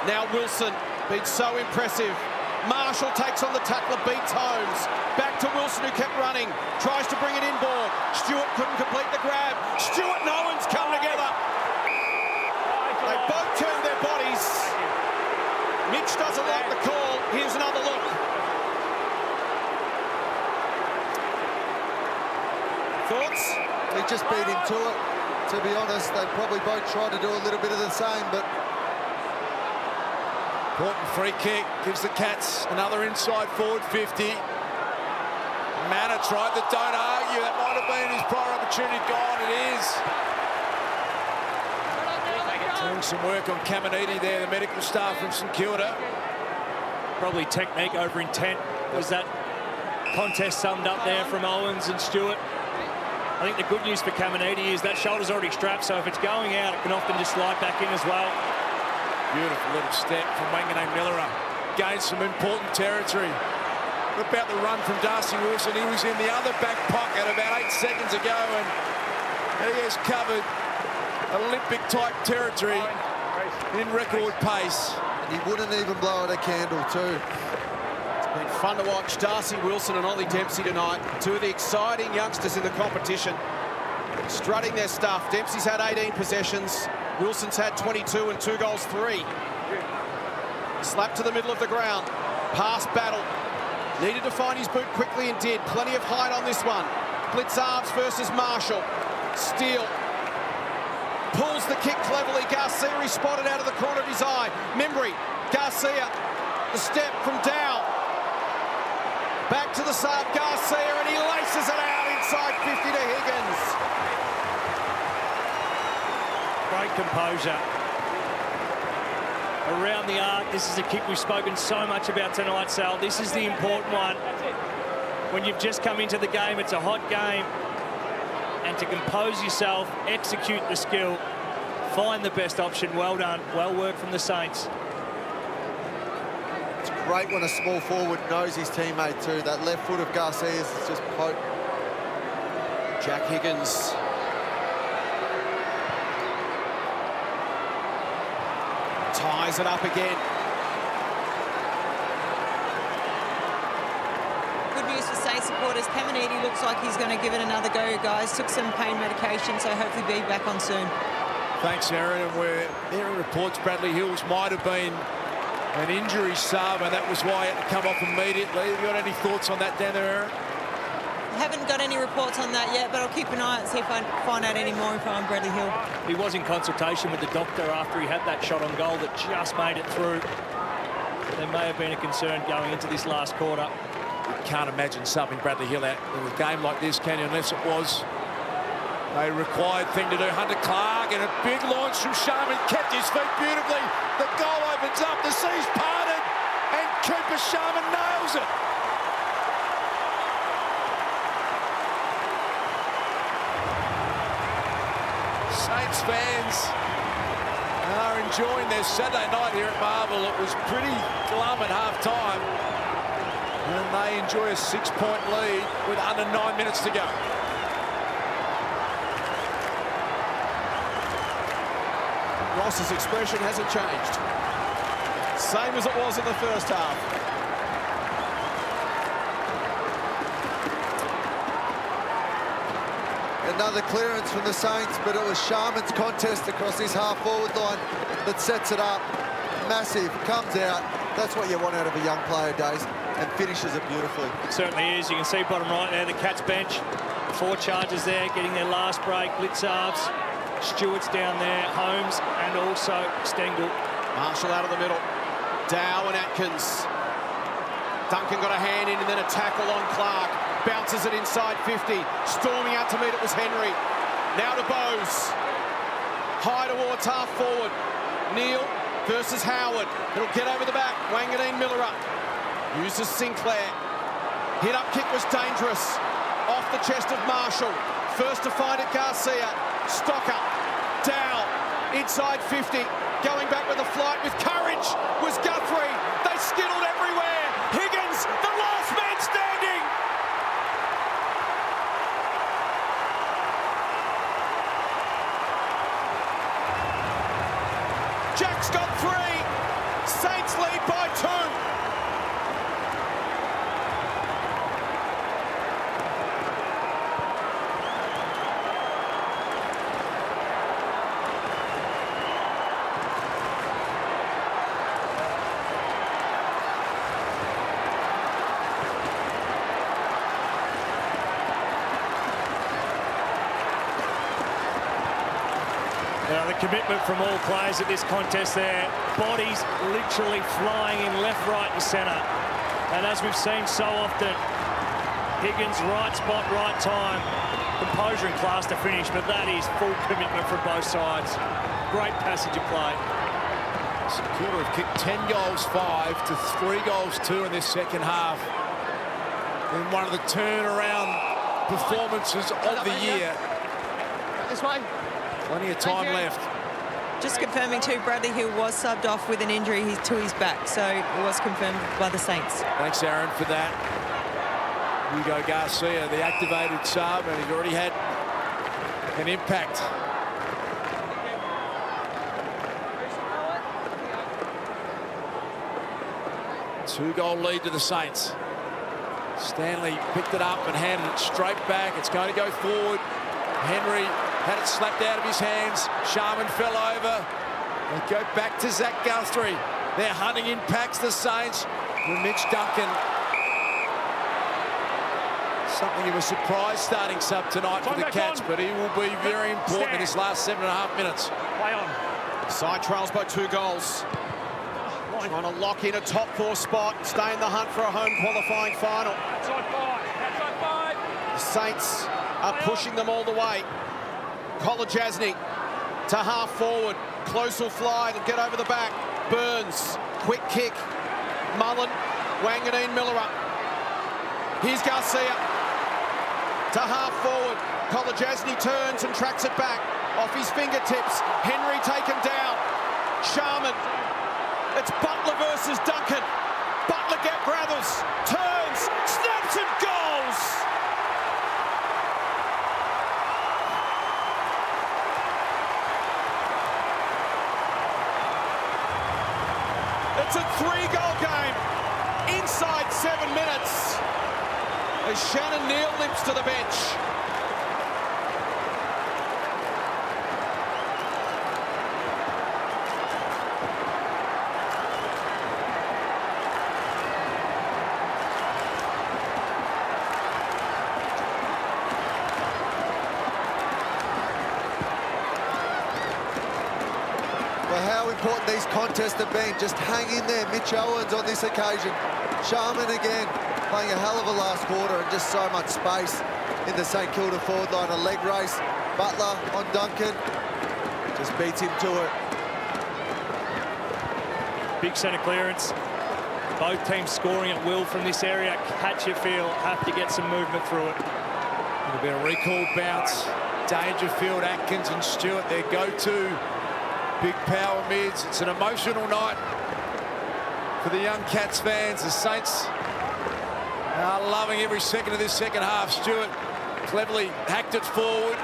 Now Wilson, been so impressive. Marshall takes on the tackler, beats Holmes. Back to Wilson, who kept running. Tries to bring it inboard. Stewart couldn't complete the grab. Stewart and Owens come together. They both turn their bodies. Mitch doesn't like the call. Here's another look. Thoughts? He just beat him to it. To be honest, they probably both tried to do a little bit of the same, but Important free kick, gives the Cats another inside forward 50. Manor tried the don't argue. That might have been his prior opportunity. Gone, it is. Doing some work on Caminiti there, the medical staff from St.Kilda. Probably technique over intent. Was that contest summed up there from Owens and Stewart? I think the good news for Caminiti is that shoulder's already strapped, so if it's going out, it can often just slide back in as well. Beautiful little step from Wanganeen-Milera. Gained some important territory. What about the run from Darcy Wilson? He was in the other back pocket about 8 seconds ago, and he has covered Olympic-type territory in record pace. And he wouldn't even blow out a candle too. It's been fun to watch Darcy Wilson and Ollie Dempsey tonight. Two of the exciting youngsters in the competition, strutting their stuff. Dempsey's had 18 possessions. Wilson's had 22 and 2 goals, 3. Slap to the middle of the ground. Pass battle. Needed to find his boot quickly and did. Plenty of height on this one. Blitzarves versus Marshall. Steele pulls the kick cleverly. Garcia is spotted out of the corner of his eye. Membry, Garcia, the step from Dow. Back to the sub, Garcia, and he laces it out inside 50 to Higgins. Great composure. Around the arc, this is a kick we've spoken so much about tonight, Sal. This is the important one. When you've just come into the game, it's a hot game. And to compose yourself, execute the skill, find the best option. Well done. Well worked from the Saints. It's great when a small forward knows his teammate too. That left foot of Garcia's is just potent. Jack Higgins. Ties it up again. Good news for Saints supporters. Caminiti looks like he's going to give it another go, guys. Took some pain medication, so hopefully be back on soon. Thanks, Erin. And we're hearing reports Bradley Hills might have been an injury sub, and that was why it had to come off immediately. Have you got any thoughts on that down there, Erin? I haven't got any reports on that yet, but I'll keep an eye out and see if I find out any more if I'm Bradley Hill. He was in consultation with the doctor after he had that shot on goal that just made it through. There may have been a concern going into this last quarter. You can't imagine subbing Bradley Hill out in a game like this, can you? Unless it was a required thing to do. Hunter Clark, and a big launch from Sharman, kept his feet beautifully. The goal opens up, the sea's parted, and Cooper Sharman nails it. Saints fans are enjoying their Saturday night here at Marvel. It was pretty glum at half-time, and they enjoy a 6-point lead with under 9 minutes to go. Ross's expression hasn't changed. Same as it was in the first half. Another clearance from the Saints, but it was Sharman's contest across his half-forward line that sets it up. Massive, comes out. That's what you want out of a young player, Days, and finishes it beautifully. It certainly is. You can see bottom right there, the Cats bench. 4 charges there, getting their last break. Blitzarves, Stewart's down there, Holmes, and also Stengel. Marshall out of the middle. Dow and Atkins. Duncan got a hand in and then a tackle on Clark. Bounces it inside 50. Storming out to meet it was Henry. Now to Bowes. High towards half forward. Neal versus Howard. It'll get over the back. Wanganeen-Milera uses Sinclair. Hit up kick was dangerous. Off the chest of Marshall. First to find it, Garcia. Stocker. Dow. Inside 50. Going back with a flight with courage was Guthrie. They skittled everywhere. Higgins, the last man standing. Jack's got 3. Saints lead by 2. The commitment from all players at this contest there. Bodies literally flying in left, right and centre. And as we've seen so often, Higgins, right spot, right time. Composure and class to finish, but that is full commitment from both sides. Great passage of play. St Kilda have kicked 10 goals 5 to 3 goals 2 in this second half. In one of the turnaround performances of the year. This way. Plenty of time left. Just confirming too, Bradley Hill was subbed off with an injury to his back, so it was confirmed by the Saints. Thanks, Aaron, for that. Hugo Garcia, the activated sub, and he's already had an impact. Two-goal lead to the Saints. Stanley picked it up and handed it straight back. It's going to go forward. Henry had it slapped out of his hands. Sharman fell over. They go back to Zach Guthrie. They're hunting in packs, the Saints, with Mitch Duncan. Something of a surprise starting sub tonight for the Cats, but he will be very important in this last 7.5 minutes. Play on. Side trails by 2 goals. Trying to lock in a top 4 spot, stay in the hunt for a home qualifying final. Outside 5. Outside 5. The Saints are pushing them all the way. Kolajasny to half forward. Close will fly, they'll get over the back. Burns, quick kick. Mullen, Wanganeen-Milera. Here's Garcia to half forward. Kolajasny turns and tracks it back. Off his fingertips. Henry taken down. Sharman. It's Butler versus Duncan. Butler gathers, turns, snaps and goals. It's a 3-goal game inside 7 minutes as Shannon Neal limps to the bench. How important these contests have been. Just hang in there. Mitch Owens on this occasion. Sharman again playing a hell of a last quarter and just so much space in the St Kilda forward line. A leg race. Butler on Duncan. Just beats him to it. Big centre clearance. Both teams scoring at will from this area. Catch your feel. Have to get some movement through it. It'll be a recall bounce. Dangerfield, Atkins and Stewart, their go-to big power mids. It's an emotional night for the young Cats fans. The Saints are loving every second of this second half. Stewart cleverly hacked it forward.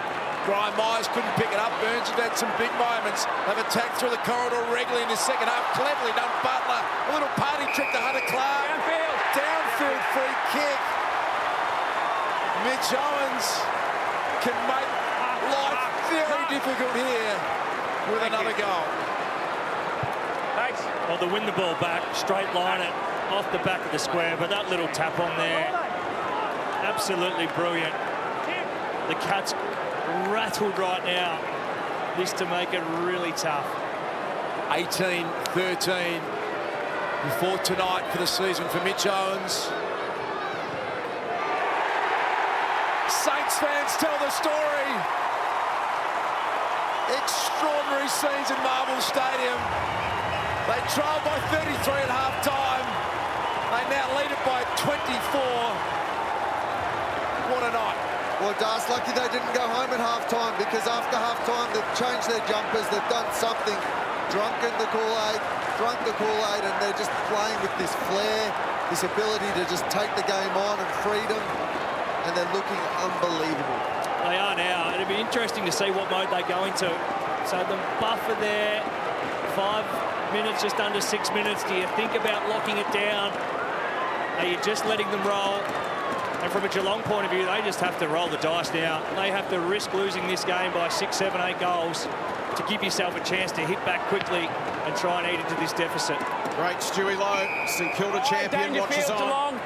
Brian Myers couldn't pick it up. Burns has had some big moments. They've attacked through the corridor regularly in this second half. Cleverly done Butler. A little party trick to Hunter Clark. Downfield free kick. Mitch Owens can make life very difficult here with another goal. Thanks. Well, they win the ball back, straight line it off the back of the square, but that little tap on there, absolutely brilliant. The Cats rattled right now. This to make it really tough. 18-13 before tonight for the season for Mitch Owens. Saints fans tell the story. Extraordinary scenes in Marvel Stadium. They trailed by 33 at half-time. They now lead it by 24. What a night. Well, Dar's lucky they didn't go home at half-time, because after half-time they've changed their jumpers, they've done something, drunk the Kool-Aid, and they're just playing with this flair, this ability to just take the game on and freedom, and they're looking unbelievable. They are now. It'll be interesting to see what mode they go into. So the buffer there, 5 minutes, just under 6 minutes. Do you think about locking it down? Are you just letting them roll? And from a Geelong point of view, they just have to roll the dice now. They have to risk losing this game by 6, 7, 8 goals to give yourself a chance to hit back quickly and try and eat into this deficit. Great Stewie Lowe, St Kilda champion, watches on. Geelong.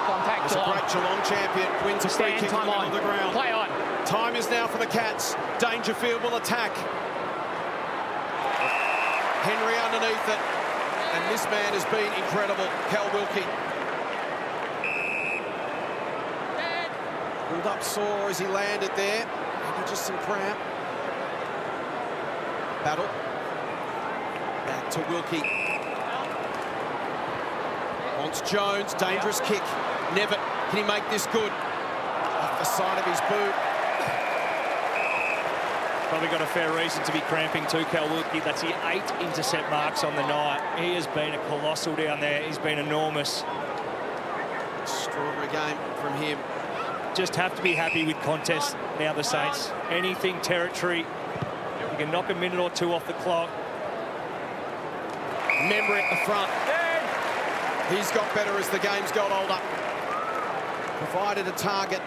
Contact It's a Geelong. great Geelong champion, wins a free kick in the middle of the ground. Play on. Time is now for the Cats. Dangerfield will attack. Henry underneath it. And this man has been incredible, Cal Wilkie. Pulled up sore as he landed there. Maybe just some cramp. Battle. Back to Wilkie. Wants Jones, dangerous kick. Nevitt, can he make this good? the side of his boot. Probably got a fair reason to be cramping too, Kalwuki. That's the 8 intercept marks on the night. He has been a colossal down there. He's been enormous. Extraordinary game from him. Just have to be happy with contests now, the Saints. Anything territory, you can knock a minute or two off the clock. Memory at the front. He's got better as the game's got older. Provided a target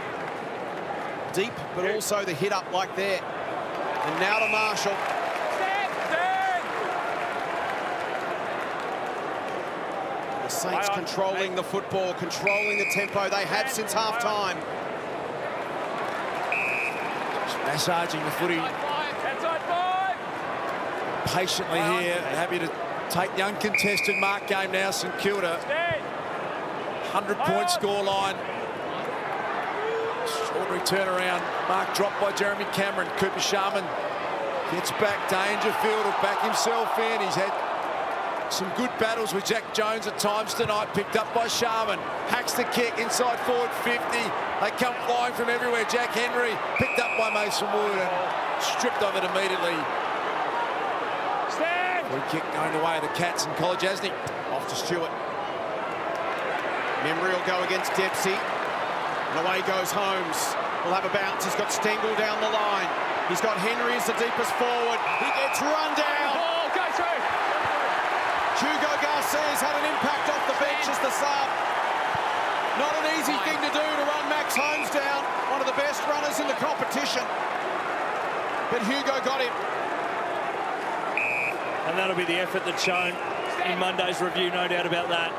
deep, but also the hit up like there. And now to Marshall. The Saints controlling the football, controlling the tempo they have since half-time. Just massaging the footy. Patiently here, happy to take the uncontested mark game now, St Kilda. 100-point scoreline. Extraordinary turnaround. Mark dropped by Jeremy Cameron. Cooper Sharman gets back. Dangerfield will back himself in. He's had some good battles with Jack Jones at times tonight. Picked up by Sharman. Hacks the kick inside forward 50. They come flying from everywhere. Jack Henry picked up by Mason Wood and stripped of it immediately. Free kick going the way of the Cats and College Asney. Off to Stewart. Memory will go against Dempsey. And away goes Holmes. Will have a bounce. He's got Stengel down the line. He's got Henry as the deepest forward. He gets run down. Ball, go through. Hugo Garcia's had an impact off the bench as the sub. Not an easy thing to do to run Max Holmes down. One of the best runners in the competition. But Hugo got him. And that'll be the effort that's shown in Monday's review, no doubt about that.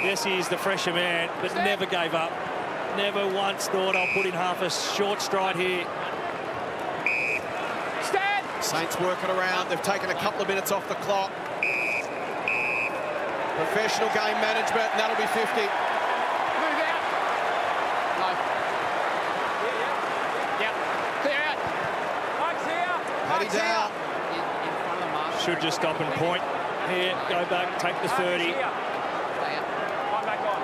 Yes, he is the fresher man, but never gave up. Never once thought I'll put in half a short stride here. Saints working around. They've taken a couple of minutes off the clock. Professional game management, and that'll be 50. Move out. No. Yeah. Clear out. Mike's here. Paddy down. In front of the mark. Should just stop and point. Here, go back, take the 30. I'm back on.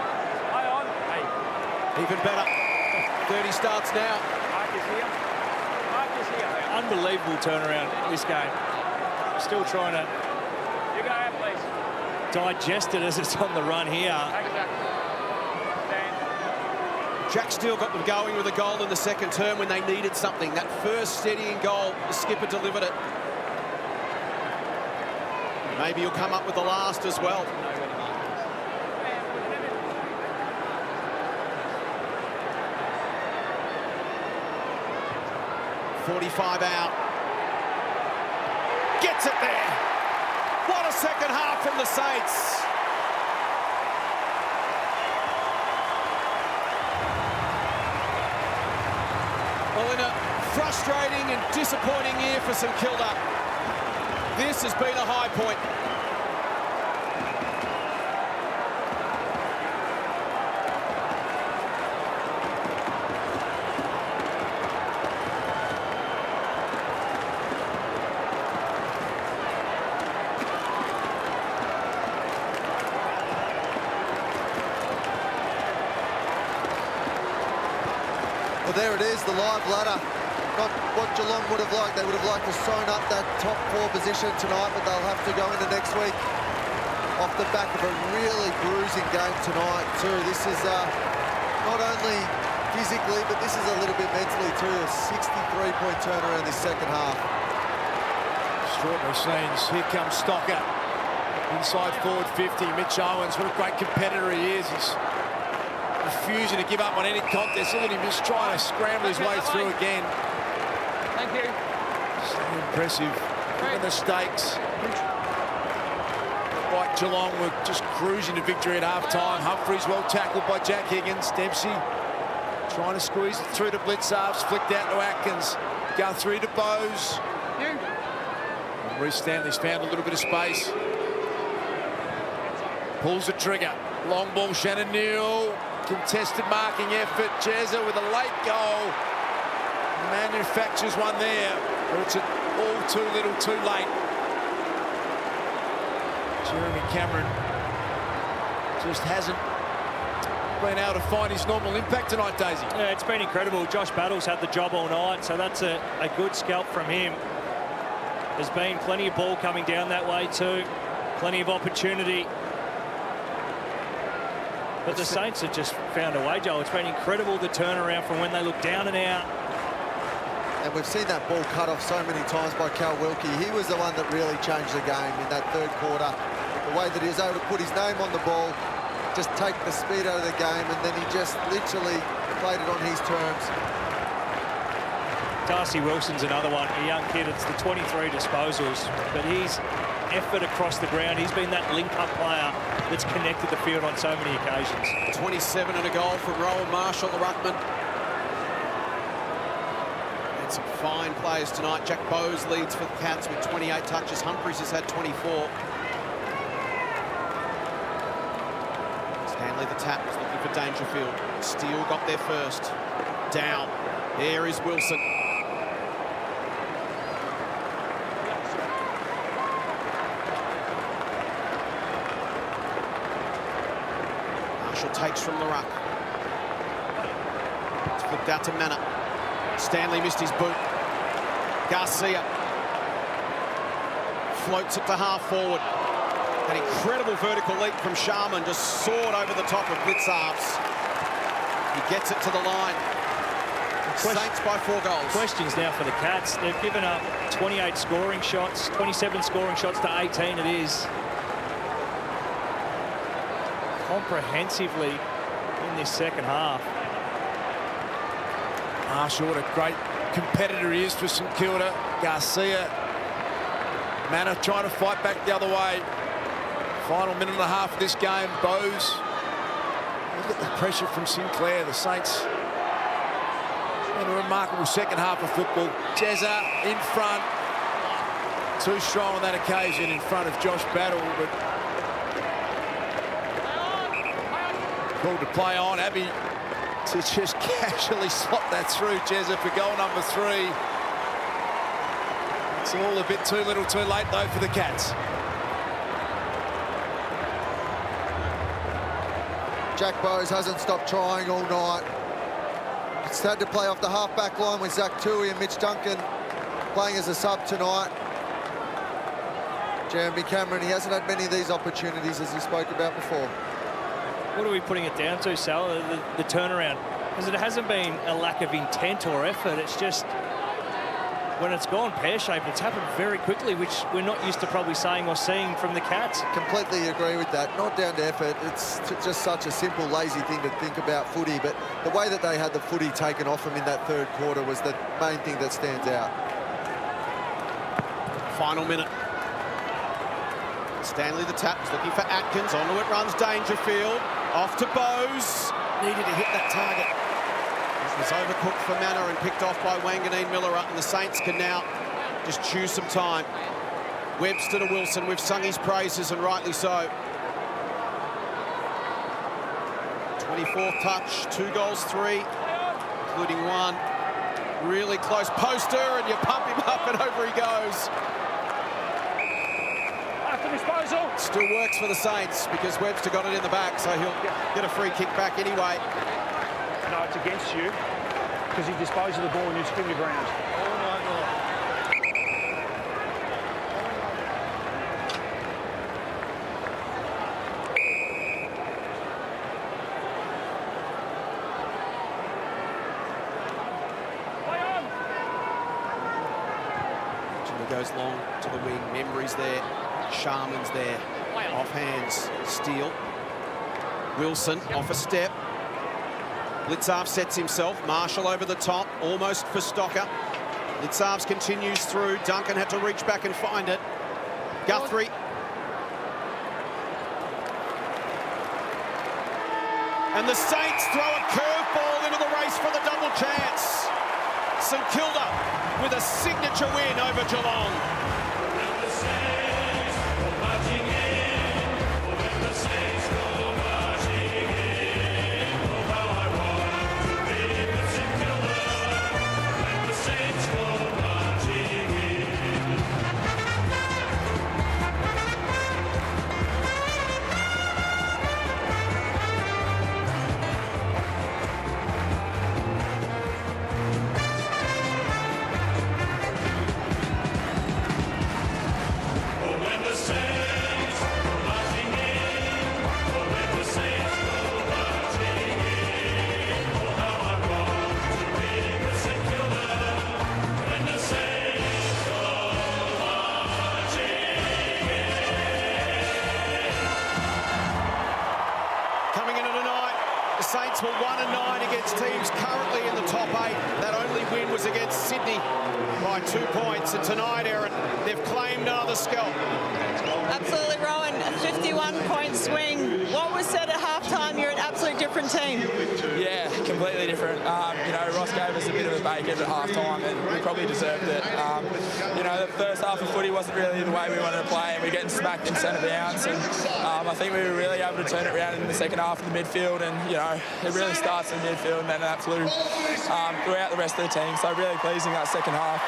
Hey, on. Hey. Even better. 30 starts now. Mark is here. Mark is here. Unbelievable turnaround this game. Still trying to You go out, please. digest it as it's on the run here. Take it back. Stand. Jack Steele got them going with a goal in the second term when they needed something. That first steadying goal, the skipper delivered it. Maybe he'll come up with the last as well. 45 out. Gets it there. What a second half from the Saints. Well, in a frustrating and disappointing year for St Kilda, this has been a high point. Well, there it is, the live ladder. Not what Geelong would have liked. They would have liked to sewn up that top 4 position tonight, but they'll have to go into next week off the back of a really bruising game tonight too. This is not only physically, but this is a little bit mentally too. A 63-point turnaround this second half. Extraordinary scenes. Here comes Stocker. Inside forward 50. Mitch Owens, what a great competitor he is. He's refusing to give up on any contest. Look at him just trying to scramble his way through again. Thank you. So impressive. Given the stakes. Like Geelong were just cruising to victory at half-time. Humphries well tackled by Jack Higgins. Dempsey trying to squeeze it through to Blitzarves. Flicked out to Atkins. Guthrie to Bowes. And Reece Stanley's found a little bit of space. Pulls the trigger. Long ball, Shannon Neal. Contested marking effort. Jezza with a late goal. Manufactures one there, but it's all too little, too late. Jeremy Cameron just hasn't been able to find his normal impact tonight, Daisy. Yeah, it's been incredible. Josh Battle's had the job all night, so that's a good scalp from him. There's been plenty of ball coming down that way too. Plenty of opportunity. But the Saints have just found a way, Joel. It's been incredible, the turnaround from when they look down and out. And we've seen that ball cut off so many times by Cal Wilkie. He was the one that really changed the game in that third quarter. The way that he was able to put his name on the ball, just take the speed out of the game, and then he just literally played it on his terms. Darcy Wilson's another one, a young kid. It's the 23 disposals, but his effort across the ground, he's been that link-up player that's connected the field on so many occasions. 27 and a goal from Rowan Marshall, the ruckman. And some fine players tonight. Jack Bowes leads for the Cats with 28 touches. Humphries has had 24. Stanley the tap is looking for Dangerfield. Steele got there first. Down. There is Wilson. Marshall takes from the ruck. It's flipped out to Manor. Stanley missed his boot. Garcia floats it to half forward. An incredible vertical leap from Sharman, just soared over the top of Blitzarves. He gets it to the line. Saints by 4 goals. Questions now for the Cats. They've given up 28 scoring shots, 27 scoring shots to 18 it is. Comprehensively in this second half. Marshall, what a great competitor he is for St Kilda. Garcia, Manor trying to fight back the other way. Final minute and a half of this game. Bowes. Look at the pressure from Sinclair. The Saints in a remarkable second half of football. Jezza in front. Too strong on that occasion in front of Josh Battle, but called to play on. Abbey to just casually slot that through. Jezza for goal number 3. It's all a bit too little too late though for the Cats. Jack Bowes hasn't stopped trying all night. It's had to play off the half-back line with Zach Tui and Mitch Duncan playing as a sub tonight. Jeremy Cameron, he hasn't had many of these opportunities as he spoke about before. What are we putting it down to, Sal? The turnaround? Because it hasn't been a lack of intent or effort. It's just when it's gone pear-shaped, it's happened very quickly, which we're not used to probably saying or seeing from the Cats. Completely agree with that. Not down to effort. It's just such a simple, lazy thing to think about footy. But the way that they had the footy taken off them in that third quarter was the main thing that stands out. Final minute. Stanley the tap is looking for Atkins. Onto it runs Dangerfield. Off to Bowes. Needed to hit that target. It was overcooked for Manor and picked off by Wanganeen-Milera, and the Saints can now just choose some time. Webster to Wilson. We've sung his praises, and rightly so. 24th touch, 2 goals, 3, including 1. Really close poster, and you pump him up, and over he goes. After disposal. Still works for the Saints because Webster got it in the back, so he'll get a free kick back anyway. No, it's against you because you dispose of the ball and you spin the ground. Goes long to the wing. Memory's there. Sharman's there. Off hands. Steele. Wilson off a step. Blitzarves sets himself. Marshall over the top. Almost for Stocker. Blitzarves continues through. Duncan had to reach back and find it. Guthrie. And the Saints throw a curveball into the race for the double chance. St Kilda with a signature win over Geelong. 6 teams currently in the top 8. That only win was against Sydney by 2 points. And tonight, Aaron, they've claimed another scalp. Absolutely, Rowan. A 51-point swing. What was said at halftime? You're an absolutely different team. Yeah, completely different. You know, Ross gave us a bit of a bacon at halftime, and we probably deserved it. You know, the first half of footy wasn't really the way we wanted to play, and we're getting smacked in centre bounce. And I think we were really able to turn it around in the second half of the midfield. And you know, it really starts in the midfield and then that flew throughout the rest of the team. So really pleasing that second half.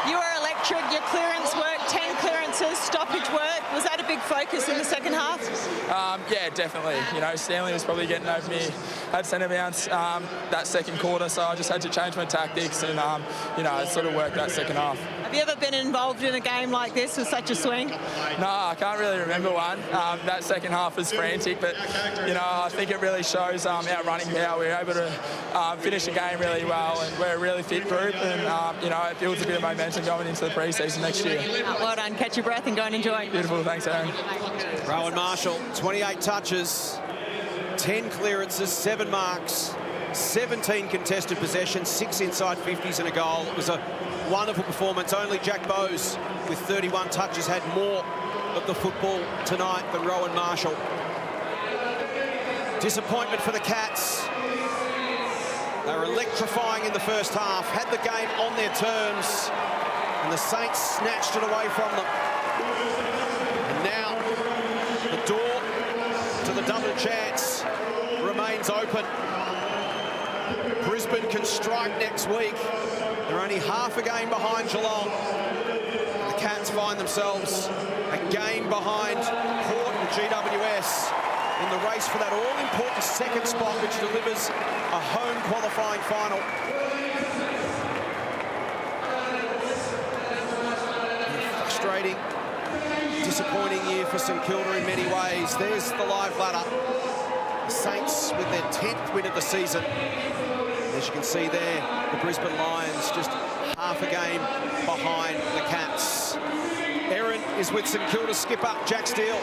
You were electric. Your clearance work, 10 clearances, stoppage work. Was that a big focus in the second half? Yeah, definitely. You know, Stanley was probably getting over me at centre bounce that second quarter, so I just had to change my tactics and, you know, it sort of worked that second half. Have you ever been involved in a game like this with such a swing? No, I can't really remember one. That second half was frantic, but, you know, I think it really shows our running power. We were able to finish the game really well, and we're a really fit group, and, you know, it builds a bit of momentum going into the pre-season next year. Well done. Catch your breath and go and enjoy. Beautiful. Thanks, Aaron. Rowan Marshall, 28 touches, 10 clearances, 7 marks, 17 contested possessions, 6 inside 50s and a goal. It was a wonderful performance. Only Jack Bowes, with 31 touches, had more of the football tonight than Rowan Marshall. Disappointment for the Cats. They were electrifying in the first half, had the game on their terms, and the Saints snatched it away from them. And now the door to the double chance remains open. Brisbane can strike next week. They're only half a game behind Geelong. The Cats find themselves a game behind Port and GWS in the race for that all-important second spot, which delivers a home qualifying final. Frustrating, disappointing year for St Kilda in many ways. There's the live ladder. The Saints with their 10th win of the season. As you can see there, the Brisbane Lions just half a game behind the Cats. Erin is with St Kilda skipper Jack Steele.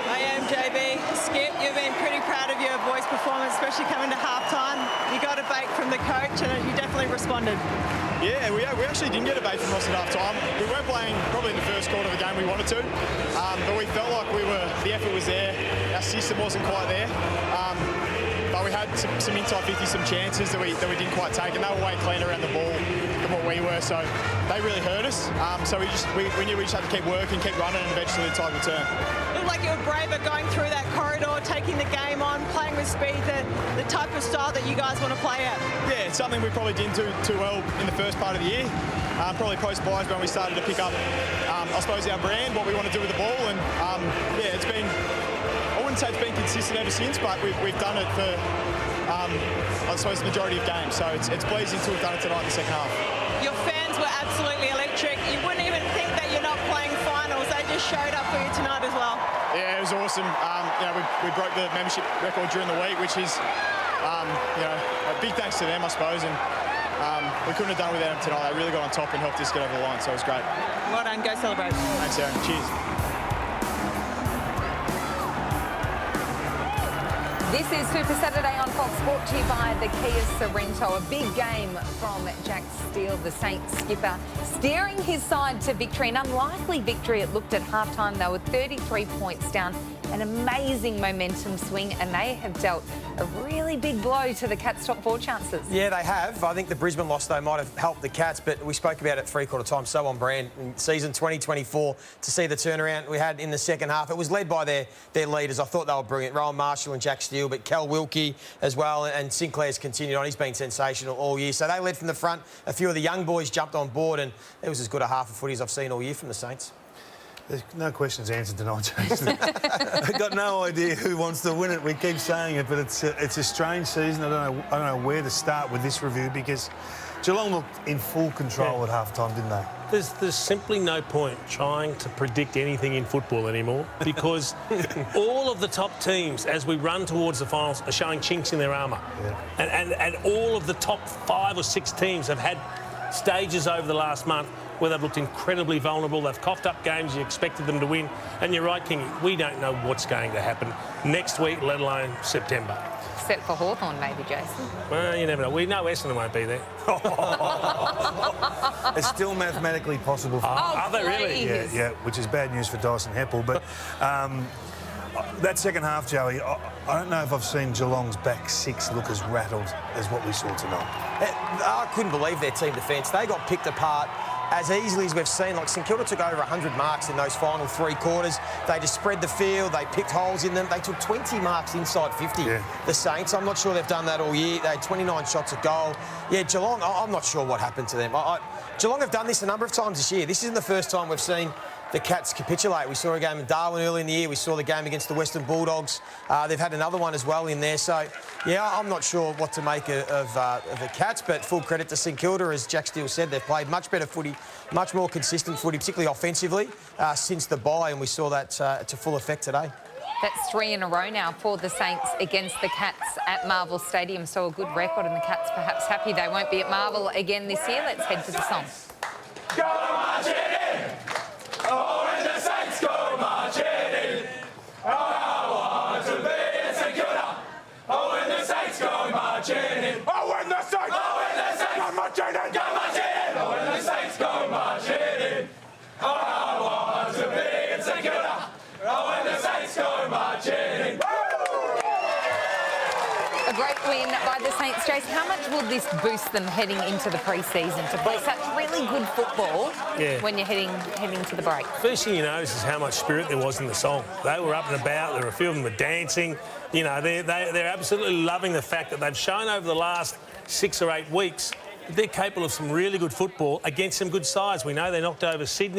I am, JB. Skip, you've been pretty proud of your boys' performance, especially coming to halftime. You got a bait from the coach and you definitely responded. Yeah, we actually didn't get a bait from Ross at half-time. We weren't playing probably in the first quarter of the game we wanted to, but we felt like the effort was there. Our system wasn't quite there. But we had some inside 50, some chances that we didn't quite take, and they were way cleaner around the ball than what we were, so they really hurt us. So we knew we just had to keep working, keep running, and eventually the tide would turn. Looked like you were braver going through that corridor, taking the game on, playing with speed, the type of style that you guys want to play at. Yeah, it's something we probably didn't do too well in the first part of the year. Probably post-buys when we started to pick up, I suppose, our brand, what we want to do with the ball, and yeah, it's been, I wouldn't say it's been consistent ever since, but we've done it for, I suppose, the majority of games. So it's pleasing to have done it tonight in the second half. Your fans were absolutely electric. You wouldn't even think that you're not playing finals. They just showed up for you tonight as well. Yeah, it was awesome. You know, we broke the membership record during the week, which is, you know, a big thanks to them, I suppose. And we couldn't have done it without them tonight. They really got on top and helped us get over the line, so it was great. Well done. Go celebrate. Thanks, Aaron. Cheers. This is Super Saturday on Fox, brought to you by the Kia Sorrento. A big game from Jack Steele, the Saints skipper, steering his side to victory. An unlikely victory it looked at halftime. They were 33 points down. An amazing momentum swing, and they have dealt a really big blow to the Cats' top 4 chances. Yeah, they have. I think the Brisbane loss, though, might have helped the Cats, but we spoke about it three-quarter time, so on brand. In season 2024, to see the turnaround we had in the second half. It was led by their leaders. I thought they were brilliant. Rowan Marshall and Jack Steele, but Cal Wilkie as well, and Sinclair's continued on. He's been sensational all year. So they led from the front. A few of the young boys jumped on board, and it was as good a half of footy as I've seen all year from the Saints. There's no questions answered tonight, Jason. I've got no idea who wants to win it. We keep saying it, but it's a strange season. I don't know where to start with this review, because Geelong looked in full control at half-time, didn't they? There's simply no point trying to predict anything in football anymore, because all of the top teams, as we run towards the finals, are showing chinks in their armour. Yeah. And all of the top 5 or 6 teams have had stages over the last month where they've looked incredibly vulnerable. They've coughed up games you expected them to win. And you're right, Kingy, we don't know what's going to happen next week, let alone September. Except for Hawthorn, maybe, Jason. Well, you never know. We know Essendon won't be there. It's still mathematically possible. Are they really? Yeah, which is bad news for Dyson Heppel. But that second half, Joey, I don't know if I've seen Geelong's back six look as rattled as what we saw tonight. I couldn't believe their team defence. They got picked apart as easily as we've seen. Like, St Kilda took over 100 marks in those final 3 quarters. They just spread the field. They picked holes in them. They took 20 marks inside 50, the Saints. I'm not sure they've done that all year. They had 29 shots at goal. Yeah, Geelong, I'm not sure what happened to them. Geelong have done this a number of times this year. This isn't the first time we've seen the Cats capitulate. We saw a game in Darwin early in the year. We saw the game against the Western Bulldogs. They've had another one as well in there. So, yeah, I'm not sure what to make of the Cats, but full credit to St Kilda. As Jack Steele said, they've played much better footy, much more consistent footy, particularly offensively, since the bye, and we saw that to full effect today. That's 3 in a row now for the Saints against the Cats at Marvel Stadium. So a good record, and the Cats perhaps happy they won't be at Marvel again this year. Let's head to the song. Go marching in! Oh, when the Saints go marching in! Oh, I want to be in St Kilda! Oh, when the Saints go marching in! Oh, when the Saints! Oh, when the Saints go marching in! Go marching in! Oh, when the Saints go marching in! Oh, I want to be in St Kilda! Oh, when the Saints go marching in! A great win by the Saints, Jason. How much will this boost them heading into the pre-season to play such really good football when you're heading to the break? First thing you notice is how much spirit there was in the song. They were up and about. There were a few of them were dancing. You know, they're absolutely loving the fact that they've shown over the last 6 or 8 weeks that they're capable of some really good football against some good sides. We know they knocked over Sydney.